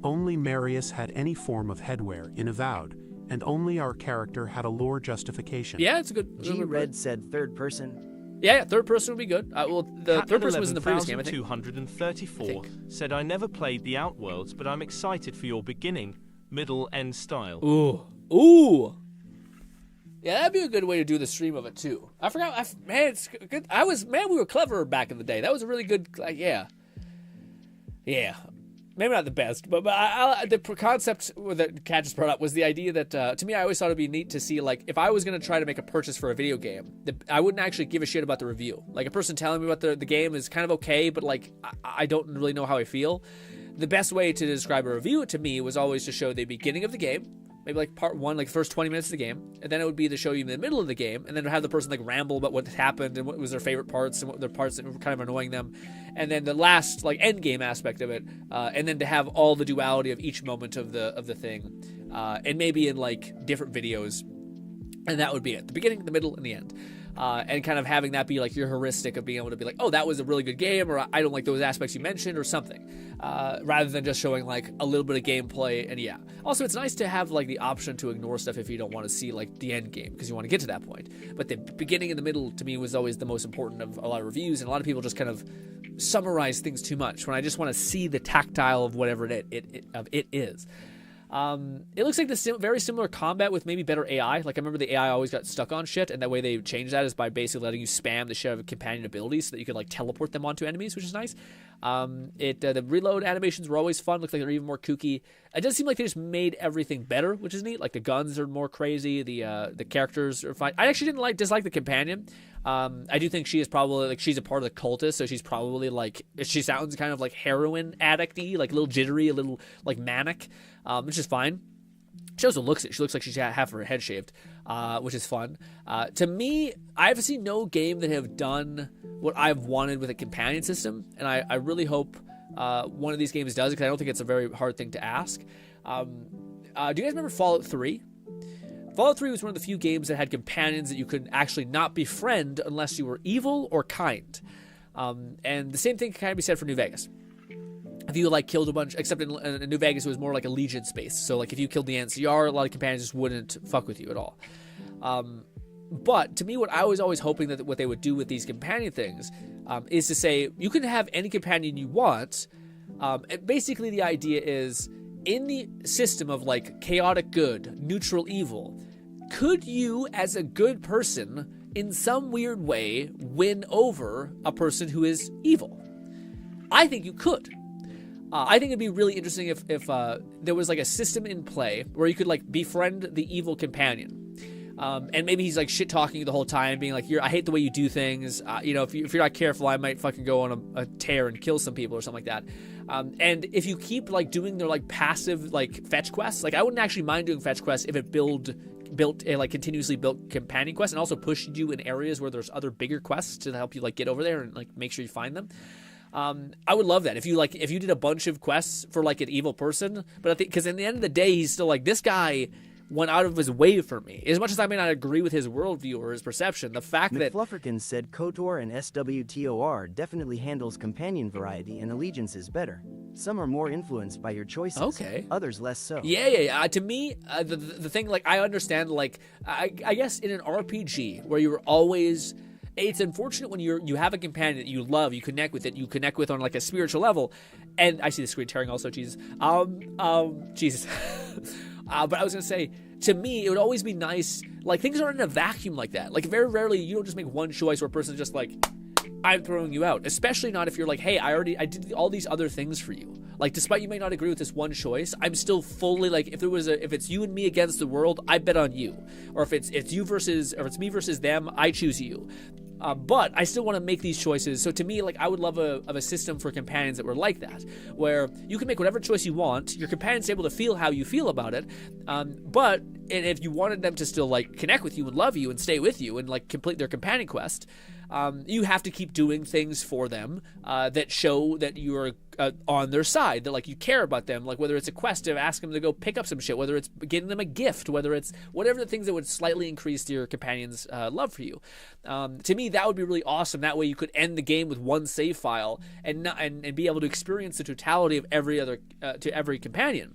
Only Marius had any form of headwear in Avowed, and only our character had a lore justification. Yeah, it's a good. G-Red said third person. Yeah, third person would be good. Well, the third person was in the previous game, I think. 234 said, I never played the Outworlds, but I'm excited for your beginning, middle, end style. Ooh. Yeah, that'd be a good way to do the stream of it too. I forgot, it's good. We were clever back in the day. That was a really good, yeah. Maybe not the best, but the concept that Kat just brought up was the idea that, to me, I always thought it'd be neat to see, like, if I was going to try to make a purchase for a video game, I wouldn't actually give a shit about the review. Like, a person telling me about the game is kind of okay, but, like, I don't really know how I feel. The best way to describe a review to me was always to show the beginning of the game, maybe like part 1, like the first 20 minutes of the game, and then it would be to show you in the middle of the game, and then have the person like ramble about what happened and what was their favorite parts and what their parts that were kind of annoying them, and then the last like end game aspect of it, and then to have all the duality of each moment of the thing, and maybe in like different videos, and that would be it, the beginning, the middle, and the end. And kind of having that be like your heuristic of being able to be like, oh, that was a really good game, or I don't like those aspects you mentioned, or something, rather than just showing like a little bit of gameplay. And yeah, also it's nice to have like the option to ignore stuff if you don't want to see like the end game, because you want to get to that point. But the beginning and the middle to me was always the most important of a lot of reviews, and a lot of people just kind of summarize things too much when I just want to see the tactile of whatever it is. It looks like very similar combat with maybe better AI. Like I remember the AI always got stuck on shit, and that way they changed that is by basically letting you spam the shit out of companion abilities so that you could like teleport them onto enemies, which is nice. The reload animations were always fun. Looks like they're even more kooky. It does seem like they just made everything better, which is neat. Like the guns are more crazy. The characters are fine. I actually didn't dislike the companion. I do think she is probably like she's a part of the cultist, so she's probably like she sounds kind of like heroin addict-y, like a little jittery, a little like manic, which is fine. She also looks it. She looks like she's half her head shaved, which is fun. To me, I've seen no game that have done what I've wanted with a companion system, and I really hope one of these games does, because I don't think it's a very hard thing to ask. Do you guys remember Fallout 3? Fallout 3 was one of the few games that had companions that you could actually not befriend unless you were evil or kind. And the same thing can kind of be said for New Vegas. If you like killed a bunch, except in New Vegas it was more like a Legion space. So like if you killed the NCR, a lot of companions just wouldn't fuck with you at all. But to me, what I was always hoping that what they would do with these companion things is to say you can have any companion you want. And basically the idea is in the system of like chaotic good, neutral evil, could you as a good person in some weird way win over a person who is evil? I think you could. I think it'd be really interesting if there was like a system in play where you could like befriend the evil companion, and maybe he's like shit talking you the whole time, being like, I hate the way you do things. If you're not careful, I might fucking go on a tear and kill some people or something like that. And if you keep like doing their like passive like fetch quests, like I wouldn't actually mind doing fetch quests if it built a like continuously built companion quest and also pushed you in areas where there's other bigger quests to help you like get over there and like make sure you find them. I would love that if you did a bunch of quests for like an evil person, but I think because in the end of the day, he's still like, this guy went out of his way for me. As much as I may not agree with his worldview or his perception, the fact that McFlufferkin said KOTOR and SWTOR definitely handles companion variety and allegiances better. Some are more influenced by your choices. Okay. Others less so. Yeah. To me, the thing, like, I understand, like, I guess in an RPG where you're always... It's unfortunate when you have a companion that you love, you connect with on like a spiritual level, and I see the screen tearing also, Jesus. Jesus. But I was gonna say, to me, it would always be nice, like things aren't in a vacuum like that. Like very rarely, you don't just make one choice where a person's just like, I'm throwing you out. Especially not if you're like, hey, I did all these other things for you. Like, despite you may not agree with this one choice, I'm still fully like, if it's you and me against the world, I bet on you. Or if it's me versus them, I choose you. But I still want to make these choices. So to me, like, I would love a system for companions that were like that, where you can make whatever choice you want. Your companion's able to feel how you feel about it. But if you wanted them to still like connect with you and love you and stay with you and like complete their companion quest, you have to keep doing things for them that show that you are on their side, that like you care about them, like whether it's a quest to ask them to go pick up some shit, whether it's getting them a gift, whether it's whatever the things that would slightly increase your companion's love for you. To me, that would be really awesome. That way you could end the game with one save file and be able to experience the totality of every companion,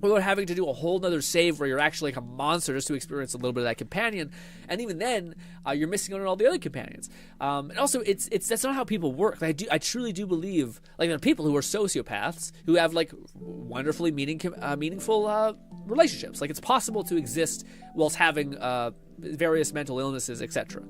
without having to do a whole nother save where you're actually like a monster just to experience a little bit of that companion. And even then, you're missing out on all the other companions. And also, that's not how people work. I truly do believe, like, there are people who are sociopaths who have like wonderfully meaningful relationships. Like, it's possible to exist whilst having various mental illnesses, etc.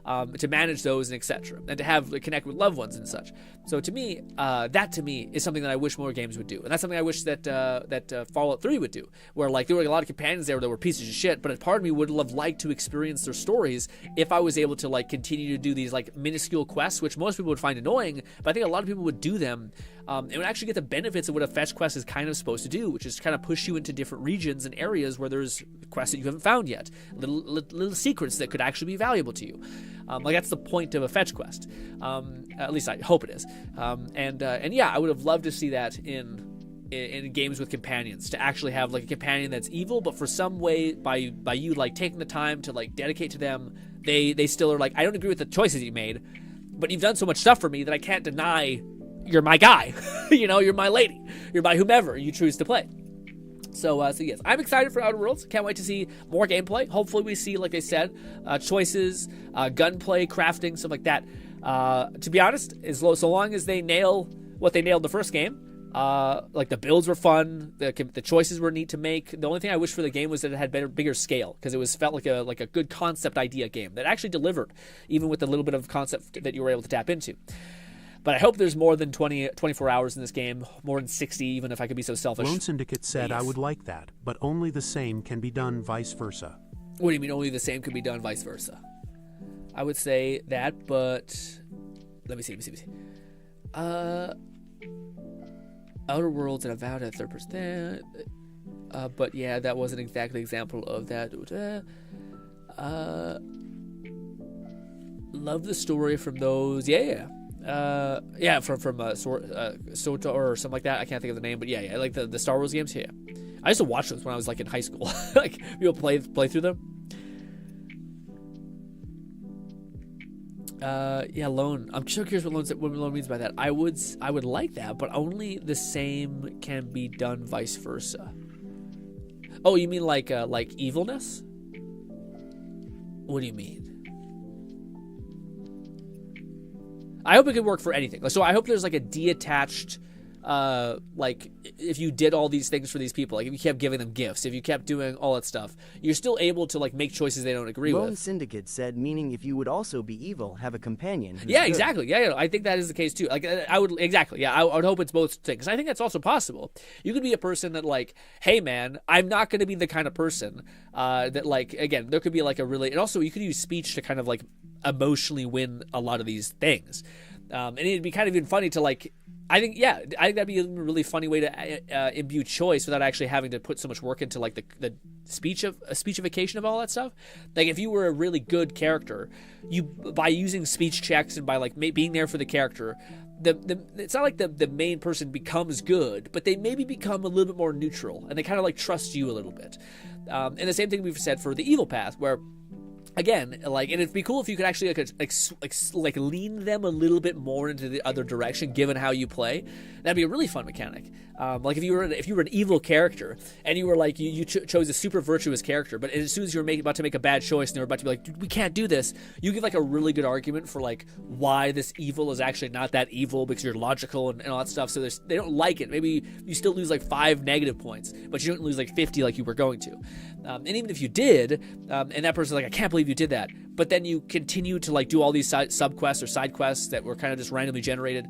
to manage those and etc. and to have connect with loved ones and such. So to me, that to me is something that I wish more games would do, and that's something I wish that Fallout 3 would do, where like there were a lot of companions there that were pieces of shit, but a part of me would have liked to experience their stories if I was able to like continue to do these like minuscule quests, which most people would find annoying, but I think a lot of people would do them. And would actually get the benefits of what a fetch quest is kind of supposed to do, which is kind of push you into different regions and areas where there's quests that you haven't found yet, little secrets that could actually be valuable to you. Like that's the point of a fetch quest. At least I hope it is. And yeah, I would have loved to see that in games with companions, to actually have like a companion that's evil, but for some way by you like taking the time to like dedicate to them, they still are like, I don't agree with the choices you made, but you've done so much stuff for me that I can't deny you're my guy. You're my lady. You're my whomever you choose to play. So yes, I'm excited for Outer Worlds. Can't wait to see more gameplay. Hopefully we see, like I said, choices, gunplay, crafting, stuff like that. To be honest, so long as they nail what they nailed the first game, like the builds were fun, the choices were neat to make. The only thing I wish for the game was that it had bigger scale, because it felt like a good concept idea game that actually delivered, even with the little bit of concept that you were able to tap into. But I hope there's more than 24 hours in this game, more than 60, even if I could be so selfish. Lone Syndicate said, I would like that, but only the same can be done vice versa. What do you mean only the same can be done vice versa? I would say that, but let me see. Outer Worlds and Avowed at third person. But yeah, that wasn't exactly an example of that. Love the story from those. Yeah. From Sota or something like that. I can't think of the name, but yeah, like the Star Wars games. Yeah, I used to watch those when I was like in high school. Like people play through them. Lone. I'm so curious what lone means by that. I would like that, but only the same can be done vice versa. Oh, you mean like evilness? What do you mean? I hope it could work for anything. So I hope there's like a detached, like if you did all these things for these people, like if you kept giving them gifts, if you kept doing all that stuff, you're still able to like make choices they don't agree with. Lone Syndicate said, meaning if you would also be evil, have a companion. Yeah, good. Exactly. Yeah, I think that is the case too. Like I would exactly. Yeah, I would hope it's both things. I think that's also possible. You could be a person that like, hey man, I'm not going to be the kind of person that like, again, there could be like a really, and also you could use speech to kind of like emotionally win a lot of these things. And it'd be kind of even funny to like, I think that'd be a really funny way to imbue choice without actually having to put so much work into like the speechification of all that stuff. Like if you were a really good character, you by using speech checks and by like being there for the character, it's not like the main person becomes good, but they maybe become a little bit more neutral and they kind of like trust you a little bit. And the same thing we've said for the evil path, where again, like, and it'd be cool if you could actually like lean them a little bit more into the other direction, given how you play. That'd be a really fun mechanic. Like if you were an evil character and you were like you chose a super virtuous character, but as soon as you were about to make a bad choice and they were about to be like, dude, we can't do this, you give like a really good argument for like why this evil is actually not that evil because you're logical and all that stuff. So they don't like it. Maybe you still lose like 5 negative points, but you don't lose like 50 like you were going to. And even if you did, and that person's like, I can't believe you did that, but then you continue to like do all these sub-quests or side quests that were kind of just randomly generated,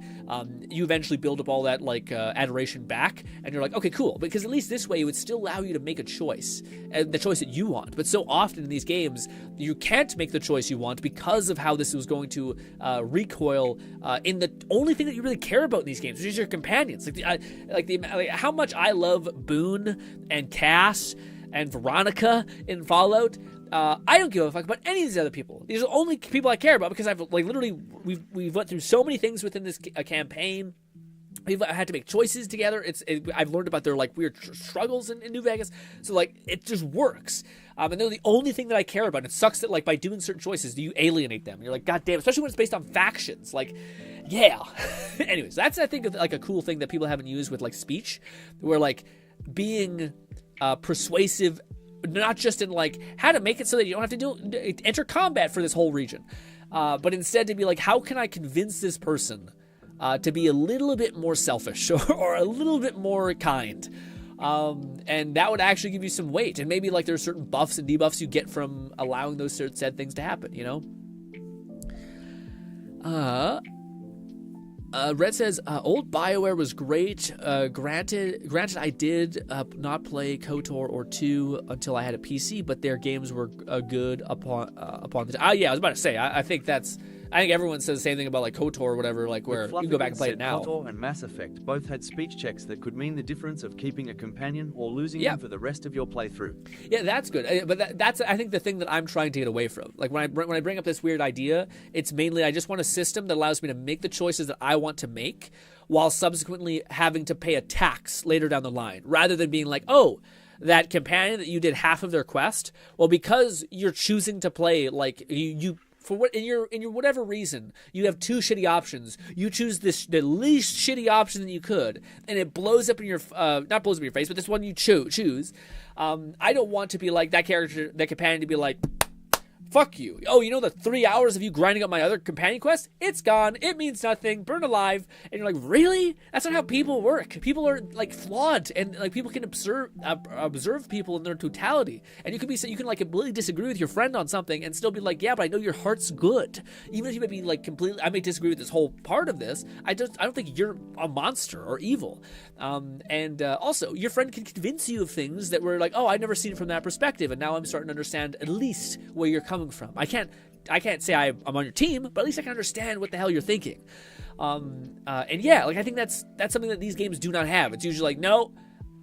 you eventually build up all that like adoration back, and you're like, okay, cool, because at least this way it would still allow you to make a choice, the choice that you want. But so often in these games, you can't make the choice you want because of how this was going to recoil in the only thing that you really care about in these games, which is your companions. Like how much I love Boone and Cass and Veronica in Fallout. I don't give a fuck about any of these other people. These are the only people I care about because I've like literally we've went through so many things within this campaign. We've had to make choices together. I've learned about their like weird struggles in New Vegas. So like it just works. And they're the only thing that I care about. It sucks that like by doing certain choices, do you alienate them? You're like, God damn, especially when it's based on factions. Like, yeah. Anyways, that's I think like a cool thing that people haven't used with like speech, where like being persuasive, not just in like how to make it so that you don't have to enter combat for this whole region, but instead to be like, how can I convince this person to be a little bit more selfish or a little bit more kind, and that would actually give you some weight. And maybe like there's certain buffs and debuffs you get from allowing those said things to happen, you know. Red says, old BioWare was great. Granted, I did not play KOTOR or 2 until I had a PC, but their games were good upon the time. Yeah, I was about to say, I think everyone says the same thing about like KOTOR or whatever, like where you can go back and play it now. KOTOR and Mass Effect both had speech checks that could mean the difference of keeping a companion or losing him for the rest of your playthrough. Yeah, that's good. But that's I think the thing that I'm trying to get away from. Like when I bring up this weird idea, it's mainly I just want a system that allows me to make the choices that I want to make while subsequently having to pay a tax later down the line, rather than being like, oh, that companion that you did half of their quest, well, because you're choosing to play like you for what in your whatever reason you have two shitty options, you choose the least shitty option that you could, and it blows up in your not blows up in your face, but this one you choose. I don't want to be like that companion to be like, fuck you. Oh, you know the 3 hours of you grinding up my other companion quest? It's gone. It means nothing. Burn alive. And you're like, really? That's not how people work. People are like flawed, and like people can observe people in their totality. And you can like completely disagree with your friend on something and still be like, yeah, but I know your heart's good. Even if you may be like I may disagree with this whole part of this. I don't think you're a monster or evil. Also, your friend can convince you of things that were like, oh, I've never seen it from that perspective, and now I'm starting to understand at least where you're coming from. I can't say I'm on your team, but at least I can understand what the hell you're thinking. And yeah, like I think that's something that these games do not have. It's usually like, no,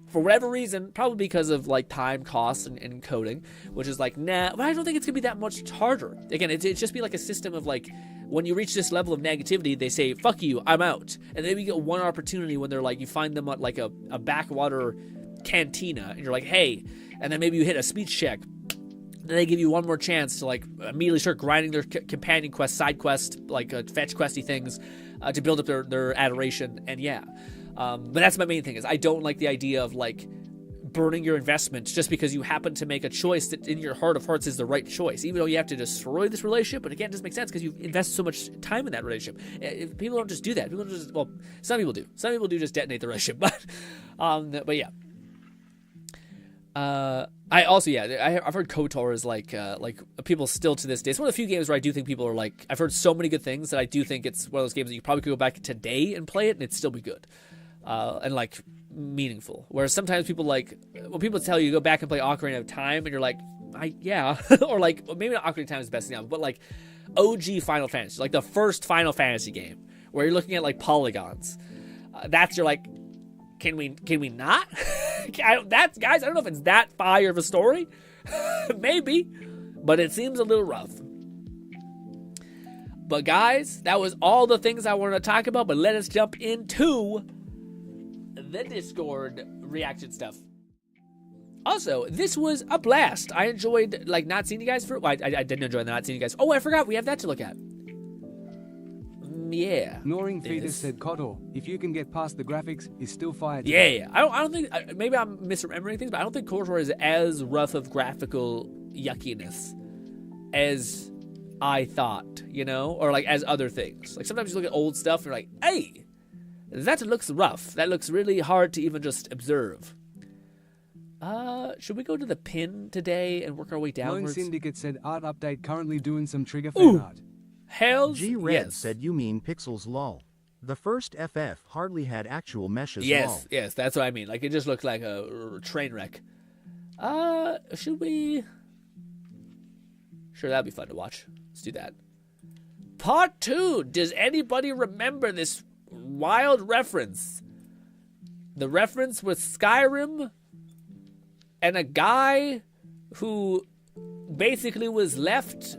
for whatever reason, probably because of like time costs and coding, which is like, nah, but I don't think it's gonna be that much harder. Again, it's just be like a system of like, when you reach this level of negativity, they say, fuck you, I'm out. And then you get one opportunity when they're like, you find them at like a backwater cantina, and you're like, hey, and then maybe you hit a speech check. Then they give you one more chance to like immediately start grinding their companion quest, side quest, like fetch questy things to build up their adoration. And yeah, but that's my main thing is I don't like the idea of like burning your investment just because you happen to make a choice that in your heart of hearts is the right choice, even though you have to destroy this relationship. But again, it doesn't make sense because you've invested so much time in that relationship. People don't just do that. People don't just, well, some people do. Some people do just detonate the relationship. But yeah. I also, I've heard KOTOR is like people still to this day. It's one of the few games where I do think people are like, I've heard so many good things that I do think it's one of those games that you probably could go back today and play it and it'd still be good. And like meaningful. Whereas sometimes people like, when people tell you go back and play Ocarina of Time and you're like, or like, maybe not Ocarina of Time is the best example, but like OG Final Fantasy, like the first Final Fantasy game where you're looking at like polygons. That's you're like, can we not? Guys, I don't know if it's that fire of a story. Maybe, but it seems a little rough. But guys, that was all the things I wanted to talk about, but let us jump into the Discord reaction stuff. Also, this was a blast. I enjoyed like not seeing you guys for I didn't enjoy not seeing you guys. Oh, I forgot we have that to look at. Yeah. Ignoring Fetus said KOTOR, if you can get past the graphics, is still fire. Yeah. I don't think, maybe I'm misremembering things, but I don't think KOTOR is as rough of graphical yuckiness as I thought, you know? Or like as other things. Like sometimes you look at old stuff and you're like, hey, that looks rough. That looks really hard to even just observe. Should we go to the pin today and work our way downwards? Lone Syndicate said art update currently doing some trigger fan art. Hells G-Red yes. said you mean pixels lol. The first FF hardly had actual meshes lol. Yes, that's what I mean. Like it just looked like a train wreck. Should we? Sure, that'd be fun to watch. Let's do that. Part 2. Does anybody remember this wild reference? The reference with Skyrim and a guy who basically was left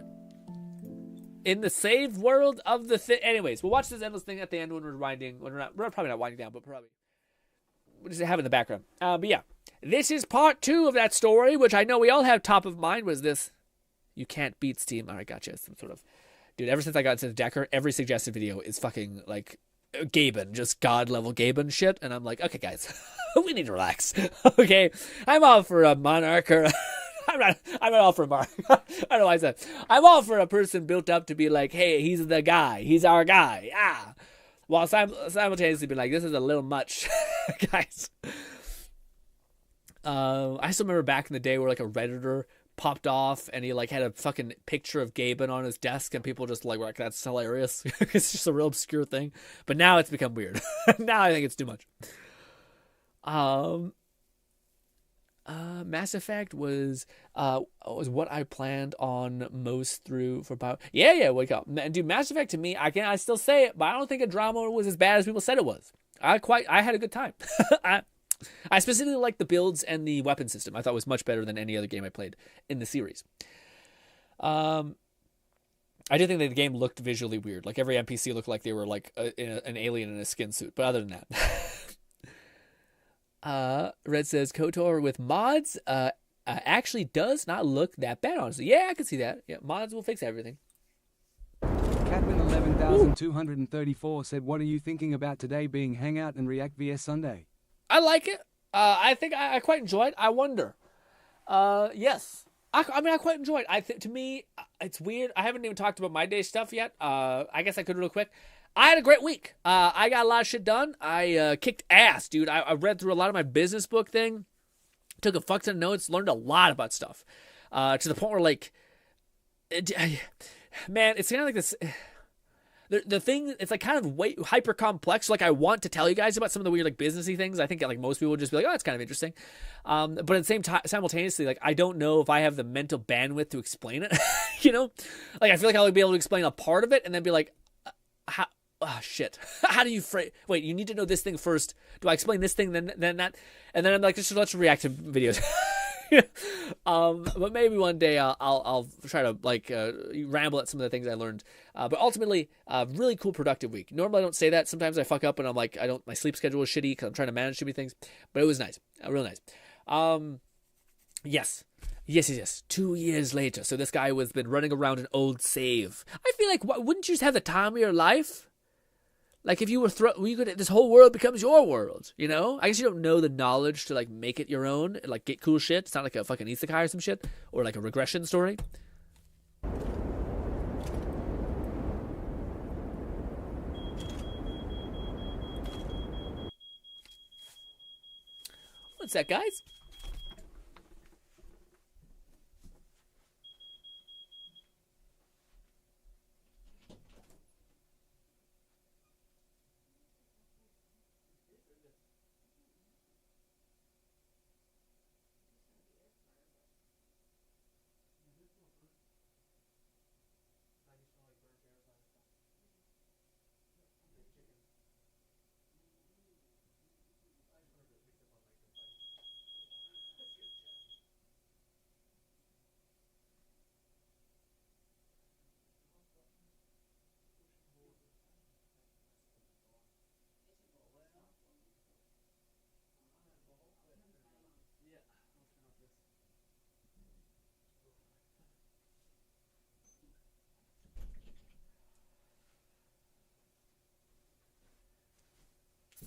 in the saved world of the thing. Anyways, we'll watch this endless thing at the end when we're winding. When we're probably not winding down, but probably we'll just have it in the background. But yeah, this is part 2 of that story, which I know we all have top of mind. Was this? You can't beat Steam. All right, gotcha. Some sort of dude. Ever since I got into Decker, every suggested video is fucking like Gaben, just god level Gaben shit, and I'm like, okay, guys, we need to relax. Okay, I'm all for a monarch or. I'm not all for Mark. I don't know why I said. I'm all for a person built up to be like, hey, he's the guy. He's our guy. While simultaneously be like, this is a little much, guys. I still remember back in the day where like a Redditor popped off, and he like had a fucking picture of Gaben on his desk, and people just like were like, that's hilarious. It's just a real obscure thing. But now it's become weird. Now I think it's too much. Mass Effect was what I planned on most through for about wake up. Dude, Mass Effect to me, I still say it, but I don't think Andromeda was as bad as people said it was. I had a good time. I specifically liked the builds and the weapon system. I thought it was much better than any other game I played in the series. I do think that the game looked visually weird. Like every NPC looked like they were like an alien in a skin suit. But other than that, Red says KOTOR with mods actually does not look that bad, honestly. Yeah, I can see that. Yeah, mods will fix everything. Catman 11,234 said, "What are you thinking about today being Hangout and React vs Sunday?" I like it. I think I quite enjoy it. I wonder. Yes. I mean, I quite enjoy it. To me, it's weird. I haven't even talked about my day stuff yet. I guess I could real quick. I had a great week. I got a lot of shit done. I kicked ass, dude. I read through a lot of my business book thing. Took a fuck ton of notes. Learned a lot about stuff. To the point where, like, man, it's kind of like this. The thing, it's like kind of hyper complex. Like I want to tell you guys about some of the weird like businessy things. I think like most people would just be like, oh, that's kind of interesting. But at the same time, simultaneously, like I don't know if I have the mental bandwidth to explain it. You know, like I feel like I'll be able to explain a part of it and then be like, how? Oh shit! How do you phrase? Wait, you need to know this thing first. Do I explain this thing, then that, and then I'm like, just let's react to videos. But maybe one day I'll try to like ramble at some of the things I learned. But ultimately, really cool, productive week. Normally I don't say that. Sometimes I fuck up and I'm like, my sleep schedule is shitty because I'm trying to manage too many things. But it was nice, real nice. Yes. 2 years later. So this guy was been running around an old save. I feel like wouldn't you just have the time of your life? Like if you were this whole world becomes your world, you know? I guess you don't know the knowledge to like make it your own, and, like get cool shit. It's not like a fucking isekai or some shit, or like a regression story. What's that, guys?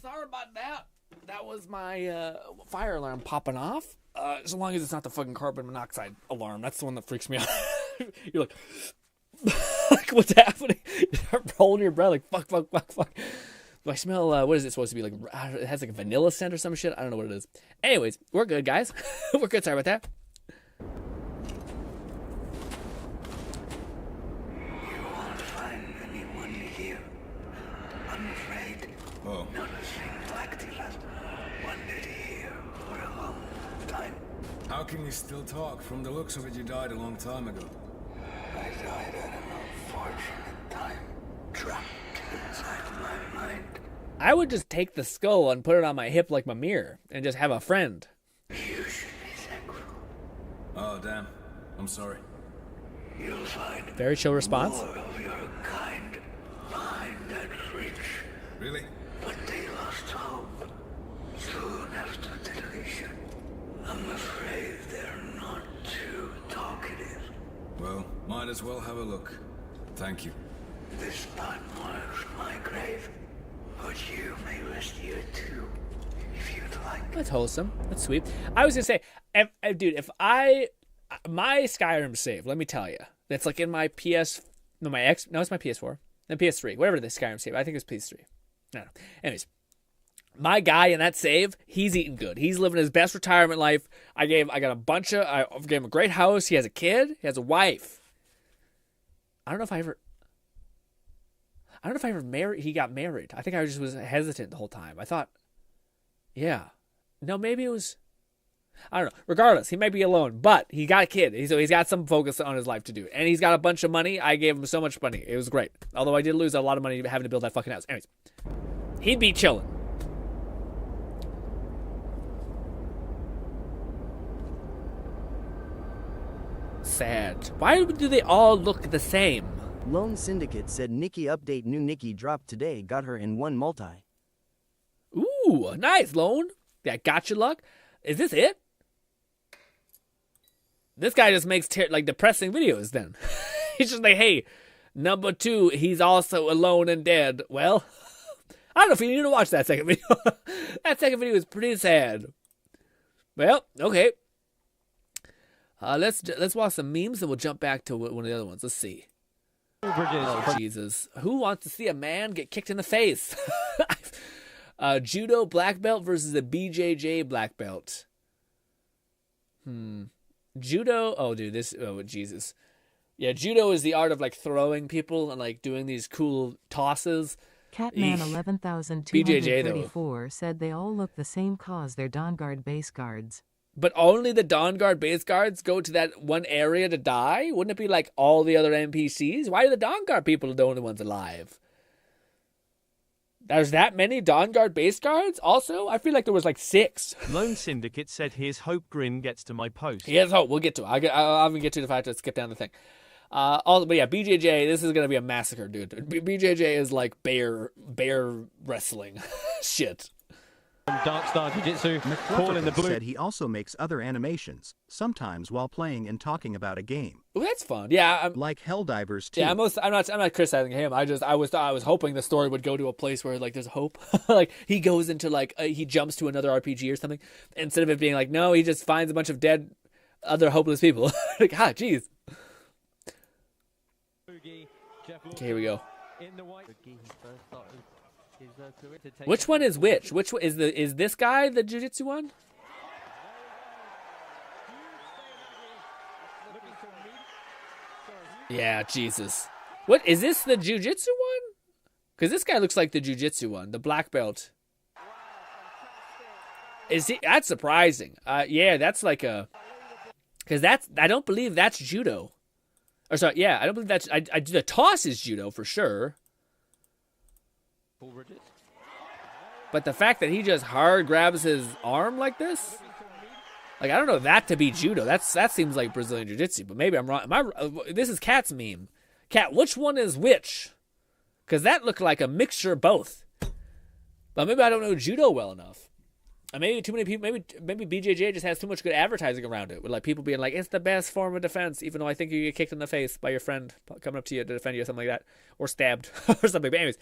Sorry about that. That was my fire alarm popping off. As long as it's not the fucking carbon monoxide alarm. That's the one that freaks me out. You're like, like, what's happening? You start holding your breath like, fuck. Do I smell, what is it supposed to be? Like, it has like a vanilla scent or some shit. I don't know what it is. Anyways, we're good, guys. We're good. Sorry about that. You won't find anyone here. I'm afraid. Oh. Not a thing like the last wandered here for a long time. How can you still talk? From the looks of it, you died a long time ago. I died at an unfortunate time, trapped inside my mind. I would just take the skull and put it on my hip like my mirror and just have a friend. You should be thankful. Oh, damn. I'm sorry. You'll find very chill response. More of your kind behind that bridge. Really? But they lost hope soon after deletion. I'm afraid they're not too talkative. Well, might as well have a look. Thank you. This spot marks my grave, but you may rest here too, if you'd like. That's wholesome. That's sweet. I was gonna say, dude, my Skyrim save, let me tell you, that's like in my it's my PS4, then PS3, whatever the Skyrim save. I think it's PS3. I don't know. Anyways, My guy in that save, he's eating good. He's living his best retirement life. I gave him a great house. He has a kid. He has a wife. I don't know if I ever married. He got married. I think I just was hesitant the whole time. I thought, yeah, no, maybe it was. I don't know. Regardless, he might be alone, but he got a kid. So he's got some focus on his life to do. And he's got a bunch of money. I gave him so much money. It was great. Although I did lose a lot of money having to build that fucking house. Anyways, he'd be chilling. Sad. Why do they all look the same? Lone Syndicate said Nikki update new Nikki dropped today got her in one multi. Ooh, nice, Lone. That got you luck. Is this it? This guy just makes depressing videos then. He's just like, hey, number 2, he's also alone and dead. Well, I don't know if you need to watch that second video. That second video is pretty sad. Well, okay. Let's watch some memes and we'll jump back to one of the other ones. Let's see. Oh, Jesus. Who wants to see a man get kicked in the face? Judo black belt versus a BJJ black belt. Judo. Oh, dude, oh, Jesus. Yeah, judo is the art of throwing people and doing these cool tosses. Catman 11,234 said they all look the same cause they're Dawnguard base guards. But only the Dawnguard base guards go to that one area to die? Wouldn't it be like all the other NPCs? Why are the Dawnguard people the only ones alive? There's that many Dawnguard base guards also? I feel like there was 6. Lone Syndicate said here's hope GRINN gets to my post. Here's hope. We'll get to it. I'll even get to it if I have to skip down the thing. But yeah, BJJ, this is going to be a massacre, dude. BJJ is like bear wrestling shit. Dark Star Jiu-Jitsu, Paul in the blue. Said he also makes other animations, sometimes while playing and talking about a game. Oh, that's fun. Yeah, like Helldivers 2. Yeah, I'm not criticizing him. I was hoping the story would go to a place where there's hope. He goes into he jumps to another RPG or something instead of it being no, he just finds a bunch of dead other hopeless people. Jeez. Okay, here we go. Which one is which? Which one is this guy the jiu-jitsu one? Yeah, Jesus. What is this the jiu-jitsu one? Because this guy looks like the jiu-jitsu one, the black belt. Is he? That's surprising. Yeah, that's because I don't believe that's judo. Or sorry, yeah, I don't believe that's. The toss is judo for sure. But the fact that he just hard grabs his arm like this, I don't know that to be judo. That seems like Brazilian jiu-jitsu, but maybe I'm wrong. This is Cat's meme. Cat, which one is which? Because that looked like a mixture of both. But maybe I don't know judo well enough. And maybe too many people. Maybe BJJ just has too much good advertising around it, with people being it's the best form of defense, even though I think you get kicked in the face by your friend coming up to you to defend you or something like that, or stabbed or something. But anyways.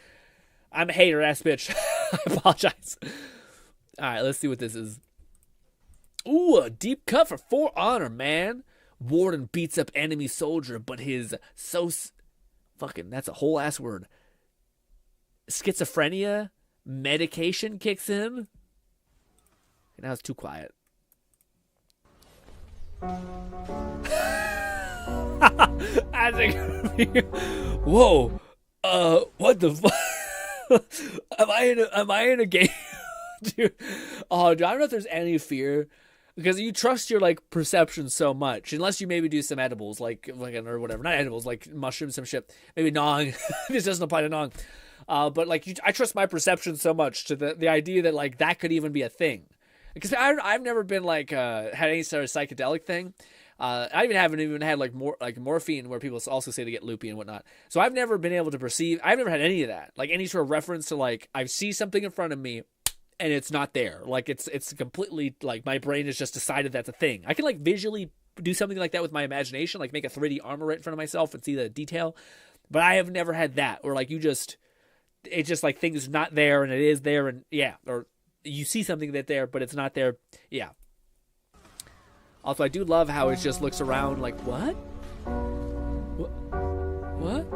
I'm a hater ass bitch. I apologize. Alright, let's see what this is. Ooh, a deep cut for 4 honor, man. Warden beats up enemy soldier, but his fucking, that's a whole ass word. Schizophrenia medication kicks in. Now it's too quiet. I think. Whoa. What the fuck? Am I in a game? Dude. Oh, dude, I don't know if there's any fear. Because you trust your perception so much. Unless you maybe do some edibles, or whatever. Not edibles, mushrooms, some shit. Maybe Nong. This doesn't apply to Nong. But I trust my perception so much to the idea that that could even be a thing. Because I've never been had any sort of psychedelic thing. I haven't even had morphine, where people also say they get loopy and whatnot. So I've never been able to perceive. I've never had any of that. Any sort of reference to I see something in front of me, and it's not there. It's completely my brain has just decided that's a thing. I can visually do something like that with my imagination, make a 3D armor right in front of myself and see the detail. But I have never had that where it's just things not there and it is there, and yeah, or you see something that's there but it's not there. Yeah. Also, I do love how it just looks around what? What?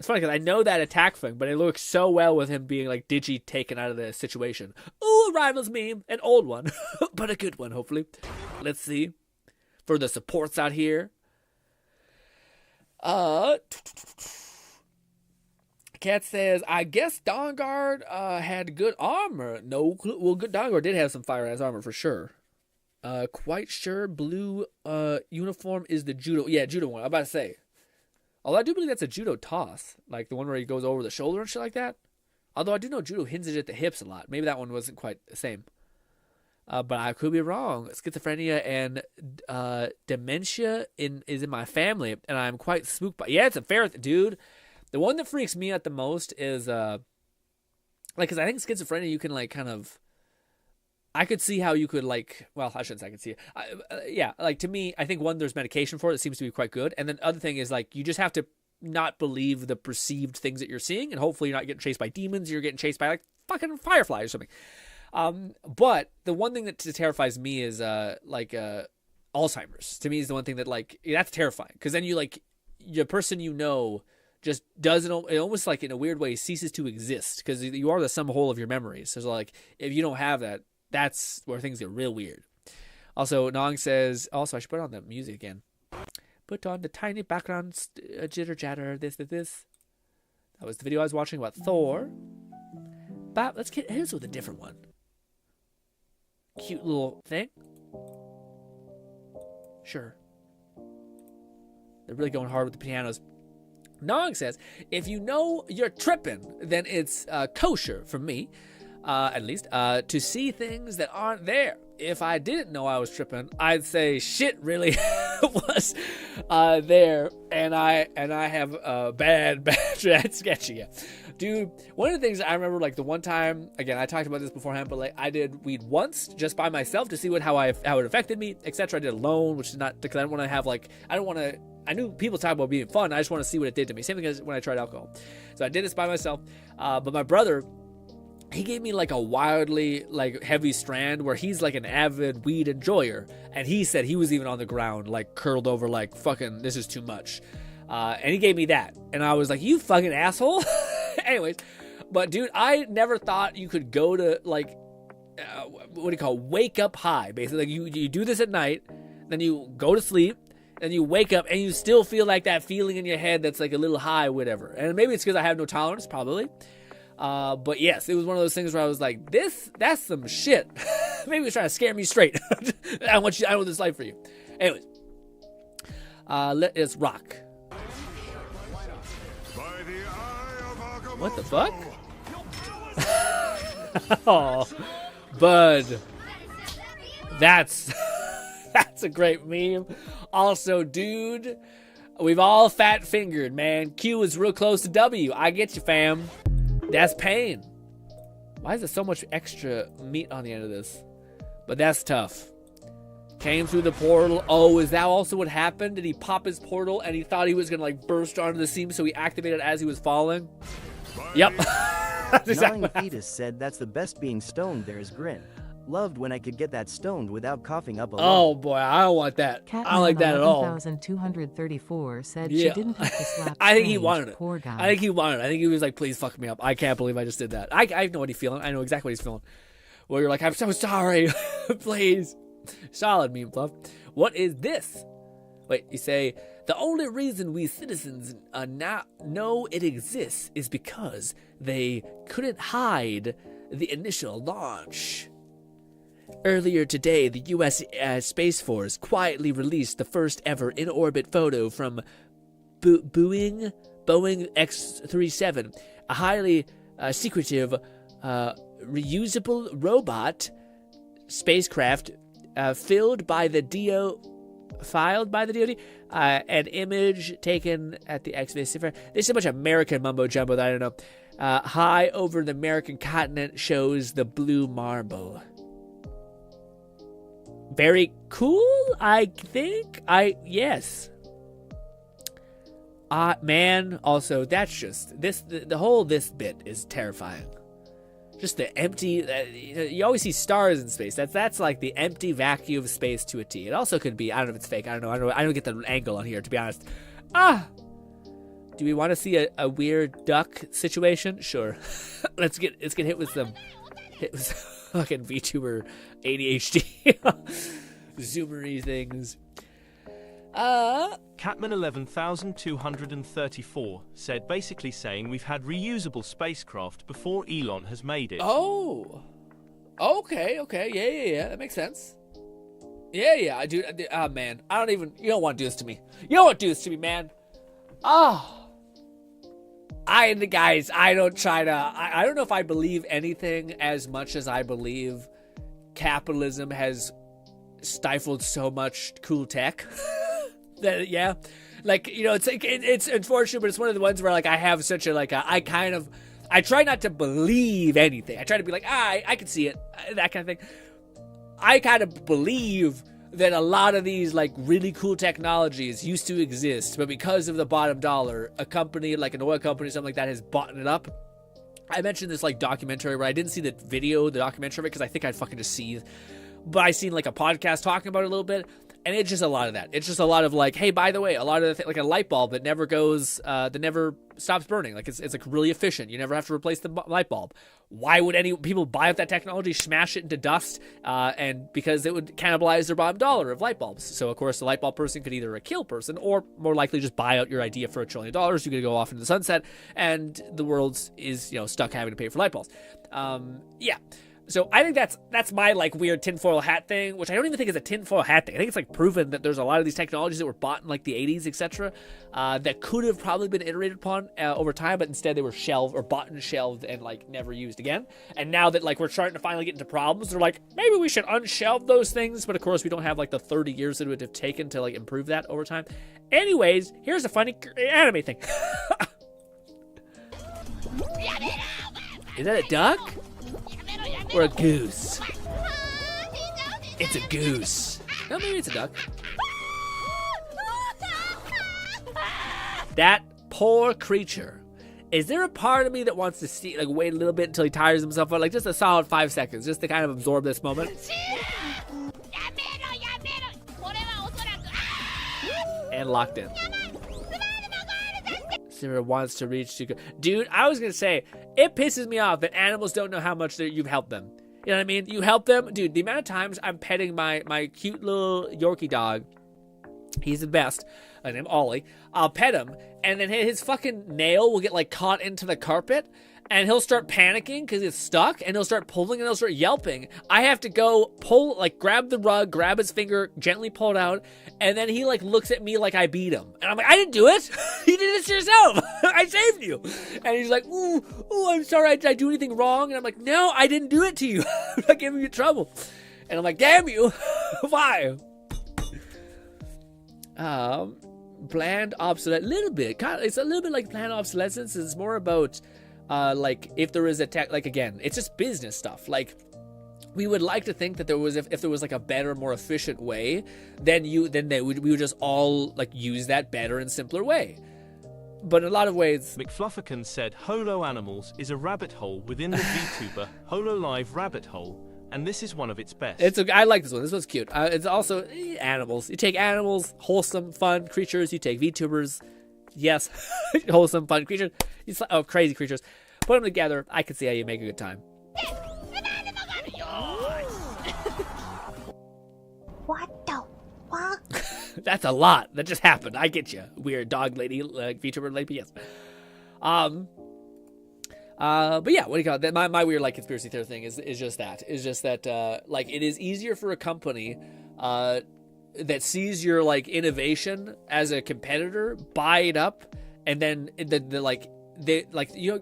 It's funny because I know that attack thing, but it looks so well with him being like Digi taken out of the situation. Ooh, a Rivals meme. An old one, but a good one, hopefully. Let's see. For the supports out here. Cat says, I guess Dawnguard had good armor. No, well, good Dawnguard did have some fire-ass armor for sure. Quite sure blue uniform is the judo. Yeah, judo one. I'm about to say. Although I do believe that's a judo toss. Like the one where he goes over the shoulder and shit like that. Although I do know judo hinges at the hips a lot. Maybe that one wasn't quite the same. But I could be wrong. Schizophrenia and dementia is in my family. And I'm quite spooked by. Yeah, it's a fair dude. The one that freaks me out the most is because I think schizophrenia you can like kind of. I could see how you could like, well, I shouldn't say I could see it. Yeah, like to me, I think one, there's medication for it. It seems to be quite good. And then the other thing is like, you just have to not believe the perceived things that you're seeing. And hopefully you're not getting chased by demons. You're getting chased by like fucking fireflies or something. But the one thing that terrifies me is Alzheimer's. To me is the one thing that like, that's terrifying. Because then you like, the person you know just doesn't, it almost like in a weird way ceases to exist. Because you are the sum whole of your memories. So like, if you don't have that, that's where things get real weird. Also, Nong says, also, I should put on the music again. Put on the tiny background jitter jatter, this. That was the video I was watching about Thor. But let's get his with a different one. Cute little thing. Sure. They're really going hard with the pianos. Nong says, if you know you're tripping, then it's kosher for me. At least, to see things that aren't there. If I didn't know I was tripping, I'd say shit really was there, and I have bad sketchy. Yeah. Dude, one of the things I remember, like the one time, again, I talked about this beforehand, but like I did weed once just by myself to see how it affected me, etc. I did alone, which is not because I don't want to have like I knew people talk about being fun. I just want to see what it did to me. Same thing as when I tried alcohol. So I did this by myself, but my brother. He gave me like a wildly like heavy strand where he's like an avid weed enjoyer. And he said he was even on the ground, like curled over like fucking this is too much. And he gave me that. And I was like, you fucking asshole. Anyways, but dude, I never thought you could go to like, what do you call wake up high. Basically, like you do this at night, then you go to sleep, and you wake up and you still feel like that feeling in your head that's like a little high, whatever. And maybe it's because I have no tolerance, probably. But yes, it was one of those things where I was like, that's some shit. Maybe it's trying to scare me straight. I want this life for you. Anyways, let us rock. What the fuck? Oh, bud. That's a great meme. Also, dude, we've all fat fingered, man. Q is real close to W. I get you, fam. That's pain. Why is there so much extra meat on the end of this? But that's tough. Came through the portal. Oh, is that also what happened? Did he pop his portal and he thought he was gonna like burst onto the seam, so he activated as he was falling? Yep. That's exactly what Fetus said that's the best being stoned there is GRINN. Loved when I could get that stoned without coughing up a lot. Oh boy, I don't want that. I don't like that at all. 11,234 said she didn't have to slap I think he wanted it. Poor guy. I think he wanted it. I think he was like, please fuck me up. I can't believe I just did that. I know what he's feeling. I know exactly what he's feeling. Well, you're like, I'm so sorry. Please. Solid meme fluff. What is this? Wait, you say, the only reason we citizens now know it exists is because they couldn't hide the initial launch. Earlier today, the U.S. Space Force quietly released the first ever in-orbit photo from Boeing X-37, a highly secretive, reusable robot spacecraft filed by the DoD. An image taken at the X-Space. There's so much American mumbo-jumbo that I don't know. High over the American continent shows the blue marble. Very cool, I think. Yes. Man, also, that's just, the whole this bit is terrifying. Just the empty, you always see stars in space. That's like the empty vacuum of space to a T. It also could be, I don't know if it's fake, I don't know. I don't get the angle on here, to be honest. Do we want to see a weird duck situation? Sure. Let's get hit with fucking VTuber ADHD zoomery things. Catman 11,234 said, basically saying we've had reusable spacecraft before Elon has made it. Oh, okay, yeah, that makes sense. Yeah, I do. Oh man, you don't want to do this to me. You don't want to do this to me, man. Oh. I don't know if I believe anything as much as I believe capitalism has stifled so much cool tech. That, yeah. Like, you know, it's unfortunate, but it's one of the ones where, like, I have such a, like, I try not to believe anything. I try to be like, I can see it, that kind of thing. I kind of believe that a lot of these, like, really cool technologies used to exist, but because of the bottom dollar, a company, like an oil company or something like that, has bought it up. I mentioned this, like, documentary where I didn't see the documentary of it, because I think I'd fucking just seethe. But I seen, like, a podcast talking about it a little bit, and it's just a lot of that. It's just a lot of, like, hey, by the way, a lot of the like a light bulb that never goes, that never stops burning. Like, it's like really efficient. You never have to replace the light bulb. Why would any people buy up that technology, smash it into dust, and because it would cannibalize their bottom dollar of light bulbs. So, of course, the light bulb person could either kill person or more likely just buy out your idea for $1 trillion. You're going to go off into the sunset, and the world is, you know, stuck having to pay for light bulbs. Yeah. So I think that's my, like, weird tinfoil hat thing, which I don't even think is a tinfoil hat thing. I think it's, like, proven that there's a lot of these technologies that were bought in, like, the 80s, etc., that could have probably been iterated upon over time, but instead they were shelved or bought and shelved and, like, never used again. And now that, like, we're starting to finally get into problems, they're like, maybe we should unshelve those things, but of course we don't have, like, the 30 years that it would have taken to, like, improve that over time. Anyways, here's a funny anime thing. Is that a duck? Or a goose? It's a goose. No, maybe it's a duck. That poor creature. Is there a part of me that wants to see, like, wait a little bit until he tires himself out? Like, just a solid 5 seconds, just to kind of absorb this moment. And locked in. Sarah wants to reach to go. Dude, I was going to say, it pisses me off that animals don't know how much you've helped them. You know what I mean? You help them. Dude, the amount of times I'm petting my cute little Yorkie dog, he's the best, named Ollie, I'll pet him, and then his fucking nail will get, like, caught into the carpet, and he'll start panicking because it's stuck, and he'll start pulling, and he'll start yelping. I have to go pull, like, grab the rug, grab his finger, gently pull it out, and then he, like, looks at me like I beat him. And I'm like, I didn't do it. You did this to yourself. I saved you. And he's like, ooh, I'm sorry. Did I do anything wrong? And I'm like, no, I didn't do it to you. I'm not giving you trouble. And I'm like, damn you. Why? Planned obsolescence. Little bit. It's a little bit like planned obsolescence. It's more about, like, if there is a tech, like, again, it's just business stuff. Like, we would like to think that there was, if there was, like, a better, more efficient way, then we would just all, like, use that better and simpler way. But in a lot of ways, McFlufferkin said Holo Animals is a rabbit hole within the VTuber Holo Live rabbit hole, and this is one of its best. I like this one. This one's cute. It's also animals. You take animals, wholesome, fun creatures. You take VTubers, yes, wholesome, fun creatures. Crazy creatures. Put them together. I can see how you make a good time. What the fuck? That's a lot. That just happened. I get you. Weird dog lady, VTuber lady, yes. But yeah, what do you call it? My weird, like, conspiracy theory thing is just that. Is just that, like, it is easier for a company that sees your, like, innovation as a competitor, buy it up, and then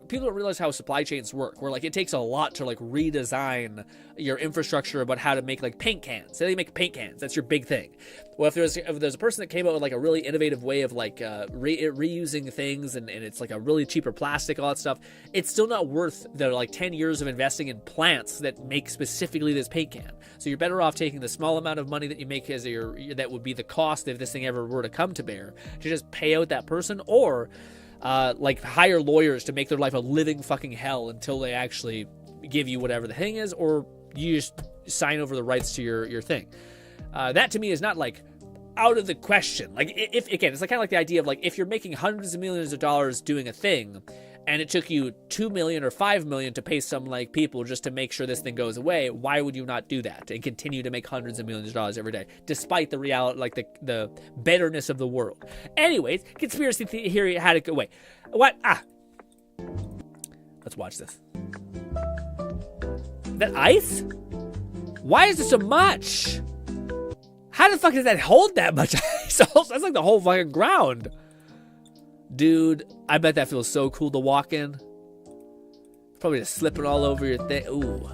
people don't realize how supply chains work, where, like, it takes a lot to, like, redesign your infrastructure about how to make, like, paint cans. Say they make paint cans, that's your big thing. Well, if there's a person that came out with, like, a really innovative way of, like, reusing things, and it's, like, a really cheaper plastic, all that stuff, it's still not worth the, like, 10 years of investing in plants that make specifically this paint can. So you're better off taking the small amount of money that you make as that would be the cost if this thing ever were to come to bear, to just pay out that person, or like, hire lawyers to make their life a living fucking hell until they actually give you whatever the thing is, or you just sign over the rights to your thing. That to me is not like, out of the question. Like, if again, it's like kind of like the idea of like if you're making hundreds of millions of dollars doing a thing, and it took you $2 million or $5 million to pay some like people just to make sure this thing goes away, why would you not do that and continue to make hundreds of millions of dollars every day, despite the reality, like the betterness of the world? Anyways, conspiracy theory had it go away. What? Let's watch this. That ice? Why is there so much? How the fuck does that hold that much ice? That's like the whole fucking ground. Dude, I bet that feels so cool to walk in. Probably just slipping all over your thing. Ooh.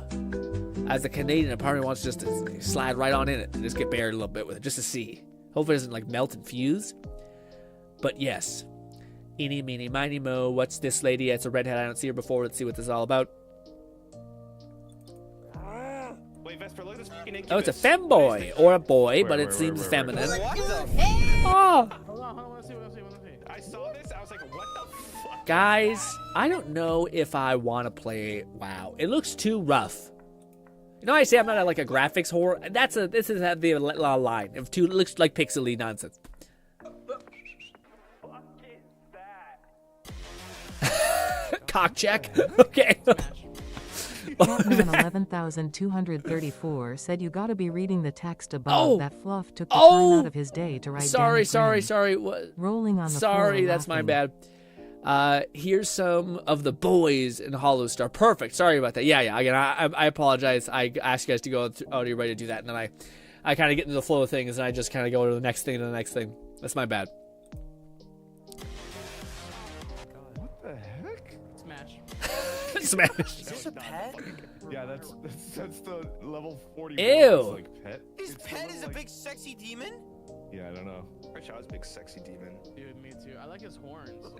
As a Canadian, a part of me wants just to slide right on in it and just get buried a little bit with it, just to see. Hopefully it doesn't like melt and fuse. But yes. Eeny, meeny, miny, mo. What's this lady? It's a redhead. I don't see her before. Let's see what this is all about. Wait, Vesper, look at this fucking incubus. Oh, it's a femboy. Or a boy, but it seems feminine. What the Oh! Hold on, let's see. I saw this, I was like, what the fuck? Guys, I don't know if I want to play WoW. It looks too rough. You know, I say I'm not like a graphics whore. This is the line. It looks like pixely nonsense. Cock check. Okay. Catman 11,234 said you gotta be reading the text above. That fluff took the time out of his day to write. Sorry. What? Rolling on the Sorry, floor that's laughing. my bad. Here's some of the boys in Hollow Star. Perfect. Sorry about that. Yeah. Again, I apologize. I asked you guys to go out of your way to do that, and then I kind of get into the flow of things, and I just kind of go to the next thing to the next thing. That's my bad. What the heck? Smash. Smash. Is this a pet? Yeah, that's the level 40. Ew. Like pet. This pet is a big sexy demon? Yeah, I don't know. I wish I was a big sexy demon. Dude, me too. I like his horns. Do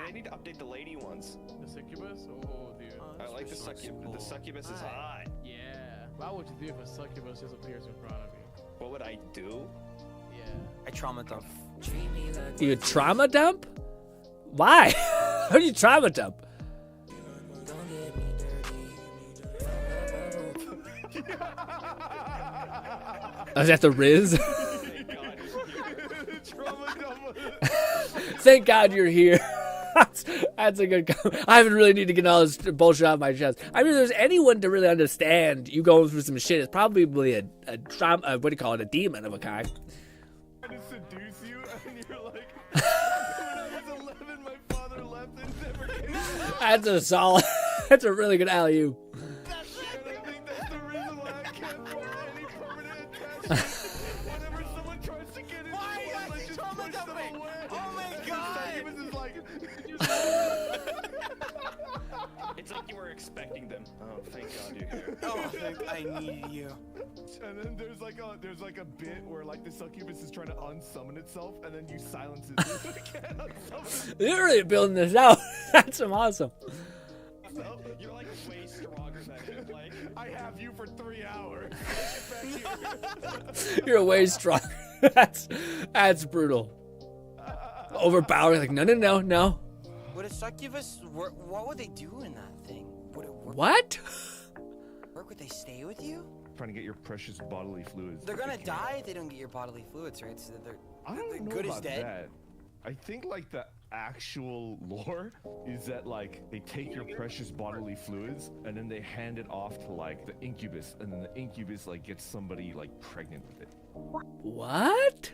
they need to update the lady ones? The succubus? Oh, dude. I like the succubus. The succubus is hot. Yeah. What would you do if a succubus just appears in front of you? What would I do? Yeah. I trauma dump. You trauma dump? Why? How do you trauma dump? Oh, is that the Riz? Thank God you're here. That's a good comment. I haven't really need to get all this bullshit out of my chest. I mean, if there's anyone to really understand you going through some shit, it's probably a trauma, what do you call it, a demon of a kind. Trying to seduce you, and you're like, when I was 11, my father left and never came back. That's a solid, that's a really good alley-oop. Whenever someone tries to get in, why just push them away. Oh my god! It's like you were expecting them. Oh, thank God you're here. Oh, I need you. And then there's like a bit where like the succubus is trying to unsummon itself, and then you silence it. So it can't unsummon. You're really building this out. That's awesome. You're like way stronger than him. Like, I have you for 3 hours. Get back here. You're way strong. That's brutal. Overpowering. Like no. Would a succubus work? What would they do in that thing? Would it work? What? Would they stay with you? Trying to get your precious bodily fluids. They're gonna die if they don't get your bodily fluids, right? So I don't know good about as dead. that. I think like the actual lore is that like they take your precious bodily fluids and then they hand it off to like the incubus, and then the incubus like gets somebody like pregnant with it. What?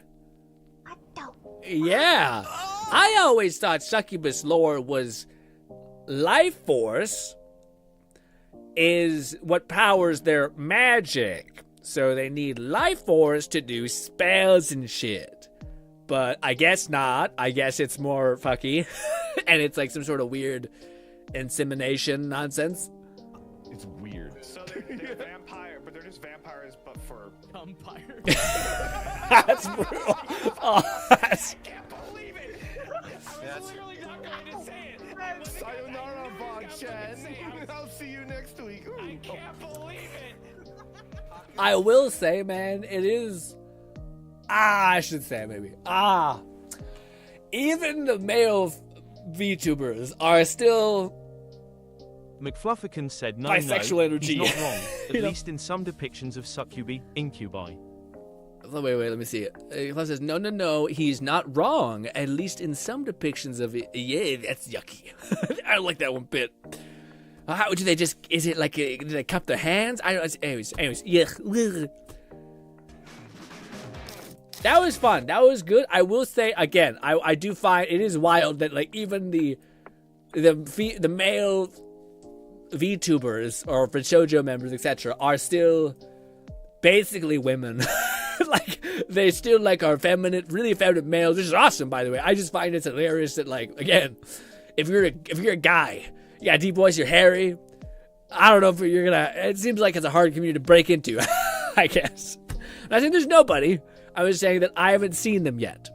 Yeah. I always thought succubus lore was life force is what powers their magic. So they need life force to do spells and shit. But I guess not. I guess it's more fucky. And it's like some sort of weird insemination nonsense. It's weird. So they're vampire, but they're just vampires, but for umpire. That's brutal. Oh, that's... I can't believe it. I was literally not going to say it. Sayonara, Bob-chan. I'll see you next week. I can't believe it. I will say, man, it is... I should say maybe. Even the male VTubers are still... McFlufferkin said no, bisexual energy. he's not wrong, at You know? least in some depictions of succubi, incubi. Wait, let me see it. Klaus says, no, he's not wrong. At least in some depictions of it. Yeah, that's yucky. I don't like that one bit. How do they just, is it like, do they cup their hands? I don't, anyways, yeah. That was fun. That was good. I will say, again, I do find it is wild that, like, even the male VTubers or for shoujo members, etc., are still basically women. Like, they still, like, are feminine, really feminine males, which is awesome, by the way. I just find it's hilarious that, like, again, if you're a guy, you got deep voice, you're hairy, I don't know if you're gonna, it seems like it's a hard community to break into, I guess. I think there's nobody. I was saying that I haven't seen them yet.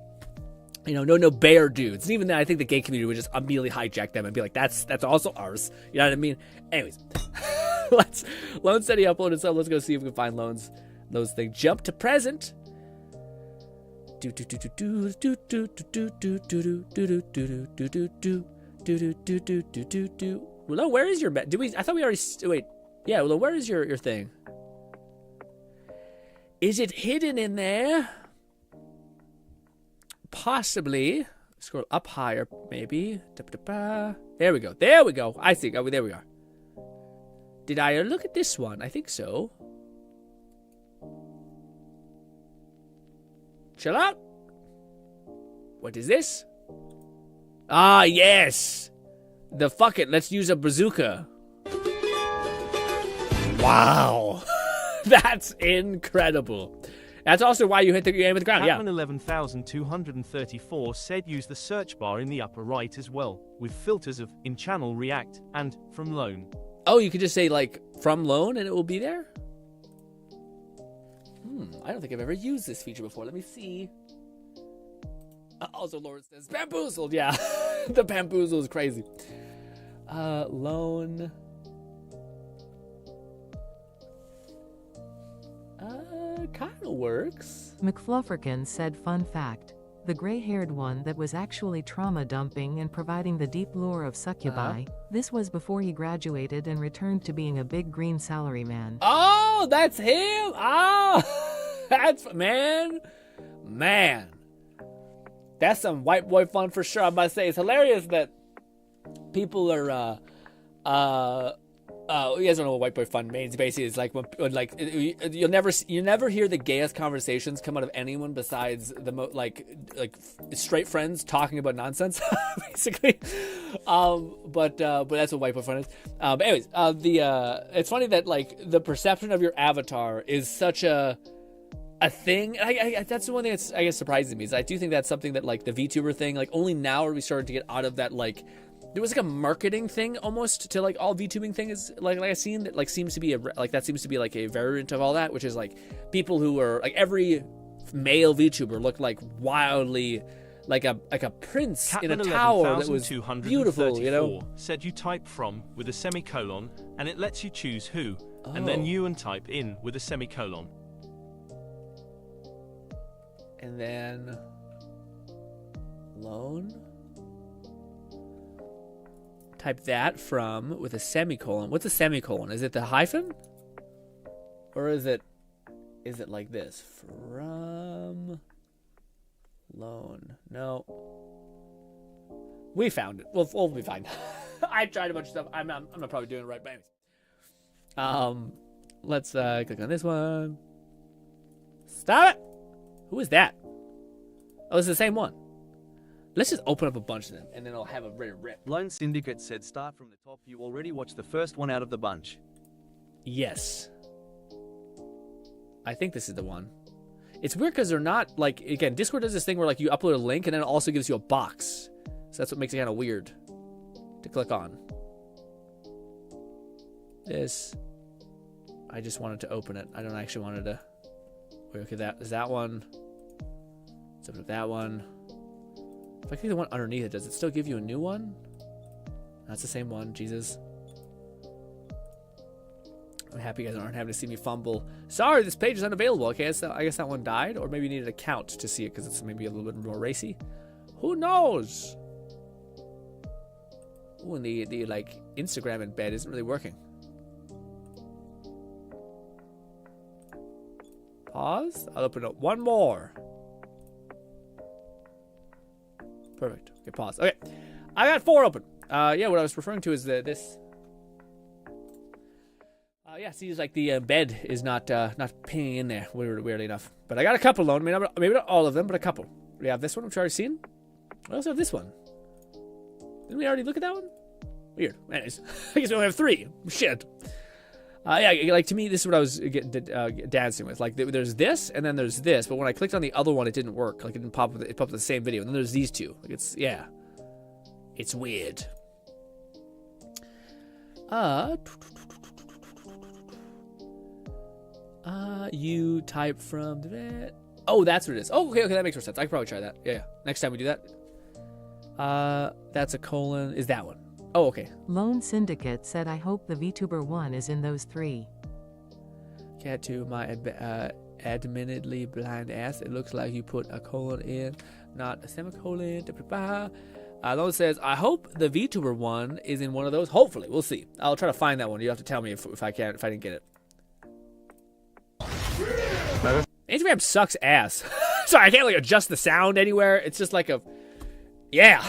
You know, no bear dudes. And even then, I think the gay community would just immediately hijack them and be like, that's also ours. You know what I mean? Anyways, Lone said he uploaded some. Let's go see if we can find Lone's thing. Jump to present. Well, where is your bed? I thought we already. Wait. Yeah. Well, where is your thing? Is it hidden in there? Possibly. Scroll up higher, maybe. There we go. I think. Oh, there we are. Did I look at this one? I think so. Chill out. What is this? Ah, yes. Fuck it. Let's use a bazooka. Wow. That's incredible. That's also why you hit the aim at the ground. Catman 11,234 said use the search bar in the upper right as well, with filters of in-channel react and from Lone. Oh, you could just say like from Lone and it will be there? I don't think I've ever used this feature before. Let me see. Also, Lord says bamboozled. Yeah, the bamboozle is crazy. Lone. Kind of works. McFlufferkin said, fun fact. The gray-haired one that was actually trauma dumping and providing the deep lore of succubi. This was before he graduated and returned to being a big green salaryman. Oh, that's him. Oh, that's, man. That's some white boy fun for sure. I'm about to say, it's hilarious that people are, you guys don't know what white boy fun means. Basically, it's like when like you never hear the gayest conversations come out of anyone besides the like straight friends talking about nonsense, basically. But that's what white boy fun is. But anyways, it's funny that like the perception of your avatar is such a thing. That's the one thing that's I guess surprising me is I do think that's something that like the VTuber thing like only now are we starting to get out of that like. There was like a marketing thing almost to like all VTubing things like I've seen that like seems to be that seems to be like a variant of all that, which is like people who are like every male VTuber looked like wildly like a prince Catman in a tower that was beautiful, you know. Said you type from with a semicolon and it lets you choose who, and then you and type in with a semicolon. And then Lone. Type that from with a semicolon. What's a semicolon? Is it the hyphen? Or is it like this? From Lone. No. We found it. We'll be fine. I tried a bunch of stuff. I'm not probably doing it right, but anyways. Let's click on this one. Stop it! Who is that? Oh, it's the same one. Let's just open up a bunch of them, and then I'll have a ready rip. Lone Syndicate said start from the top. You already watched the first one out of the bunch. Yes. I think this is the one. It's weird because they're not, like, again, Discord does this thing where, like, you upload a link, and then it also gives you a box. So that's what makes it kind of weird to click on. This. I just wanted to open it. I don't actually wanted to. Wait, okay, that is that one. Let's open up that one. If I click the one underneath it, does it still give you a new one? That's the same one, Jesus. I'm happy you guys aren't having to see me fumble. Sorry, this page is unavailable. Okay, I guess that one died, or maybe you needed an account to see it because it's maybe a little bit more racy. Who knows? Ooh, and the like Instagram embed isn't really working. Pause. I'll open up one more. Perfect. Okay, pause. Okay. I got 4 open. Yeah, what I was referring to is this. Yeah, see, like the bed is not pinging in there, weirdly enough. But I got a couple alone. Maybe not all of them, but a couple. We have this one, which I've already seen. We also have this one. Didn't we already look at that one? Weird. Anyways, I guess we only have 3. Shit. Yeah, like to me, this is what I was dancing with. Like there's this, and then there's this. But when I clicked on the other one, it didn't work. Like it didn't pop. It popped up the same video. And then there's these 2. Like it's it's weird. You type from the. Oh, that's what it is. Oh, okay, that makes more sense. I could probably try that. Yeah. Next time we do that. That's a colon. Is that one? Oh, okay. Lone Syndicate said, I hope the VTuber one is in those 3. Cat to my admittedly blind ass. It looks like you put a colon in, not a semicolon. Lone says, I hope the VTuber one is in one of those. Hopefully, we'll see. I'll try to find that one. You have to tell me if I didn't get it. Instagram sucks ass. Sorry, I can't like adjust the sound anywhere. It's just like a, yeah.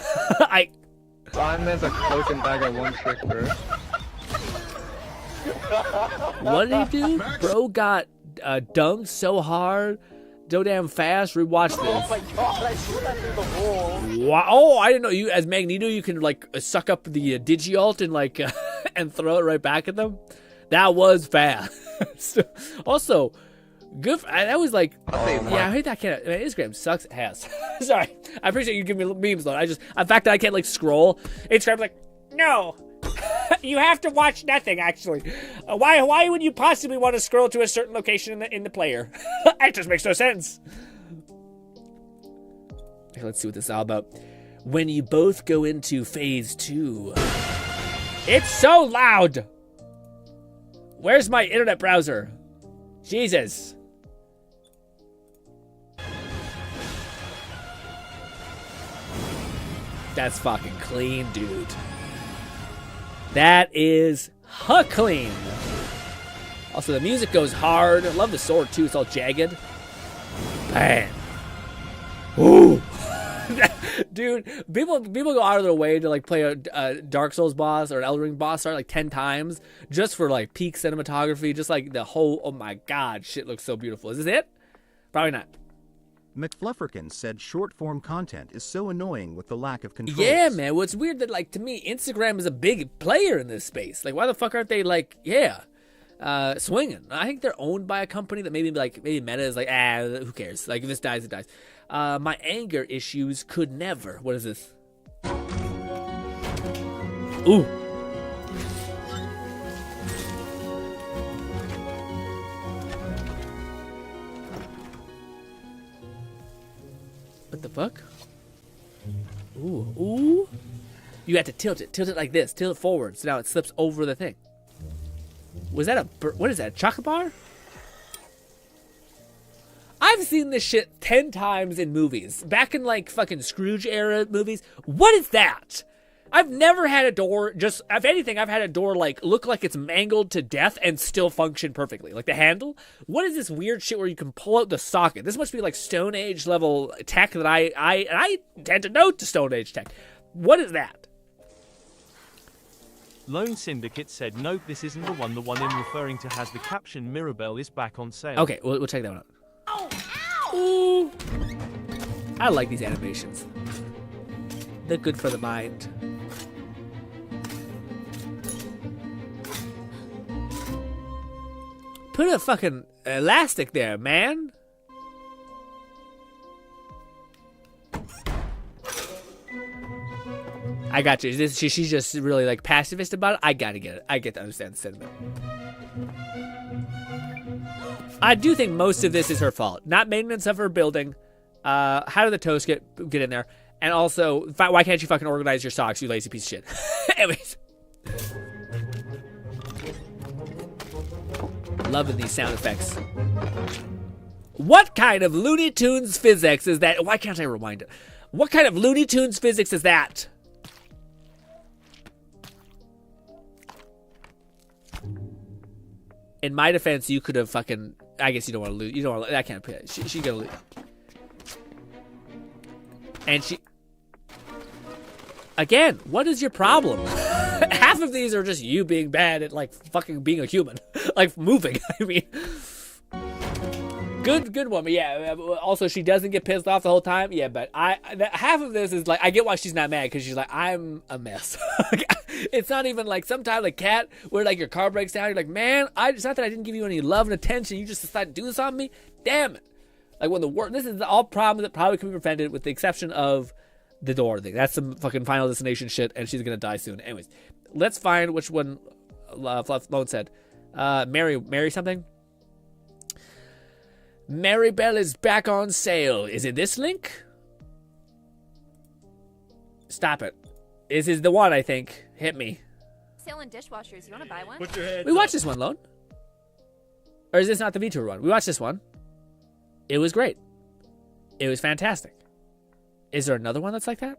Simon's a cloak and dagger one trick first. What did he do? Bro got dunked so hard, so damn fast. Rewatch this. Oh my god, I shoot that through the wall. Wow. Oh, I didn't know you as Magneto. You can like suck up the Digi-Alt and like and throw it right back at them. That was fast. Also. Good. That was like, yeah. I hate that kind of. Man, Instagram sucks ass. Sorry. I appreciate you giving me memes though. The fact that I can't like scroll. Instagram's like, no, you have to watch nothing. Actually, why would you possibly want to scroll to a certain location in the player? It just makes no sense. Okay, let's see what this is all about. When you both go into phase 2, it's so loud. Where's my internet browser? Jesus. That's fucking clean, dude. That is clean. Also, the music goes hard. I love the sword, too. It's all jagged. Bam. Ooh. Dude, people go out of their way to, like, play a Dark Souls boss or an Elden Ring boss like 10 times just for, like, peak cinematography. Just, like, the whole, oh, my God, shit looks so beautiful. Is this it? Probably not. McFlufferkin said short-form content is so annoying with the lack of controls. Yeah, man. Well, it's weird that, like, to me, Instagram is a big player in this space. Like, why the fuck aren't they, like, swinging? I think they're owned by a company that maybe Meta is like, who cares? Like, if this dies, it dies. My anger issues could never. What is this? Ooh. What the fuck? Ooh, ooh. You have to tilt it like this. Tilt it forward, so now it slips over the thing. Was that what is that, a chocolate bar? I've seen this shit 10 times in movies. Back in like fucking Scrooge era movies. What is that? I've never had a door, just, if anything, I've had a door like look like it's mangled to death and still function perfectly. Like the handle. What is this weird shit where you can pull out the socket? This must be like Stone Age level tech that I tend to note to Stone Age tech. What is that? Lone Syndicate said, nope, this isn't the one. The one I'm referring to has the caption Mirabelle is back on sale. Okay, we'll check that one out. Ooh. I like these animations. They're good for the mind. Put a fucking elastic there, man. I got you. She's just really like pacifist about it. I gotta get it. I get to understand the sentiment. I do think most of this is her fault. Not maintenance of her building. How did the toast get in there? And also, why can't you fucking organize your socks, you lazy piece of shit? Anyways. Loving these sound effects. What kind of Looney Tunes physics is that? Why can't I rewind it? What kind of Looney Tunes physics is that? In my defense, you could have fucking I guess you don't want to lose. You don't want that can't pay. She gonna lose. And she. Again, what is your problem? Half of these are just you being bad at like fucking being a human, like moving. I mean, good woman. Yeah. Also, she doesn't get pissed off the whole time. Yeah, but half of this is like I get why she's not mad because she's like I'm a mess. It's not even like sometimes like Cat where like your car breaks down. You're like, man, it's not that I didn't give you any love and attention. You just decided to do this on me. Damn it. Like when this is all problems that probably can be prevented with the exception of the door thing. That's some fucking Final Destination shit, and she's gonna die soon. Anyways, let's find which one Lone said. Mary something? Maribel is back on sale. Is it this link? Stop it. This is the one, I think. Hit me. Selling dishwashers. You want to buy one? Put your head we watched this one, Lone. Or is this not the VTuber one? We watched this one. It was great. It was fantastic. Is there another one that's like that?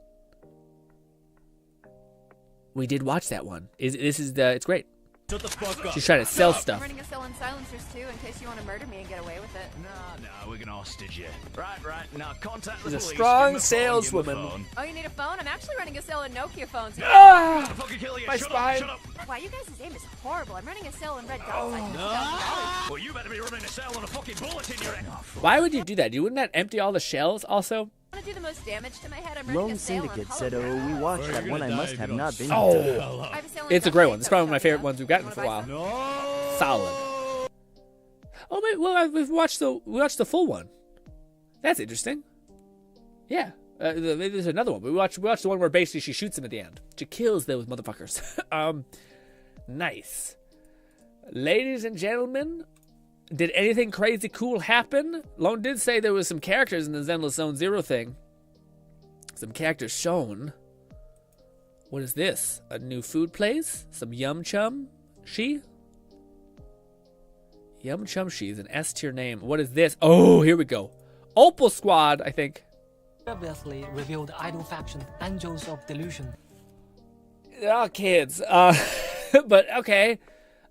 We did watch that one. It's great. Shut the fuck up. She's trying to sell stuff. I'm running a sale on silencers too, in case you want to murder me and get away with it. Nah, we're gonna hostage you. Right. Now contact the She's a police. strong Give 'em a phone, saleswoman. give 'em a phone. Oh, you need a phone? I'm actually running a sale on Nokia phones. Ah! I'll fucking kill you. My Shut spine. up. Wow, you guys' aim is horrible. I'm running a sale on red dots. Well, you better be running a sale on a fucking bullet in your head. Why would you do that? Wouldn't that empty all the shells also? Want to do the most damage to my head? I'm running Lone a sale on Syndicate said, oh, we watched that one I must have not been Oh, I have a sale on it's a great one. It's Netflix. probably one of my favorite ones we've gotten for a while. Solid. Oh wait, well we watched the full one. That's interesting. Yeah, there's another one. We watched the one where basically she shoots him at the end. She kills those motherfuckers. Nice. Ladies and gentlemen, did anything crazy cool happen? Lone did say there was some characters in the Zenless Zone Zero thing. Some characters shown. What is this? A new food place? Some Yum Chum? Yum Chum She is an S tier name. What is this? Oh, here we go. Opal Squad, I think. Previously revealed idol faction, Angels of Delusion. Oh, kids. But okay.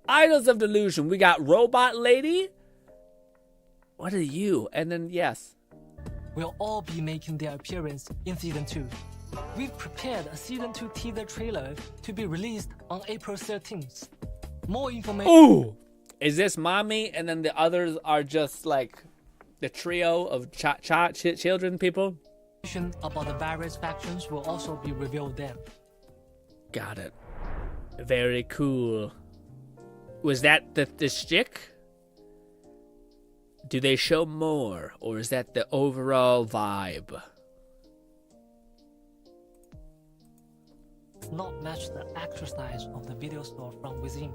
Idols of Delusion. We got Robot Lady. What are you? And then, yes. Will all be making their appearance in Season 2. We've prepared a Season 2 teaser trailer to be released on April 13th. More information... Ooh! Is this Mommy and then the others are just like the trio of children people? About the various factions will also be revealed then. Got it. Very cool. Was that the shtick? Do they show more, or is that the overall vibe? Does not match the exercise of the video store from within.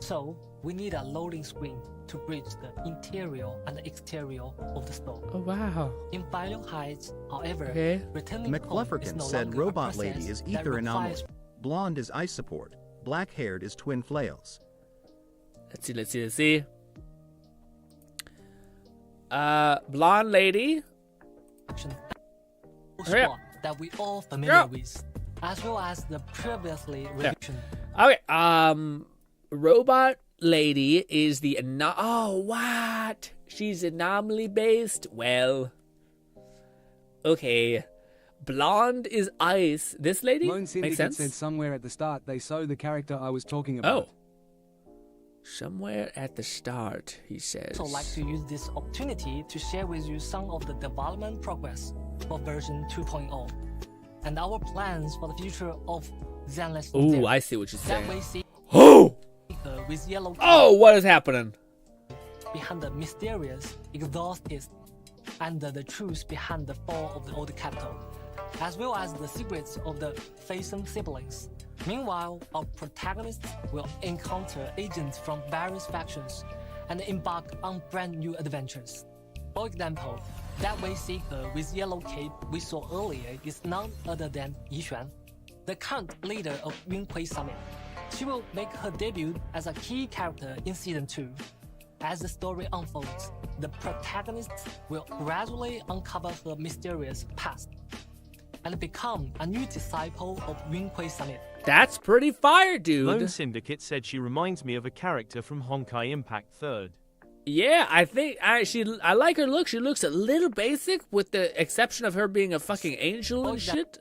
So, we need a loading screen to bridge the interior and exterior of the store. Oh wow. In Final Heights, however, okay. returning home is McFlufferkin no said longer a Robot Lady process is that ether anomaly. requires Blonde is ice support. Black-haired is twin flails. Let's see. Blonde lady. Hurry up. That we all familiar with, as well as the previously revision. Okay. Robot Lady is the what? She's anomaly based. Well, okay. Blonde is ice. This lady Lone makes Syndicate sense. said somewhere at the start they saw the character I was talking about. Oh. Somewhere at the start, he says. So I'd like to use this opportunity to share with you some of the development progress for version 2.0 and our plans for the future of Zenless. Ooh, I see what you're saying. That way, see with yellow. Oh, what is happening? Behind the mysterious exhausted and the truth behind the fall of the old capital, as well as the secrets of the Faison siblings. Meanwhile, our protagonists will encounter agents from various factions and embark on brand new adventures. For example, that way Seeker with yellow cape we saw earlier is none other than Yi Xuan, the current leader of Yunhui Summit. She will make her debut as a key character in Season 2. As the story unfolds, the protagonists will gradually uncover her mysterious past and become a new disciple of Yunhui Summit. That's pretty fire, dude. Lone Syndicate said she reminds me of a character from Honkai Impact 3rd. Yeah, I think I like her look. She looks a little basic, with the exception of her being a fucking angel and shit.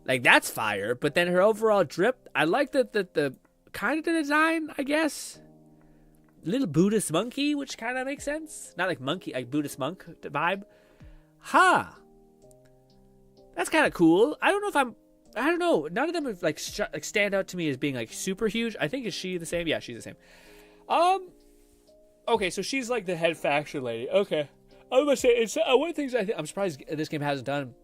Like, that's fire. But then her overall drip, I like the kind of the design, I guess. Little Buddhist monkey, which kind of makes sense. Not like monkey, like Buddhist monk vibe. That's kind of cool. I don't know. None of them have, like stand out to me as being like super huge. I think, is she the same? Yeah, she's the same. Okay, so she's like the head faction lady. Okay, I was gonna say it's one of the things I'm surprised this game hasn't done.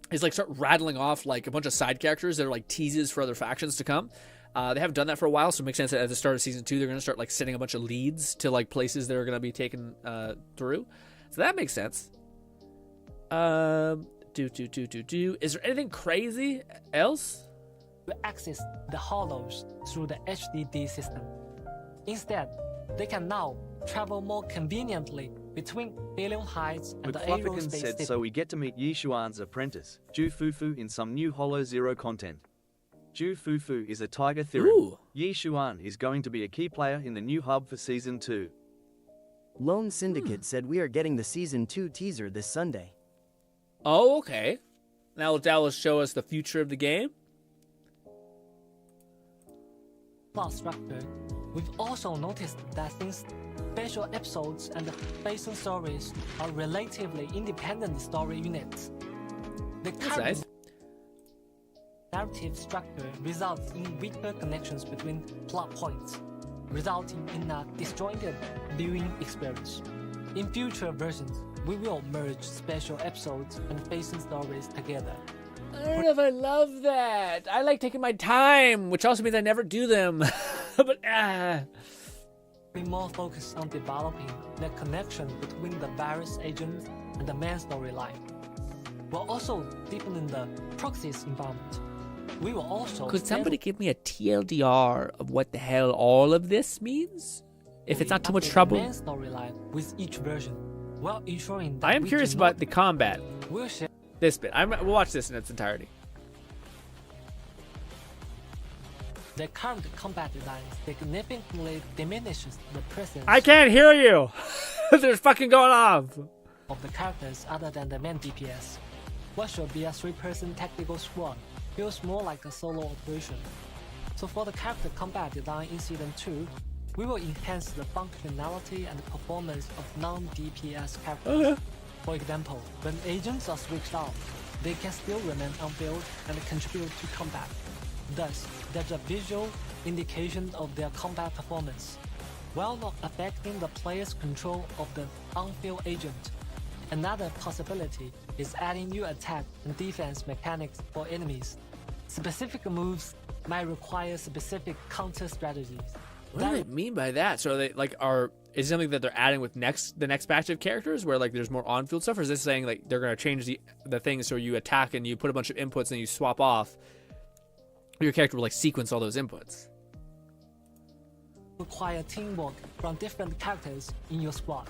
Is like start rattling off like a bunch of side characters that are like teases for other factions to come. They haven't done that for a while, so it makes sense that at the start of season 2 they're gonna start like sending a bunch of leads to like places that are gonna be taken through. So that makes sense. Is there anything crazy else? We access the hollows through the HDD system. Instead, they can now travel more conveniently between Alien Heights and the McFlufferkin aerospace said city. so we get to meet Yi Xuan's apprentice, Ju Fufu, in some new Hollow Zero content. Ju Fufu is a Tiger Theron. Yi Xuan is going to be a key player in the new hub for Season 2. Lone Syndicate said we are getting the Season 2 teaser this Sunday. Oh, okay. Now that will show us the future of the game. Plot structure. We've also noticed that since special episodes and the Basin stories are relatively independent story units, the current narrative structure results in weaker connections between plot points, resulting in a disjointed viewing experience. In future versions, we will merge special episodes and Basin stories together. I don't know if I love that. I like taking my time, which also means I never do them. But Be more focused on developing the connection between the various agents and the main storyline. We'll also deepen the Proxys environment. We will also. Could somebody give me a TLDR of what the hell all of this means? If it's not too much trouble. The main storyline with each version, while ensuring that I am curious about the combat. We'll share This bit. We'll watch this in its entirety. the current combat design significantly diminishes the presence. I can't hear you. They're fucking going off. Of the characters other than the main DPS. What should be a 3-person tactical squad feels more like a solo operation. So for the character combat design in Season 2, we will enhance the functionality and performance of non-DPS characters. For example, when agents are switched out, they can still remain on field and contribute to combat. Thus, there's a visual indication of their combat performance, while not affecting the player's control of the on-field agent. Another possibility is adding new attack and defense mechanics for enemies. Specific moves might require specific counter strategies. What do they mean by that? So they like is it something that they're adding with the next batch of characters where like there's more on-field stuff, or is this saying like they're gonna change the things so you attack and you put a bunch of inputs and you swap off? Your character will like sequence all those inputs. Require teamwork from different characters in your squad,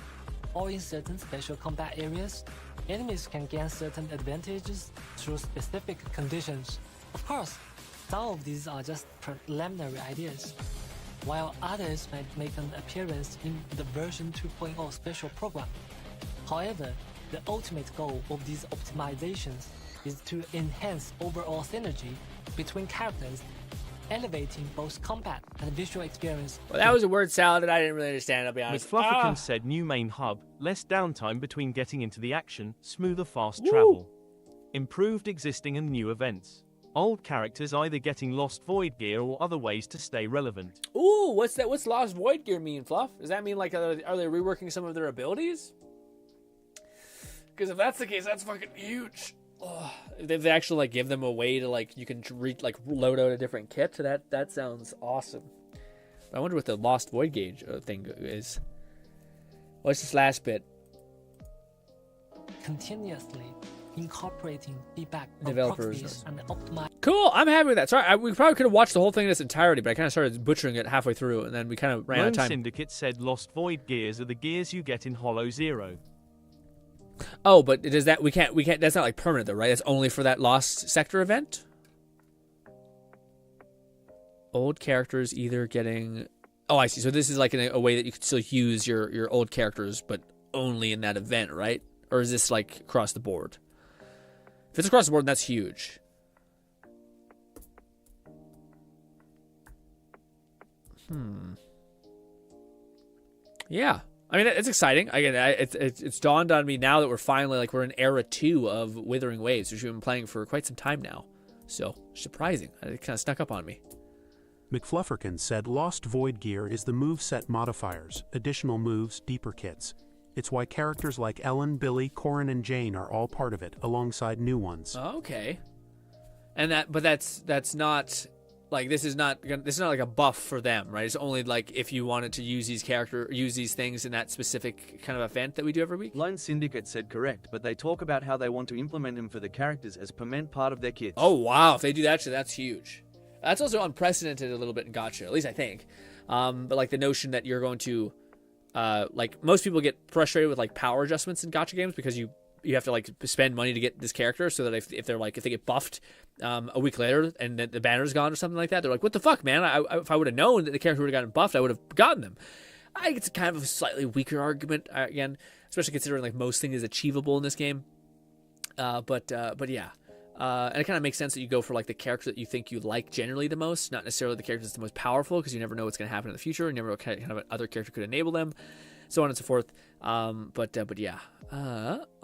or in certain special combat areas, enemies can gain certain advantages through specific conditions. Of course, some of these are just preliminary ideas, while others might make an appearance in the version 2.0 special program. However, the ultimate goal of these optimizations is to enhance overall synergy between characters, elevating both combat and visual experience. Well, that was a word salad that I didn't really understand, I'll be honest. McFlufferkin said new main hub, less downtime between getting into the action, smoother fast travel. Improved existing and new events. Old characters either getting lost void gear or other ways to stay relevant. Ooh, what's that? What's lost void gear mean, Fluff? Does that mean like are they reworking some of their abilities? Because if that's the case, that's fucking huge. Oh, if they actually like give them a way to like you can load out a different kit, that sounds awesome. I wonder what the lost void gauge thing is. What's this last bit? Continuously incorporating feedback Developers and optimize. Cool, I'm happy with that. Sorry, we probably could have watched the whole thing in its entirety, but I kind of started butchering it halfway through, and then we kind of ran out of time. Syndicate said lost void gears are the gears you get in Hollow Zero. Oh, but does that we can't that's not like permanent though, right? That's only for that lost sector event. Old characters either getting Oh, I see. So this is like a way that you could still use your old characters, but only in that event, right? Or is this like across the board? If it's across the board, that's huge. Yeah. I mean, it's exciting. Again, it's dawned on me now that we're finally, like, we're in era 2 of Withering Waves, which we've been playing for quite some time now. So, surprising. It kind of snuck up on me. McFlufferkin said Lost Void Gear is the moveset modifiers, additional moves, deeper kits. It's why characters like Ellen, Billy, Corin, and Jane are all part of it, alongside new ones. Okay. And that's not... Like, this is not like a buff for them, right? It's only like if you wanted to use these things in that specific kind of event that we do every week. Lone Syndicate said correct, but they talk about how they want to implement them for the characters as permanent part of their kits. Oh, wow. If they do that, that's huge. That's also unprecedented a little bit in Gacha, at least I think. But like the notion that you're going to, like most people get frustrated with like power adjustments in Gacha games because you have to like spend money to get this character, so that if they get buffed a week later and the banner's gone or something like that, they're like, what the fuck, man? If I would have known that the character would have gotten buffed, I would have gotten them. I think it's kind of a slightly weaker argument, again, especially considering like most things is achievable in this game. But yeah. And it kind of makes sense that you go for like the character that you think you like generally the most, not necessarily the character that's the most powerful, because you never know what's going to happen in the future. You never know what kind of other character could enable them, so on and so forth. But yeah.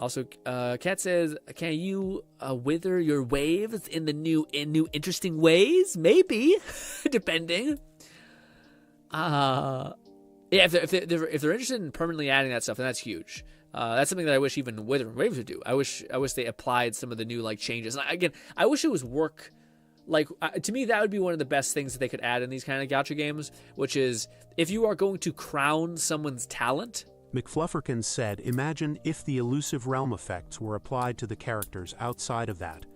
Also, Kat says, can you wither your waves in new interesting ways? Maybe, depending. Yeah, if they're interested in permanently adding that stuff, then that's huge. That's something that I wish even Withering Waves would do. I wish they applied some of the new like changes. And again, I wish it was work. Like, to me, that would be one of the best things that they could add in these kind of gacha games, which is if you are going to crown someone's talent. McFlufferkin said, imagine if the elusive realm effects were applied to the characters outside of that.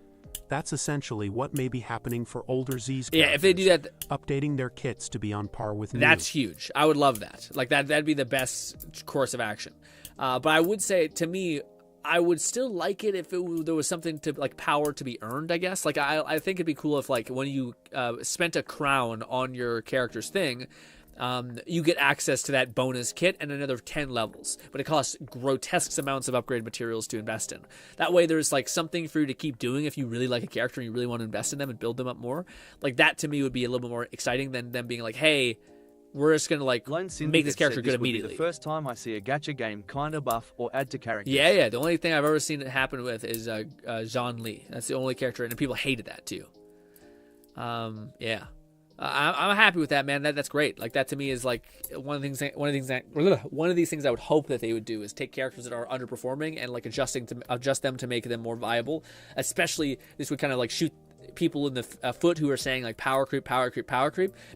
That's essentially what may be happening for older Z's characters. Yeah, if they do that, updating their kits to be on par with new. That's huge. I would love that. Like that'd be the best course of action. But I would say, to me, I would still like it if there was something to like power to be earned, I guess. Like I think it'd be cool if like when you spent a crown on your character's thing, you get access to that bonus kit and another 10 levels, but it costs grotesque amounts of upgrade materials to invest in. That way there's like something for you to keep doing if you really like a character and you really want to invest in them and build them up more. Like that to me would be a little bit more exciting than them being like, hey, we're just gonna like make this character good immediately. Be the first time I see a gacha game kind of buff or add to characters. Yeah. The only thing I've ever seen it happen with is Zhang Li. That's the only character, and people hated that too. Yeah. I'm happy with that, man. That's great. Like that to me is like one of these things I would hope that they would do is take characters that are underperforming and like adjust them to make them more viable. Especially this would kind of like shoot people in the foot who are saying like power creep,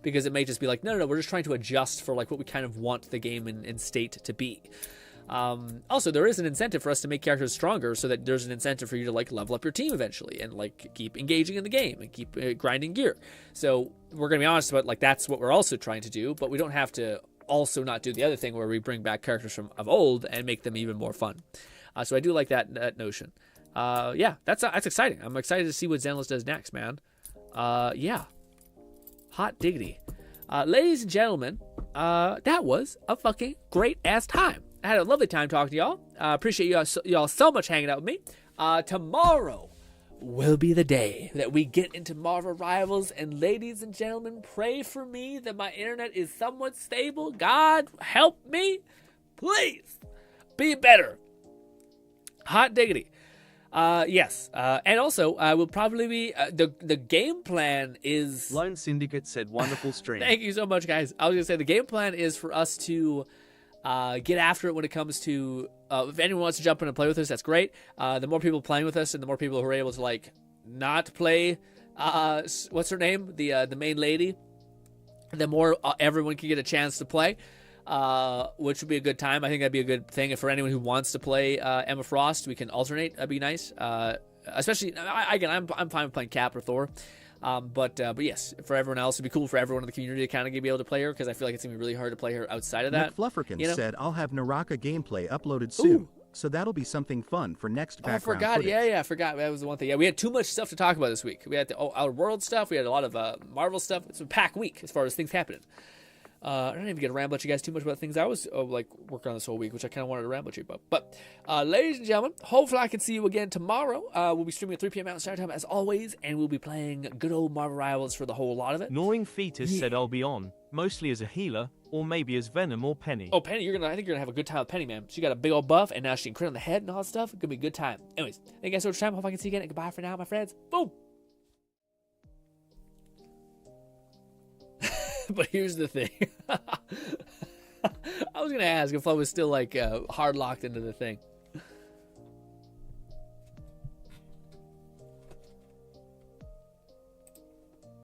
because it may just be like no, we're just trying to adjust for like what we kind of want the game in state to be. Also, there is an incentive for us to make characters stronger, so that there's an incentive for you to like level up your team eventually and like keep engaging in the game and keep grinding gear. So we're gonna be honest about like that's what we're also trying to do, but we don't have to also not do the other thing where we bring back characters of old and make them even more fun. So I do like that notion. Yeah, that's exciting. I'm excited to see what Zenless does next, man. Yeah, hot diggity. Ladies and gentlemen, that was a fucking great ass time. I had a lovely time talking to y'all. Appreciate y'all so much hanging out with me. Tomorrow will be the day that we get into Marvel Rivals, and ladies and gentlemen, pray for me that my internet is somewhat stable. God help me, please be better. Hot diggity. Yes. And also, I will probably be the game plan is. Lone Syndicate said, "Wonderful stream." Thank you so much, guys. I was gonna say the game plan is for us to get after it when it comes to if anyone wants to jump in and play with us, that's great. The more people playing with us and the more people who are able to like not play what's her name, the main lady, the more everyone can get a chance to play, which would be a good time. I think that'd be a good thing. If for anyone who wants to play Emma Frost, we can alternate. That'd be nice. Especially again, I'm fine with playing Cap or Thor. But yes, for everyone else, it'd be cool for everyone in the community to kind of be able to play her, because I feel like it's gonna be really hard to play her outside of that. McFlufferkin said, "I'll have Naraka gameplay uploaded soon, so that'll be something fun for next background footage." Yeah, I forgot. That was the one thing. Yeah, we had too much stuff to talk about this week. We had the Outer World stuff. We had a lot of Marvel stuff. It's a packed week as far as things happening. I don't even get to ramble at you guys too much about things I was like working on this whole week, which I kind of wanted to ramble at you about. But ladies and gentlemen, hopefully I can see you again tomorrow. We'll be streaming at 3 p.m. Mountain Standard Time as always, and we'll be playing good old Marvel Rivals for the whole lot of it. Gnawing Fetus said I'll be on, mostly as a healer, or maybe as Venom or Penny. Oh, Penny, I think you're gonna have a good time with Penny, man. She got a big old buff, and now she can crit on the head and all that stuff. It's gonna be a good time. Anyways, thank you guys so much for your time. Hope I can see you again. And goodbye for now, my friends. Boom. But here's the thing. I was gonna ask if I was still like hard locked into the thing.